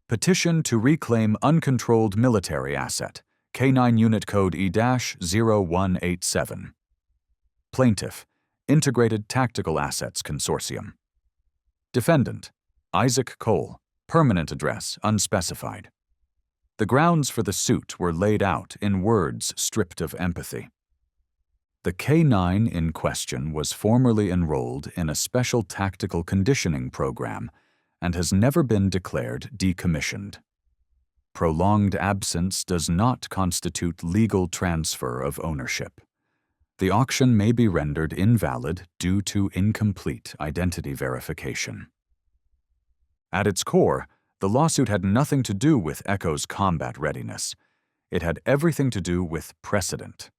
Petition to Reclaim Uncontrolled Military Asset, K9 Unit Code E-0187. Plaintiff, Integrated Tactical Assets Consortium. Defendant, Isaac Cole, permanent address unspecified. The grounds for the suit were laid out in words stripped of empathy. The K9 in question was formerly enrolled in a special tactical conditioning program and has never been declared decommissioned. Prolonged absence does not constitute legal transfer of ownership. The auction may be rendered invalid due to incomplete identity verification. At its core, the lawsuit had nothing to do with Echo's combat readiness. It had everything to do with precedent.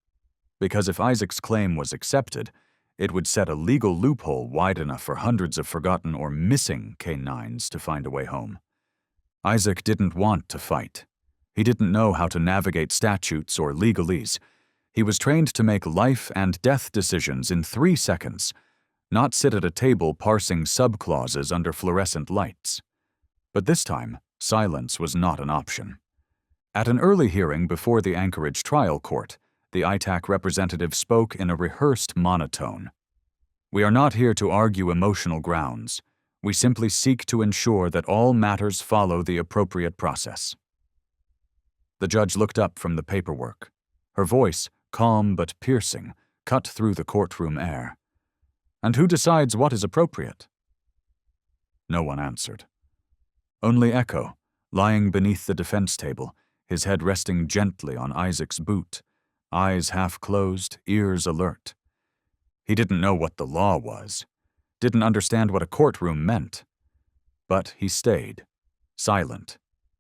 Because if Isaac's claim was accepted, it would set a legal loophole wide enough for hundreds of forgotten or missing K9s to find a way home. Isaac didn't want to fight. He didn't know how to navigate statutes or legalese. He was trained to make life and death decisions in 3 seconds, not sit at a table parsing subclauses under fluorescent lights. But this time, silence was not an option. At an early hearing before the Anchorage trial court, the ITAC representative spoke in a rehearsed monotone. "We are not here to argue emotional grounds. We simply seek to ensure that all matters follow the appropriate process." The judge looked up from the paperwork. Her voice, calm but piercing, cut through the courtroom air. "And who decides what is appropriate?" No one answered. Only Echo, lying beneath the defense table, his head resting gently on Isaac's boot, eyes half closed, ears alert. He didn't know what the law was, didn't understand what a courtroom meant. But he stayed, silent,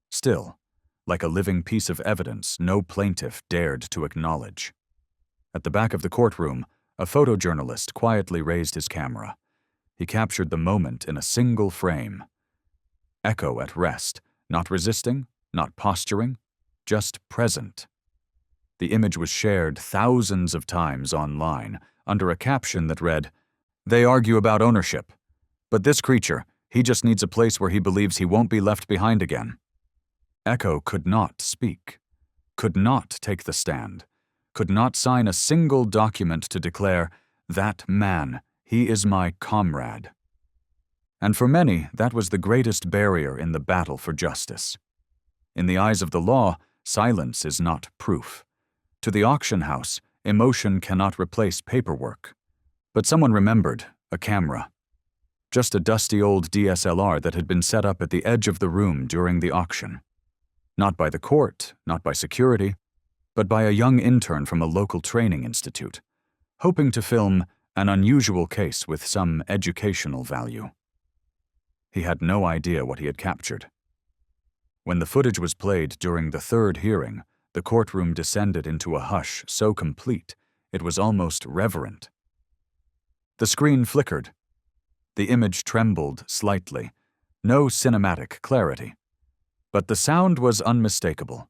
still, like a living piece of evidence no plaintiff dared to acknowledge. At the back of the courtroom, a photojournalist quietly raised his camera. He captured the moment in a single frame. Echo at rest, not resisting, not posturing, just present. The image was shared thousands of times online under a caption that read, "They argue about ownership, but this creature, he just needs a place where he believes he won't be left behind again." Echo could not speak. could not take the stand, could not sign a single document to declare, "That man, he is my comrade." And for many, that was the greatest barrier in the battle for justice. In the eyes of the law, silence is not proof. To the auction house, emotion cannot replace paperwork. But someone remembered a camera. Just a dusty old DSLR that had been set up at the edge of the room during the auction. Not by the court, not by security, but by a young intern from a local training institute, hoping to film an unusual case with some educational value. He had no idea what he had captured. When the footage was played during the third hearing, the courtroom descended into a hush so complete it was almost reverent. The screen flickered. The image trembled slightly. No cinematic clarity. But the sound was unmistakable,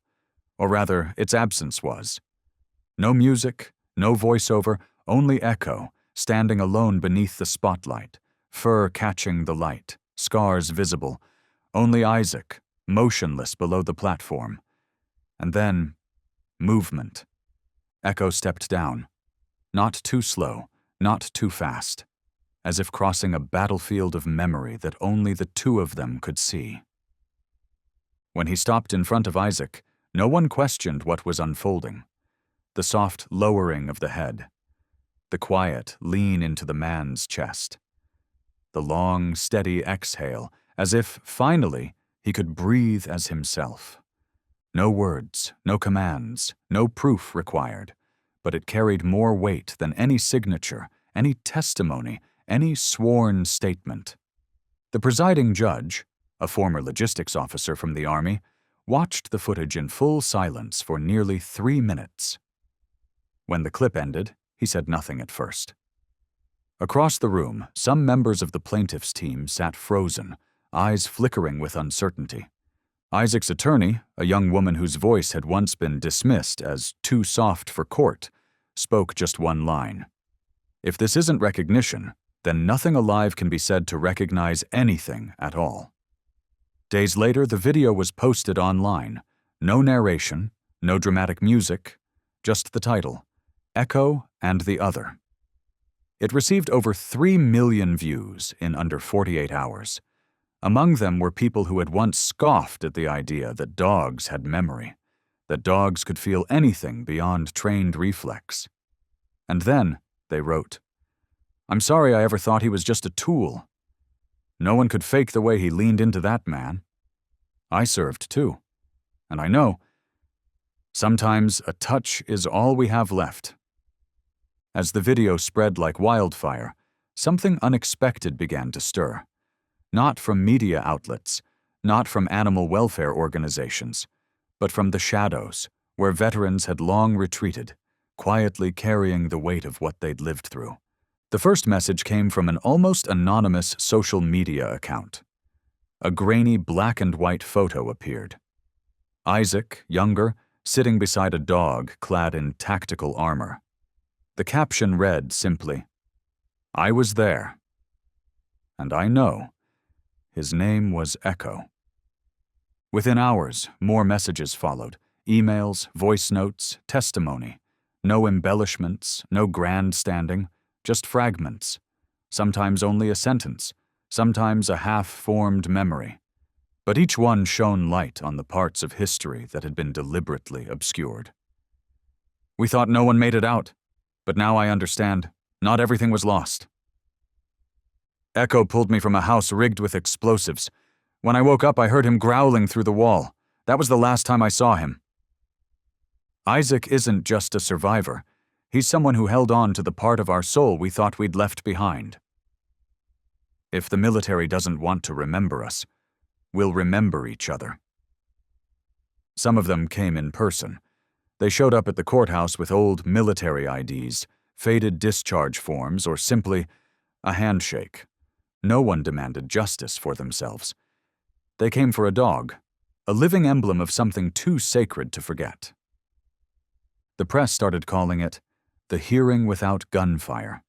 or rather, its absence was. No music, no voiceover, only echo, standing alone beneath the spotlight, fur catching the light, scars visible, only Isaac, motionless below the platform. And then, movement. Echo stepped down. Not too slow, not too fast, as if crossing a battlefield of memory that only the two of them could see. When he stopped in front of Isaac, no one questioned what was unfolding. The soft lowering of the head. The quiet lean into the man's chest. The long, steady exhale, as if, finally, he could breathe as himself. No words, no commands, no proof required, but it carried more weight than any signature, any testimony, any sworn statement. The presiding judge, a former logistics officer from the Army, watched the footage in full silence for nearly 3 minutes. When the clip ended, he said nothing at first. Across the room, some members of the plaintiff's team sat frozen, eyes flickering with uncertainty. Isaac's attorney, a young woman whose voice had once been dismissed as too soft for court, spoke just one line. If this isn't recognition, then nothing alive can be said to recognize anything at all. Days later, the video was posted online. No narration, no dramatic music, just the title, Echo and the Other. It received over 3 million views in under 48 hours. Among them were people who had once scoffed at the idea that dogs had memory, that dogs could feel anything beyond trained reflex. And then, they wrote, "I'm sorry I ever thought he was just a tool. No one could fake the way he leaned into that man. I served too. And I know, sometimes a touch is all we have left." As the video spread like wildfire, something unexpected began to stir. Not from media outlets, not from animal welfare organizations, but from the shadows, where veterans had long retreated, quietly carrying the weight of what they'd lived through. The first message came from an almost anonymous social media account. A grainy black and white photo appeared. Isaac, younger, sitting beside a dog clad in tactical armor. The caption read simply, "I was there. And I know." His name was Echo. Within hours, more messages followed. Emails, voice notes, testimony. No embellishments, no grandstanding, just fragments. Sometimes only a sentence, sometimes a half-formed memory. But each one shone light on the parts of history that had been deliberately obscured. "We thought no one made it out, but now I understand. Not everything was lost. Echo pulled me from a house rigged with explosives. When I woke up, I heard him growling through the wall. That was the last time I saw him." Isaac isn't just a survivor. He's someone who held on to the part of our soul we thought we'd left behind. If the military doesn't want to remember us, we'll remember each other. Some of them came in person. They showed up at the courthouse with old military IDs, faded discharge forms, or simply a handshake. No one demanded justice for themselves. They came for a dog, a living emblem of something too sacred to forget. The press started calling it the hearing without gunfire,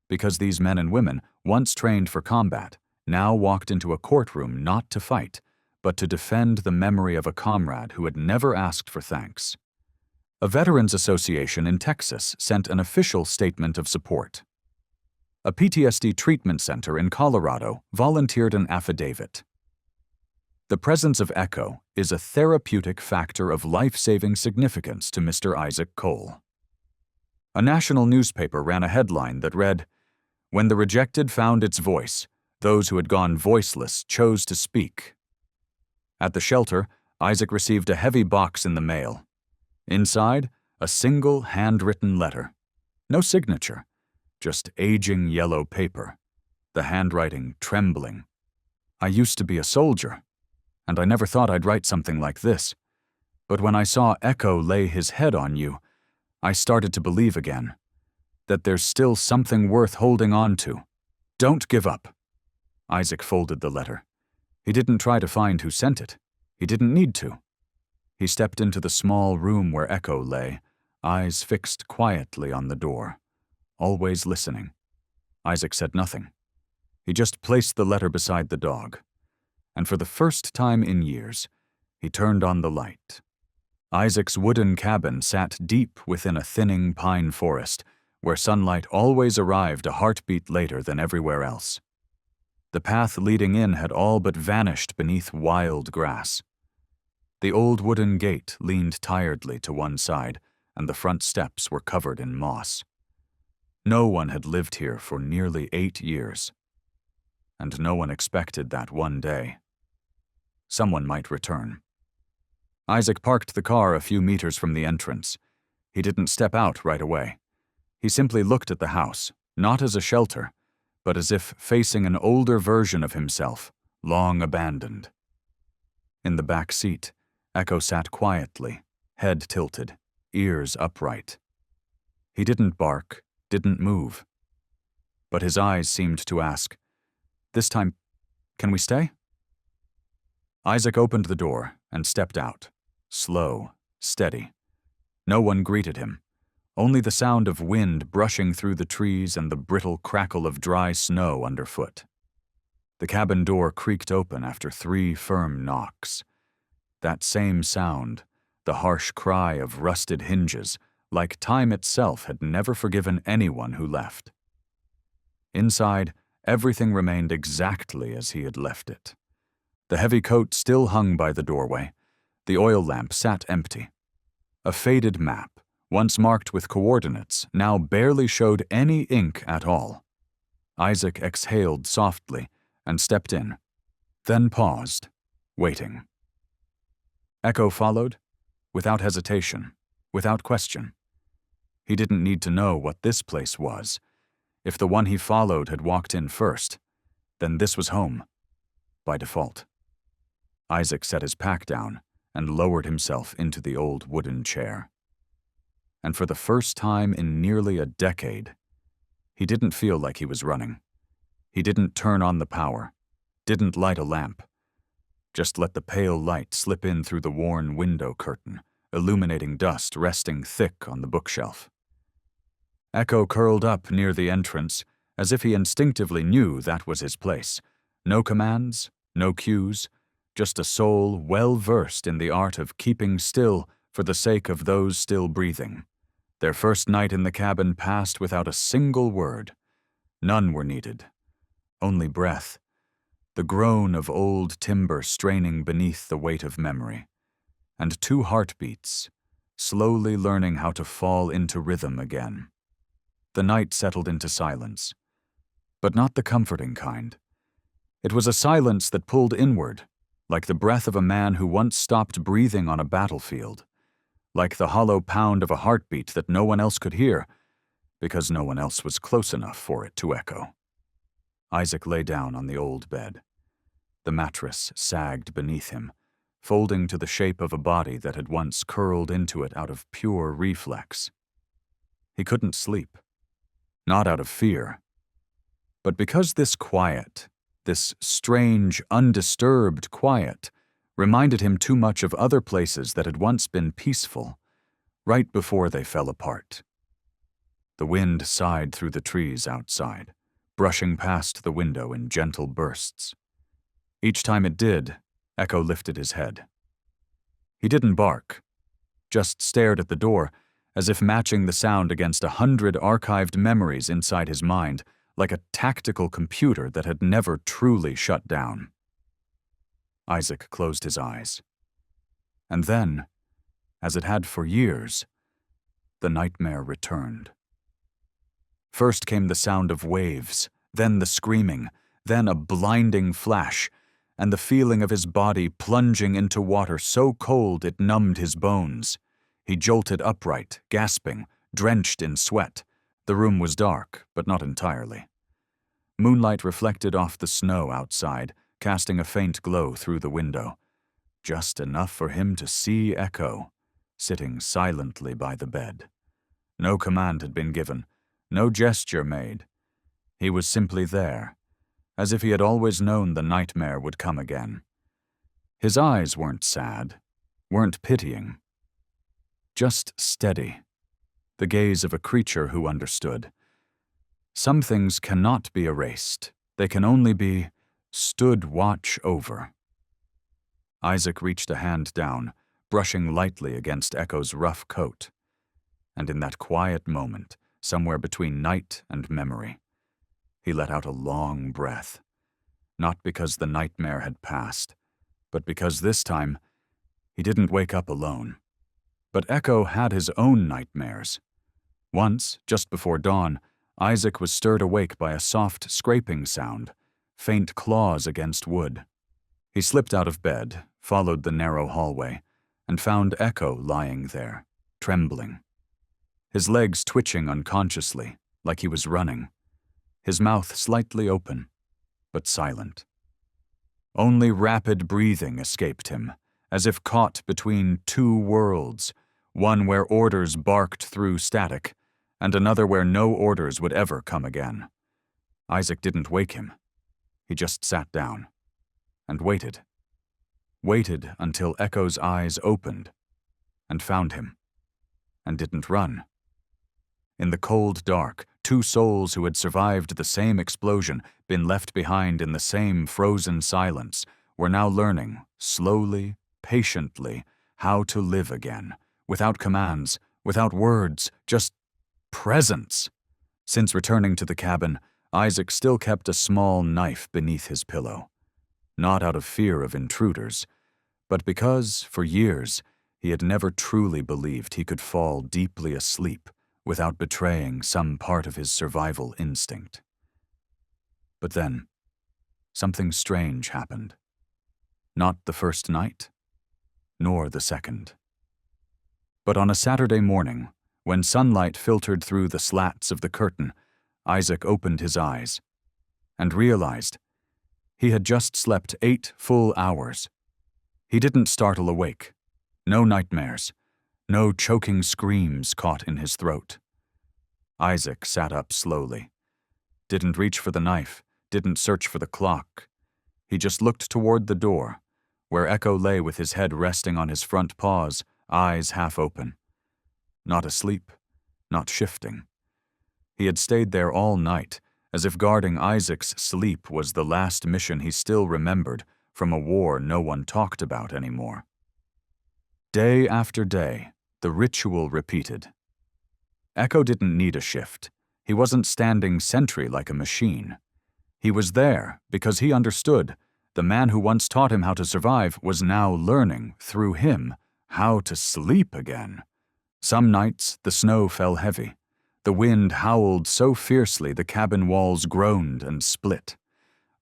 because these men and women, once trained for combat, now walked into a courtroom not to fight, but to defend the memory of a comrade who had never asked for thanks. A veterans association in Texas sent an official statement of support. A PTSD treatment center in Colorado volunteered an affidavit. The presence of Echo is a therapeutic factor of life-saving significance to Mr. Isaac Cole. A national newspaper ran a headline that read, "When the rejected found its voice, those who had gone voiceless chose to speak." At the shelter, Isaac received a heavy box in the mail. Inside, a single handwritten letter. No signature, just aging yellow paper, the handwriting trembling. "I used to be a soldier, and I never thought I'd write something like this. But when I saw Echo lay his head on you, I started to believe again that there's still something worth holding on to. Don't give up." Isaac folded the letter. He didn't try to find who sent it. He didn't need to. He stepped into the small room where Echo lay, eyes fixed quietly on the door, always listening. Isaac said nothing. He just placed the letter beside the dog. And for the first time in years, he turned on the light. Isaac's wooden cabin sat deep within a thinning pine forest, where sunlight always arrived a heartbeat later than everywhere else. The path leading in had all but vanished beneath wild grass. The old wooden gate leaned tiredly to one side, and the front steps were covered in moss. No one had lived here for nearly 8 years, and no one expected that one day someone might return. Isaac parked the car a few meters from the entrance. He didn't step out right away. He simply looked at the house, not as a shelter, but as if facing an older version of himself, long abandoned. In the back seat, Echo sat quietly, head tilted, ears upright. He didn't bark, didn't move. But his eyes seemed to ask, "This time, can we stay?" Isaac opened the door and stepped out, slow, steady. No one greeted him, only the sound of wind brushing through the trees and the brittle crackle of dry snow underfoot. The cabin door creaked open after 3 firm knocks. That same sound, the harsh cry of rusted hinges, like time itself had never forgiven anyone who left. Inside, everything remained exactly as he had left it. The heavy coat still hung by the doorway. The oil lamp sat empty. A faded map, once marked with coordinates, now barely showed any ink at all. Isaac exhaled softly and stepped in, then paused, waiting. Echo followed, without hesitation, without question. He didn't need to know what this place was. If the one he followed had walked in first, then this was home, by default. Isaac set his pack down and lowered himself into the old wooden chair. And for the first time in nearly a decade, he didn't feel like he was running. He didn't turn on the power, didn't light a lamp, just let the pale light slip in through the worn window curtain, illuminating dust resting thick on the bookshelf. Echo curled up near the entrance, as if he instinctively knew that was his place. No commands, no cues, just a soul well-versed in the art of keeping still for the sake of those still breathing. Their first night in the cabin passed without a single word. None were needed. Only breath, the groan of old timber straining beneath the weight of memory, and 2 heartbeats, slowly learning how to fall into rhythm again. The night settled into silence, but not the comforting kind. It was a silence that pulled inward, like the breath of a man who once stopped breathing on a battlefield, like the hollow pound of a heartbeat that no one else could hear, because no one else was close enough for it to echo. Isaac lay down on the old bed. The mattress sagged beneath him, folding to the shape of a body that had once curled into it out of pure reflex. He couldn't sleep, not out of fear, but because this quiet, this strange, undisturbed quiet, reminded him too much of other places that had once been peaceful, right before they fell apart. The wind sighed through the trees outside, brushing past the window in gentle bursts. Each time it did, Echo lifted his head. He didn't bark, just stared at the door, as if matching the sound against 100 archived memories inside his mind, like a tactical computer that had never truly shut down. Isaac closed his eyes. And then, as it had for years, the nightmare returned. First came the sound of waves, then the screaming, then a blinding flash, and the feeling of his body plunging into water so cold it numbed his bones. He jolted upright, gasping, drenched in sweat. The room was dark, but not entirely. Moonlight reflected off the snow outside, casting a faint glow through the window, just enough for him to see Echo, sitting silently by the bed. No command had been given, no gesture made. He was simply there, as if he had always known the nightmare would come again. His eyes weren't sad, weren't pitying, just steady, the gaze of a creature who understood. Some things cannot be erased, they can only be stood watch over. Isaac reached a hand down, brushing lightly against Echo's rough coat. And in that quiet moment, somewhere between night and memory, he let out a long breath. Not because the nightmare had passed, but because this time he didn't wake up alone. But Echo had his own nightmares. Once, just before dawn, Isaac was stirred awake by a soft scraping sound, faint claws against wood. He slipped out of bed, followed the narrow hallway, and found Echo lying there, trembling. His legs twitching unconsciously, like he was running. His mouth slightly open, but silent. Only rapid breathing escaped him, as if caught between two worlds, one where orders barked through static, and another where no orders would ever come again. Isaac didn't wake him. He just sat down and waited. Waited until Echo's eyes opened and found him, and didn't run. In the cold dark, two souls who had survived the same explosion, been left behind in the same frozen silence, were now learning, slowly, patiently, how to live again, without commands, without words, just presence. Since returning to the cabin, Isaac still kept a small knife beneath his pillow. Not out of fear of intruders, but because, for years, he had never truly believed he could fall deeply asleep without betraying some part of his survival instinct. But then, something strange happened. Not the first night, nor the second. But on a Saturday morning, when sunlight filtered through the slats of the curtain, Isaac opened his eyes and realized he had just slept 8 full hours. He didn't startle awake. No nightmares. No choking screams caught in his throat. Isaac sat up slowly. Didn't reach for the knife, didn't search for the clock. He just looked toward the door, where Echo lay with his head resting on his front paws, eyes half open. Not asleep, not shifting. He had stayed there all night, as if guarding Isaac's sleep was the last mission he still remembered from a war no one talked about anymore. Day after day, the ritual repeated. Echo didn't need a shift. He wasn't standing sentry like a machine. He was there because he understood the man who once taught him how to survive was now learning, through him, how to sleep again. Some nights the snow fell heavy. The wind howled so fiercely the cabin walls groaned and split.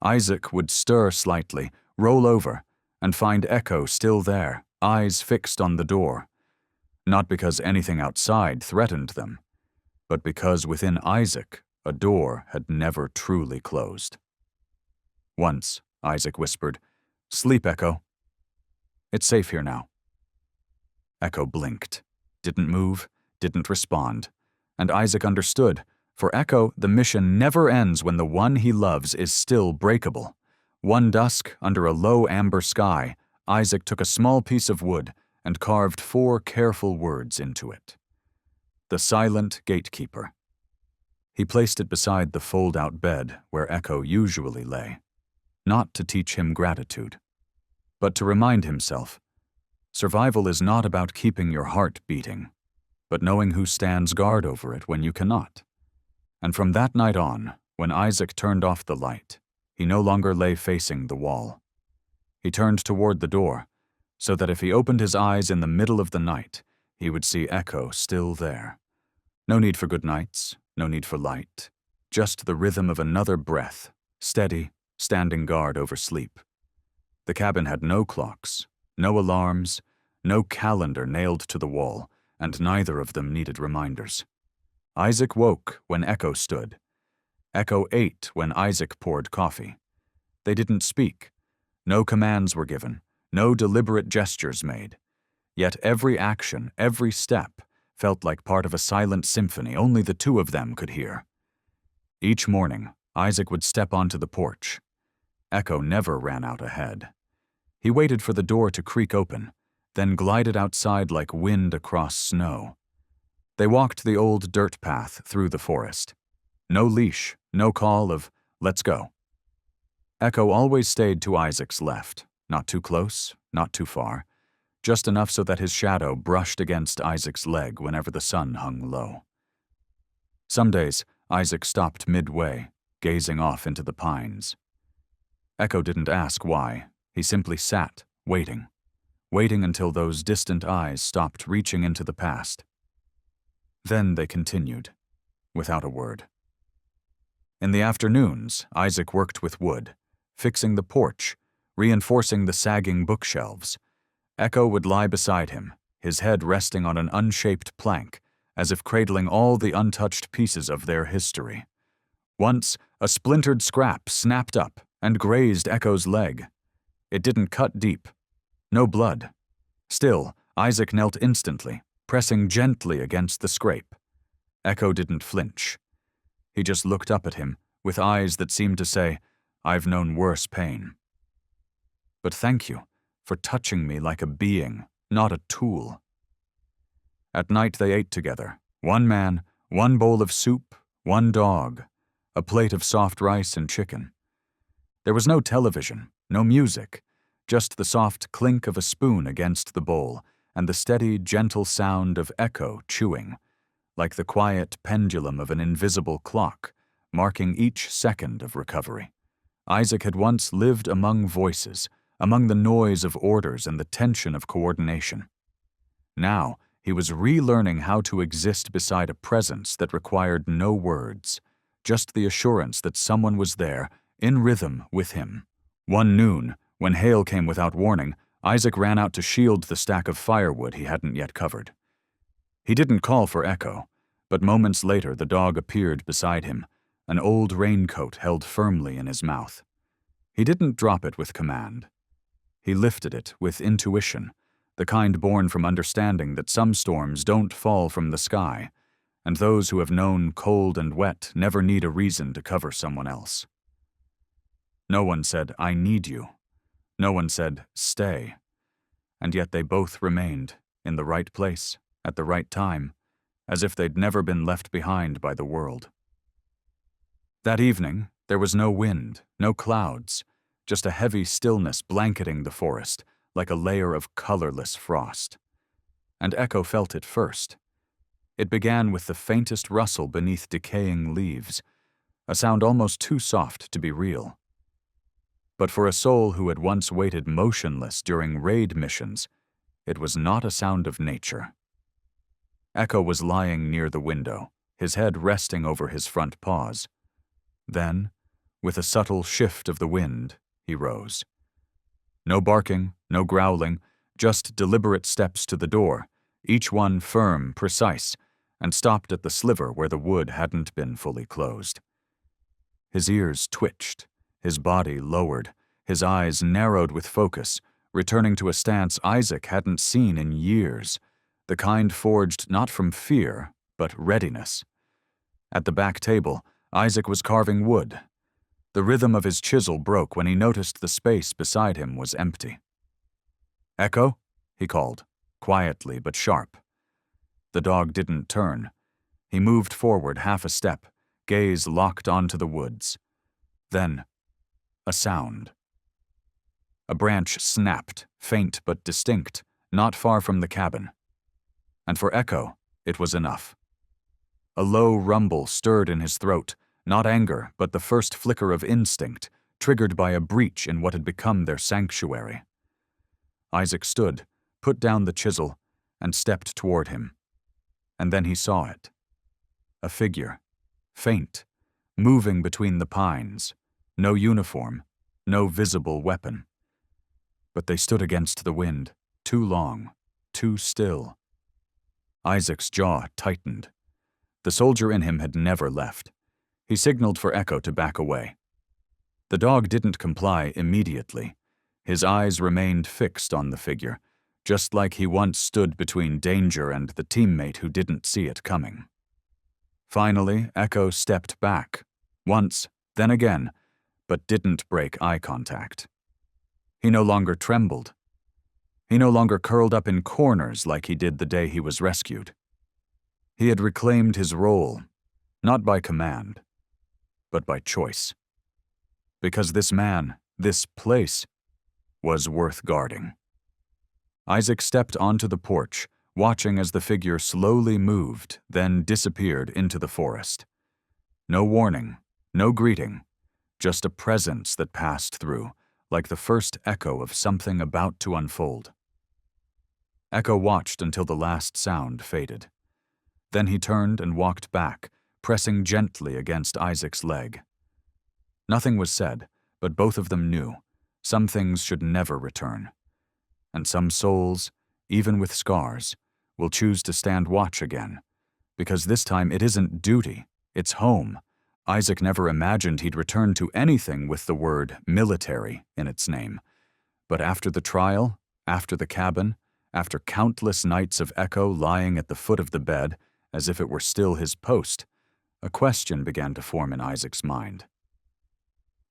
Isaac would stir slightly, roll over, and find Echo still there, eyes fixed on the door. Not because anything outside threatened them, but because within Isaac a door had never truly closed. Once, Isaac whispered, "Sleep, Echo. It's safe here now." Echo blinked, didn't move, didn't respond, and Isaac understood. For Echo, the mission never ends when the one he loves is still breakable. One dusk, under a low amber sky, Isaac took a small piece of wood and carved 4 careful words into it. The Silent Gatekeeper. He placed it beside the fold-out bed where Echo usually lay, not to teach him gratitude, but to remind himself Survival is not about keeping your heart beating, but knowing who stands guard over it when you cannot. And from that night on, when Isaac turned off the light, he no longer lay facing the wall. He turned toward the door, so that if he opened his eyes in the middle of the night, he would see Echo still there. No need for good nights, no need for light, just the rhythm of another breath, steady, standing guard over sleep. The cabin had no clocks, no alarms, no calendar nailed to the wall, and neither of them needed reminders. Isaac woke when Echo stood. Echo ate when Isaac poured coffee. They didn't speak. No commands were given, no deliberate gestures made. Yet every action, every step, felt like part of a silent symphony only the two of them could hear. Each morning, Isaac would step onto the porch. Echo never ran out ahead. He waited for the door to creak open, then glided outside like wind across snow. They walked the old dirt path through the forest. No leash, no call of, "Let's go." Echo always stayed to Isaac's left, not too close, not too far, just enough so that his shadow brushed against Isaac's leg whenever the sun hung low. Some days, Isaac stopped midway, gazing off into the pines. Echo didn't ask why. He simply sat, waiting until those distant eyes stopped reaching into the past. Then they continued, without a word. In the afternoons, Isaac worked with wood, fixing the porch, reinforcing the sagging bookshelves. Echo would lie beside him, his head resting on an unshaped plank, as if cradling all the untouched pieces of their history. Once, a splintered scrap snapped up and grazed Echo's leg. It didn't cut deep. No blood. Still, Isaac knelt instantly, pressing gently against the scrape. Echo didn't flinch. He just looked up at him, with eyes that seemed to say, "I've known worse pain. But thank you for touching me like a being, not a tool." At night they ate together, one man, one bowl of soup, one dog, a plate of soft rice and chicken. There was no television, no music, just the soft clink of a spoon against the bowl and the steady, gentle sound of Echo chewing, like the quiet pendulum of an invisible clock, marking each second of recovery. Isaac had once lived among voices, among the noise of orders and the tension of coordination. Now, he was relearning how to exist beside a presence that required no words, just the assurance that someone was there, in rhythm with him. One noon, when hail came without warning, Isaac ran out to shield the stack of firewood he hadn't yet covered. He didn't call for Echo, but moments later the dog appeared beside him, an old raincoat held firmly in his mouth. He didn't drop it with command. He lifted it with intuition, the kind born from understanding that some storms don't fall from the sky, and those who have known cold and wet never need a reason to cover someone else. No one said, "I need you." No one said, "Stay." And yet they both remained, in the right place, at the right time, as if they'd never been left behind by the world. That evening, there was no wind, no clouds, just a heavy stillness blanketing the forest, like a layer of colorless frost. And Echo felt it first. It began with the faintest rustle beneath decaying leaves, a sound almost too soft to be real. But for a soul who had once waited motionless during raid missions, it was not a sound of nature. Echo was lying near the window, his head resting over his front paws. Then, with a subtle shift of the wind, he rose. No barking, no growling, just deliberate steps to the door, each one firm, precise, and stopped at the sliver where the wood hadn't been fully closed. His ears twitched, his body lowered, his eyes narrowed with focus, returning to a stance Isaac hadn't seen in years, the kind forged not from fear, but readiness. At the back table, Isaac was carving wood. The rhythm of his chisel broke when he noticed the space beside him was empty. "Echo?" he called, quietly but sharp. The dog didn't turn. He moved forward half a step, gaze locked onto the woods. Then, a sound. A branch snapped, faint but distinct, not far from the cabin. And for Echo, it was enough. A low rumble stirred in his throat, not anger, but the first flicker of instinct, triggered by a breach in what had become their sanctuary. Isaac stood, put down the chisel, and stepped toward him. And then he saw it. A figure, faint, moving between the pines, no uniform, no visible weapon. But they stood against the wind, too long, too still. Isaac's jaw tightened. The soldier in him had never left. He signaled for Echo to back away. The dog didn't comply immediately. His eyes remained fixed on the figure, just like he once stood between danger and the teammate who didn't see it coming. Finally, Echo stepped back, once, then again, but didn't break eye contact. He no longer trembled. He no longer curled up in corners like he did the day he was rescued. He had reclaimed his role, not by command, but by choice. Because this man, this place, was worth guarding. Isaac stepped onto the porch, watching as the figure slowly moved, then disappeared into the forest. No warning, no greeting, just a presence that passed through, like the first echo of something about to unfold. Echo watched until the last sound faded. Then he turned and walked back, pressing gently against Isaac's leg. Nothing was said, but both of them knew some things should never return. And some souls, even with scars, will choose to stand watch again, because this time it isn't duty, it's home. Isaac never imagined he'd return to anything with the word military in its name. But after the trial, after the cabin, after countless nights of Echo lying at the foot of the bed, as if it were still his post, a question began to form in Isaac's mind.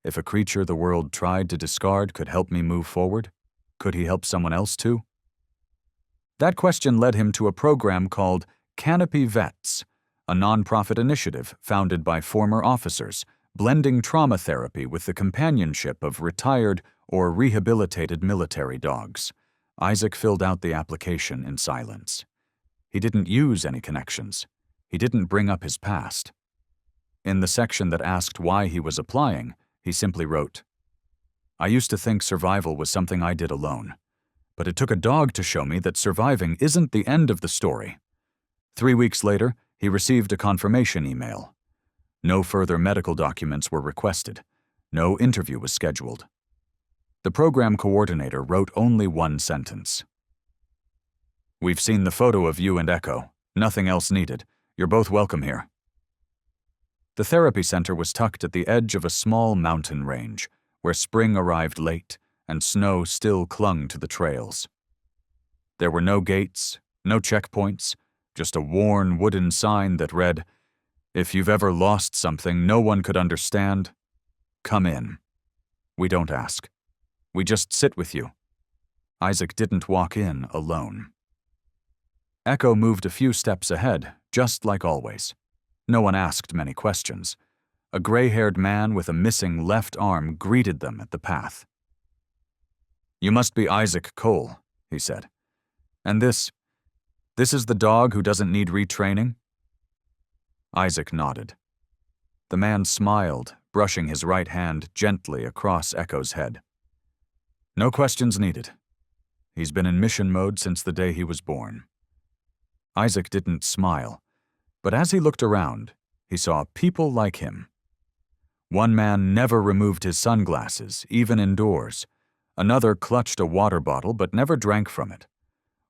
If a creature the world tried to discard could help me move forward, could he help someone else too? That question led him to a program called Canopy Vets, a nonprofit initiative founded by former officers, blending trauma therapy with the companionship of retired or rehabilitated military dogs. Isaac filled out the application in silence. He didn't use any connections. He didn't bring up his past. In the section that asked why he was applying, he simply wrote, "I used to think survival was something I did alone, but it took a dog to show me that surviving isn't the end of the story." 3 weeks later, he received a confirmation email. No further medical documents were requested. No interview was scheduled. The program coordinator wrote only one sentence. "We've seen the photo of you and Echo. Nothing else needed. You're both welcome here." The therapy center was tucked at the edge of a small mountain range, where spring arrived late and snow still clung to the trails. There were no gates, no checkpoints, just a worn wooden sign that read, "If you've ever lost something no one could understand, come in. We don't ask. We just sit with you." Isaac didn't walk in alone. Echo moved a few steps ahead, just like always. No one asked many questions. A gray-haired man with a missing left arm greeted them at the path. "You must be Isaac Cole," he said. "And this is the dog who doesn't need retraining?" Isaac nodded. The man smiled, brushing his right hand gently across Echo's head. "No questions needed. He's been in mission mode since the day he was born." Isaac didn't smile, but as he looked around, he saw people like him. One man never removed his sunglasses, even indoors. Another clutched a water bottle but never drank from it.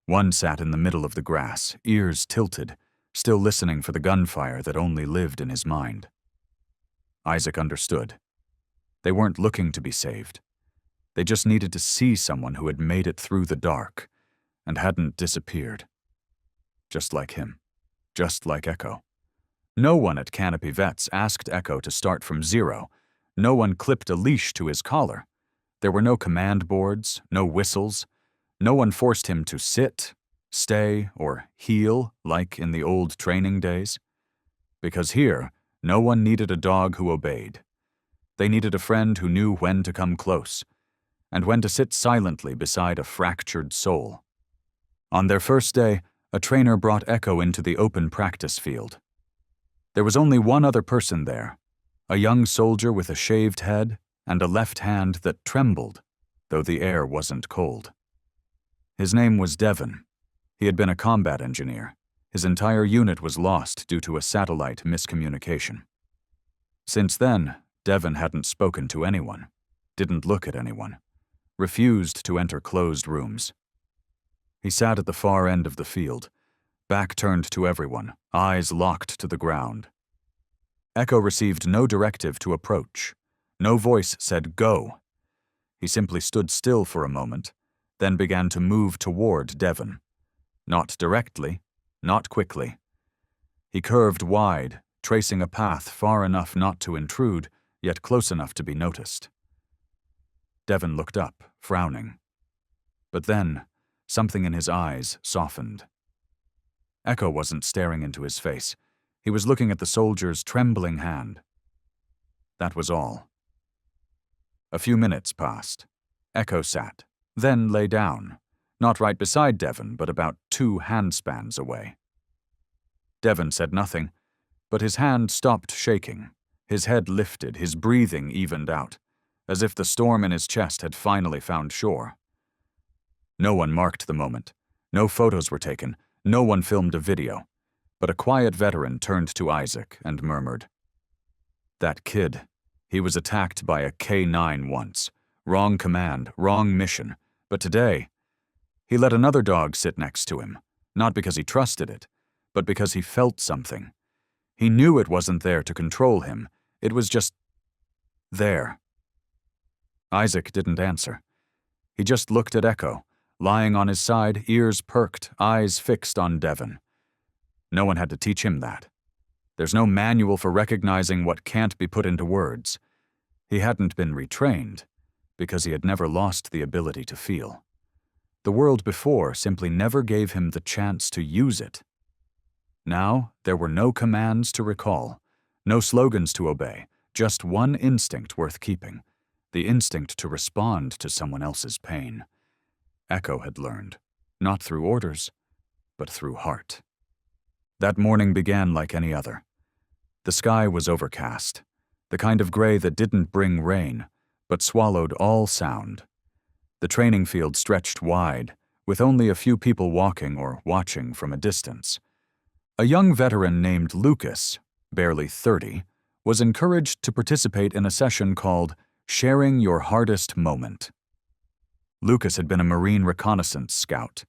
One sat in the middle of the grass, ears tilted, still listening for the gunfire that only lived in his mind. Isaac understood. They weren't looking to be saved. They just needed to see someone who had made it through the dark and hadn't disappeared. Just like him. Just like Echo. No one at Canopy Vets asked Echo to start from zero. No one clipped a leash to his collar. There were no command boards, no whistles. No one forced him to sit, stay, or heal like in the old training days. Because here, no one needed a dog who obeyed. They needed a friend who knew when to come close, and when to sit silently beside a fractured soul. On their first day, a trainer brought Echo into the open practice field. There was only one other person there, a young soldier with a shaved head and a left hand that trembled, though the air wasn't cold. His name was Devon. He had been a combat engineer. His entire unit was lost due to a satellite miscommunication. Since then, Devon hadn't spoken to anyone, didn't look at anyone, refused to enter closed rooms. He sat at the far end of the field, back turned to everyone, eyes locked to the ground. Echo received no directive to approach. No voice said, "Go." He simply stood still for a moment, then began to move toward Devon. Not directly, not quickly. He curved wide, tracing a path far enough not to intrude, yet close enough to be noticed. Devon looked up, frowning. But then, something in his eyes softened. Echo wasn't staring into his face. He was looking at the soldier's trembling hand. That was all. A few minutes passed. Echo sat, then lay down, not right beside Devon, but about 2 handspans away. Devon said nothing, but his hand stopped shaking. His head lifted, his breathing evened out, as if the storm in his chest had finally found shore. No one marked the moment. No photos were taken. No one filmed a video. But a quiet veteran turned to Isaac and murmured, "That kid, he was attacked by a K-9 once. Wrong command, wrong mission. But today, he let another dog sit next to him, not because he trusted it, but because he felt something. He knew it wasn't there to control him. It was just there." Isaac didn't answer. He just looked at Echo, lying on his side, ears perked, eyes fixed on Devon. No one had to teach him that. There's no manual for recognizing what can't be put into words. He hadn't been retrained, because he had never lost the ability to feel. The world before simply never gave him the chance to use it. Now, there were no commands to recall, no slogans to obey, just one instinct worth keeping, the instinct to respond to someone else's pain. Echo had learned, not through orders, but through heart. That morning began like any other. The sky was overcast, the kind of gray that didn't bring rain, but swallowed all sound. The training field stretched wide, with only a few people walking or watching from a distance. A young veteran named Lucas, barely 30, was encouraged to participate in a session called Sharing Your Hardest Moment. Lucas had been a Marine reconnaissance scout.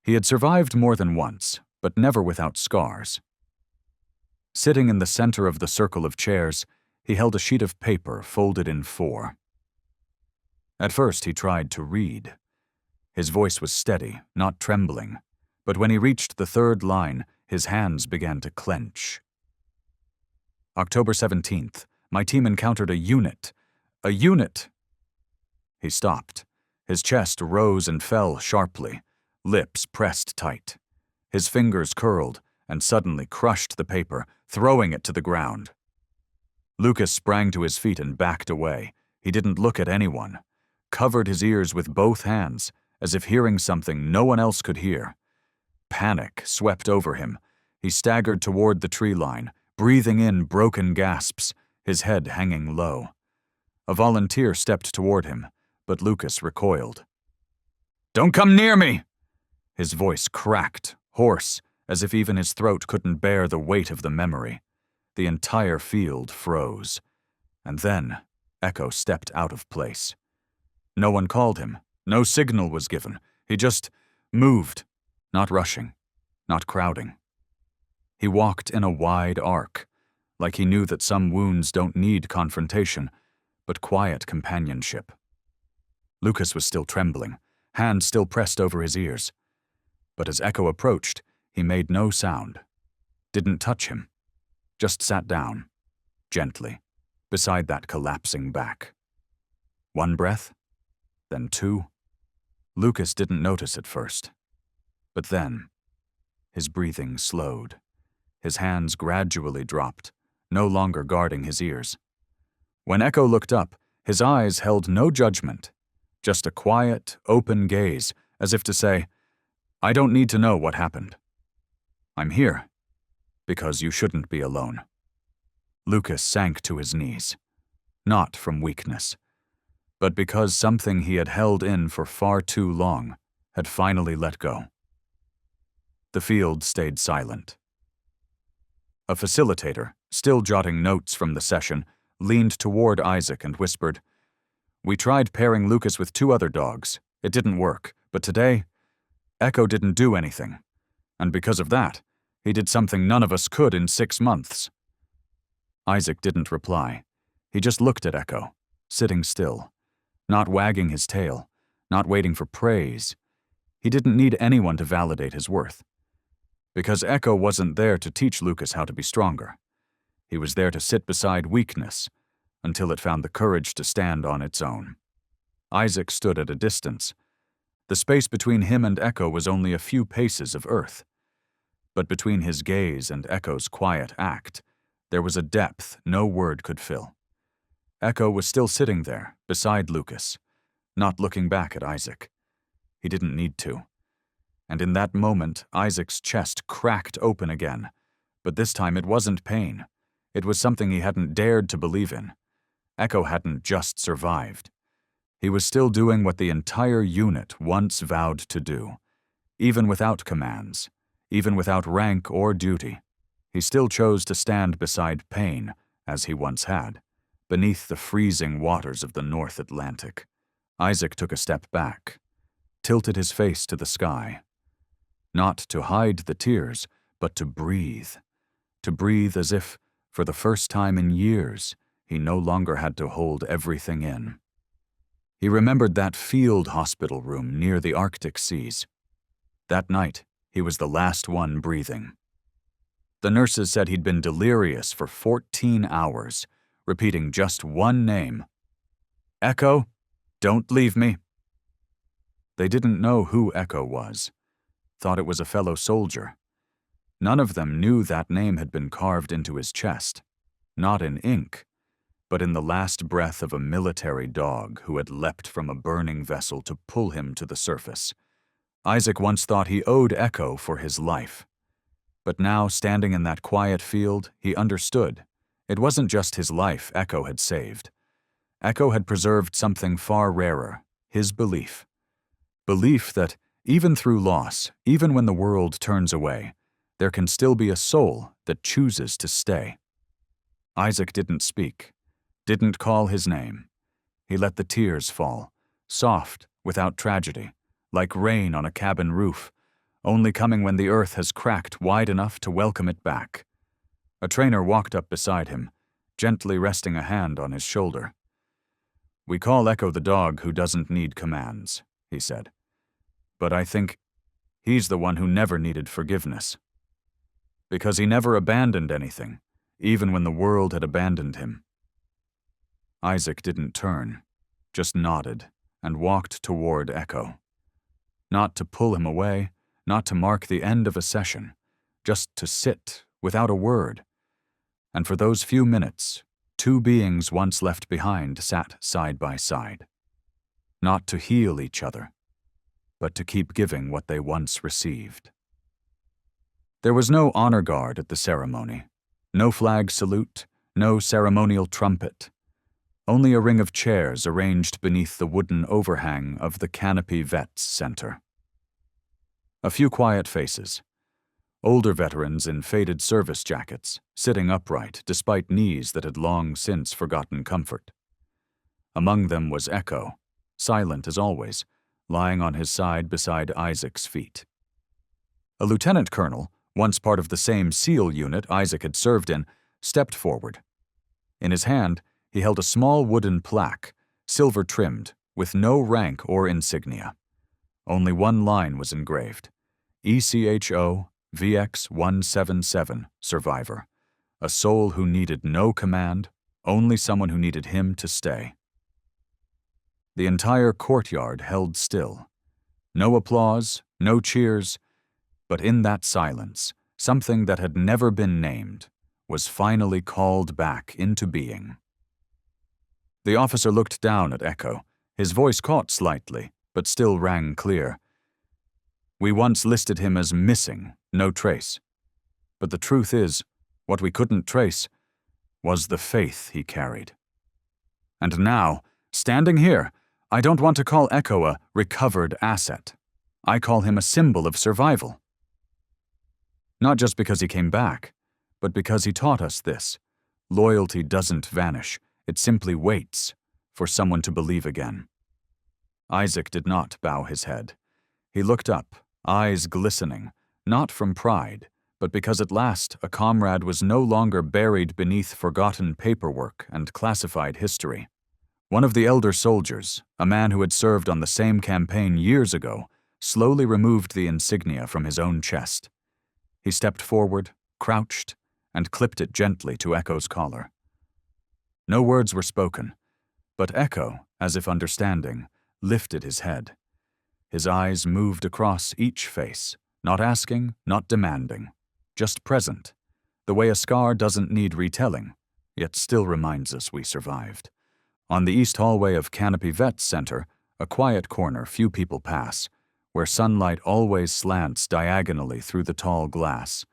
He had survived more than once, but never without scars. Sitting in the center of the circle of chairs, he held a sheet of paper folded in 4. At first, he tried to read. His voice was steady, not trembling, but when he reached the 3rd line, his hands began to clench. October 17th, my team encountered a unit. A unit! He stopped. His chest rose and fell sharply, lips pressed tight. His fingers curled and suddenly crushed the paper, throwing it to the ground. Lucas sprang to his feet and backed away. He didn't look at anyone, covered his ears with both hands, as if hearing something no one else could hear. Panic swept over him. He staggered toward the tree line, breathing in broken gasps, his head hanging low. A volunteer stepped toward him, but Lucas recoiled. "Don't come near me!" His voice cracked, hoarse, as if even his throat couldn't bear the weight of the memory. The entire field froze. And then, Echo stepped out of place. No one called him. No signal was given. He just moved, not rushing, not crowding. He walked in a wide arc, like he knew that some wounds don't need confrontation, but quiet companionship. Lucas was still trembling, hands still pressed over his ears. But as Echo approached, he made no sound, didn't touch him, just sat down, gently, beside that collapsing back. 1 breath, then 2. Lucas didn't notice at first. But then, his breathing slowed. His hands gradually dropped, no longer guarding his ears. When Echo looked up, his eyes held no judgment, just a quiet, open gaze, as if to say, I don't need to know what happened. I'm here because you shouldn't be alone. Lucas sank to his knees, not from weakness, but because something he had held in for far too long had finally let go. The field stayed silent. A facilitator, still jotting notes from the session, leaned toward Isaac and whispered, "We tried pairing Lucas with 2 other dogs. It didn't work, but today, Echo didn't do anything. And because of that, he did something none of us could in 6 months." Isaac didn't reply. He just looked at Echo, sitting still, not wagging his tail, not waiting for praise. He didn't need anyone to validate his worth. Because Echo wasn't there to teach Lucas how to be stronger. He was there to sit beside weakness until it found the courage to stand on its own. Isaac stood at a distance. The space between him and Echo was only a few paces of earth. But between his gaze and Echo's quiet act, there was a depth no word could fill. Echo was still sitting there, beside Lucas, not looking back at Isaac. He didn't need to. And in that moment, Isaac's chest cracked open again. But this time it wasn't pain. It was something he hadn't dared to believe in. Echo hadn't just survived. He was still doing what the entire unit once vowed to do. Even without commands, even without rank or duty, he still chose to stand beside pain, as he once had, beneath the freezing waters of the North Atlantic. Isaac took a step back, tilted his face to the sky. Not to hide the tears, but to breathe. To breathe as if, for the first time in years, he no longer had to hold everything in. He remembered that field hospital room near the Arctic seas. That night, he was the last one breathing. The nurses said he'd been delirious for 14 hours, repeating just one name. "Echo, don't leave me." They didn't know who Echo was. Thought it was a fellow soldier. None of them knew that name had been carved into his chest, not in ink, but in the last breath of a military dog who had leapt from a burning vessel to pull him to the surface. Isaac once thought he owed Echo for his life. But now, standing in that quiet field, he understood. It wasn't just his life Echo had saved. Echo had preserved something far rarer, his belief. Belief that, even through loss, even when the world turns away, there can still be a soul that chooses to stay. Isaac didn't speak, didn't call his name. He let the tears fall, soft, without tragedy, like rain on a cabin roof, only coming when the earth has cracked wide enough to welcome it back. A trainer walked up beside him, gently resting a hand on his shoulder. "We call Echo the dog who doesn't need commands," he said. "But I think he's the one who never needed forgiveness. Because he never abandoned anything, even when the world had abandoned him." Isaac didn't turn, just nodded and walked toward Echo. Not to pull him away, not to mark the end of a session, just to sit without a word. And for those few minutes, 2 beings once left behind sat side by side. Not to heal each other, but to keep giving what they once received. There was no honor guard at the ceremony, no flag salute, no ceremonial trumpet. Only a ring of chairs arranged beneath the wooden overhang of the Canopy Vets Center. A few quiet faces. Older veterans in faded service jackets, sitting upright despite knees that had long since forgotten comfort. Among them was Echo, silent as always, lying on his side beside Isaac's feet. A lieutenant colonel, once part of the same SEAL unit Isaac had served in, stepped forward. In his hand, he held a small wooden plaque, silver-trimmed, with no rank or insignia. Only one line was engraved: ECHO VX-177, survivor. A soul who needed no command, only someone who needed him to stay. The entire courtyard held still. No applause, no cheers, but in that silence, something that had never been named was finally called back into being. The officer looked down at Echo. His voice caught slightly, but still rang clear. We once listed him as missing, no trace. But the truth is, what we couldn't trace was the faith he carried. And now, standing here, I don't want to call Echo a recovered asset. I call him a symbol of survival. Not just because he came back, but because he taught us this. Loyalty doesn't vanish, it simply waits for someone to believe again. Isaac did not bow his head. He looked up, eyes glistening, not from pride, but because at last a comrade was no longer buried beneath forgotten paperwork and classified history. One of the elder soldiers, a man who had served on the same campaign years ago, slowly removed the insignia from his own chest. He stepped forward, crouched, and clipped it gently to Echo's collar. No words were spoken, but Echo, as if understanding, lifted his head. His eyes moved across each face, not asking, not demanding, just present, the way a scar doesn't need retelling, yet still reminds us we survived. On the east hallway of Canopy Vet Center, a quiet corner few people pass, where sunlight always slants diagonally through the tall glass.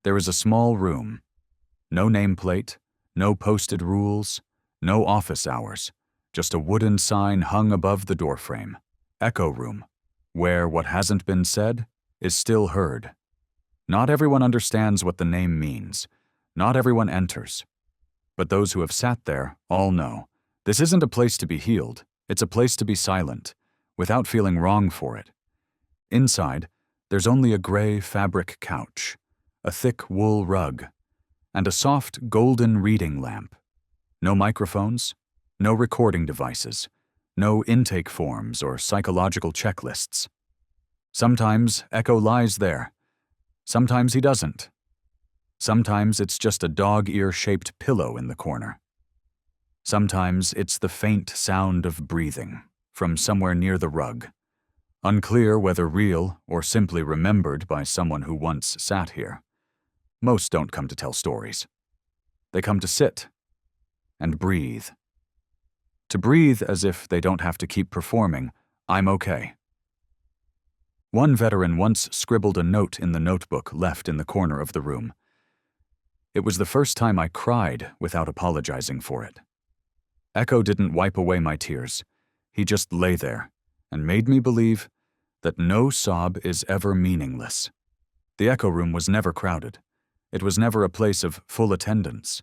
There is a small room. No nameplate, no posted rules, no office hours, just a wooden sign hung above the doorframe. Echo Room, where what hasn't been said is still heard. Not everyone understands what the name means. Not everyone enters. But those who have sat there all know. This isn't a place to be healed. It's a place to be silent, without feeling wrong for it. Inside, there's only a gray fabric couch, a thick wool rug, and a soft golden reading lamp. No microphones, no recording devices, no intake forms or psychological checklists. Sometimes Echo lies there. Sometimes he doesn't. Sometimes it's just a dog-ear-shaped pillow in the corner. Sometimes it's the faint sound of breathing from somewhere near the rug, unclear whether real or simply remembered by someone who once sat here. Most don't come to tell stories. They come to sit and breathe. To breathe as if they don't have to keep performing, "I'm okay." One veteran once scribbled a note in the notebook left in the corner of the room. It was the first time I cried without apologizing for it. Echo didn't wipe away my tears. He just lay there and made me believe that no sob is ever meaningless. The Echo Room was never crowded. It was never a place of full attendance.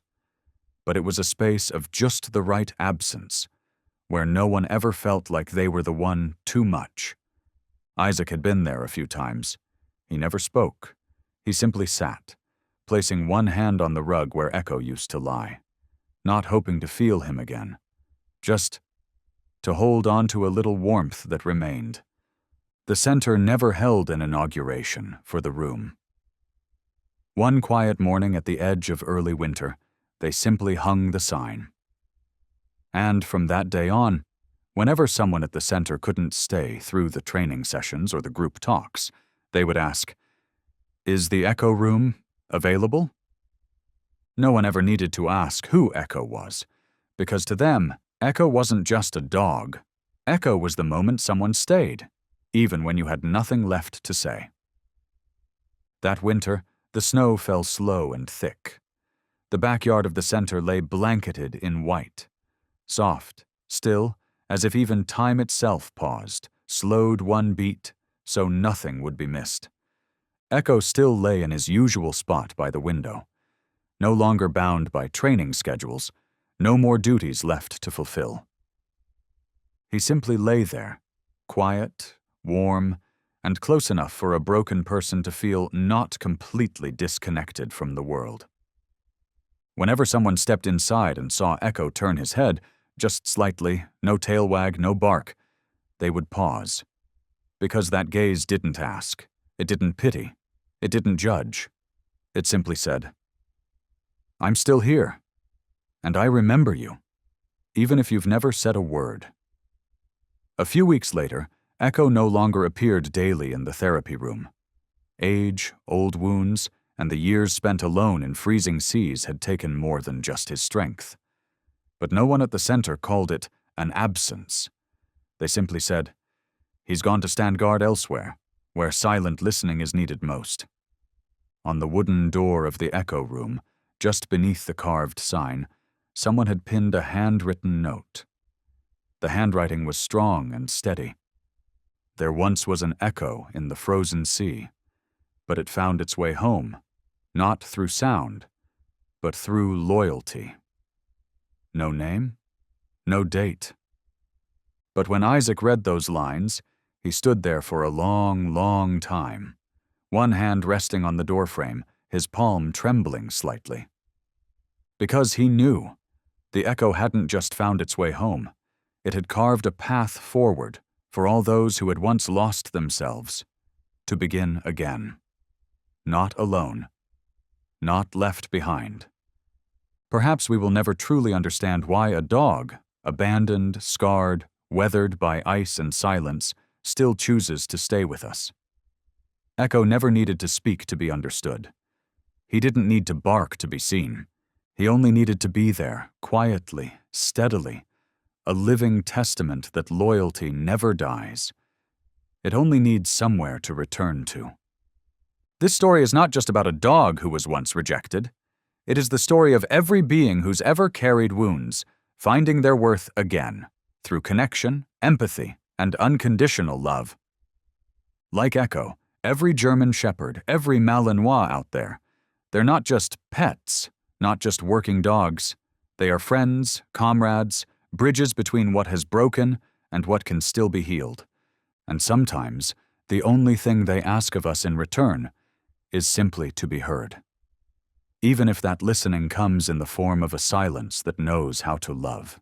But it was a space of just the right absence, where no one ever felt like they were the one too much. Isaac had been there a few times. He never spoke. He simply sat, placing one hand on the rug where Echo used to lie, not hoping to feel him again, just to hold on to a little warmth that remained. The center never held an inauguration for the room. One quiet morning at the edge of early winter, they simply hung the sign. And from that day on, whenever someone at the center couldn't stay through the training sessions or the group talks, they would ask, "Is the Echo Room available?" No one ever needed to ask who Echo was, because to them, Echo wasn't just a dog. Echo was the moment someone stayed, even when you had nothing left to say. That winter, the snow fell slow and thick. The backyard of the center lay blanketed in white, soft, still, as if even time itself paused, slowed one beat, so nothing would be missed. Echo still lay in his usual spot by the window, no longer bound by training schedules, no more duties left to fulfill. He simply lay there, quiet, warm, and close enough for a broken person to feel not completely disconnected from the world. Whenever someone stepped inside and saw Echo turn his head, just slightly, no tail wag, no bark, they would pause. Because that gaze didn't ask, it didn't pity, it didn't judge. It simply said, "I'm still here, and I remember you, even if you've never said a word." A few weeks later, Echo no longer appeared daily in the therapy room. Age, old wounds, and the years spent alone in freezing seas had taken more than just his strength. But no one at the center called it an absence. They simply said, "He's gone to stand guard elsewhere, where silent listening is needed most. On the wooden door of the echo room, just beneath the carved sign, someone had pinned a handwritten note. The handwriting was strong and steady. There once was an echo in the frozen sea, but it found its way home, not through sound, but through loyalty. No name, no date. But when Isaac read those lines, he stood there for a long, long time, one hand resting on the doorframe, his palm trembling slightly. Because he knew, the echo hadn't just found its way home, it had carved a path forward for all those who had once lost themselves, to begin again. Not alone. Not left behind. Perhaps we will never truly understand why a dog, abandoned, scarred, weathered by ice and silence, still chooses to stay with us. Echo never needed to speak to be understood. He didn't need to bark to be seen. He only needed to be there, quietly, steadily, a living testament that loyalty never dies. It only needs somewhere to return to. This story is not just about a dog who was once rejected. It is the story of every being who's ever carried wounds, finding their worth again, through connection, empathy, and unconditional love. Like Echo, every German Shepherd, every Malinois out there, they're not just pets, not just working dogs. They are friends, comrades, bridges between what has broken and what can still be healed. And sometimes, the only thing they ask of us in return is simply to be heard. Even if that listening comes in the form of a silence that knows how to love.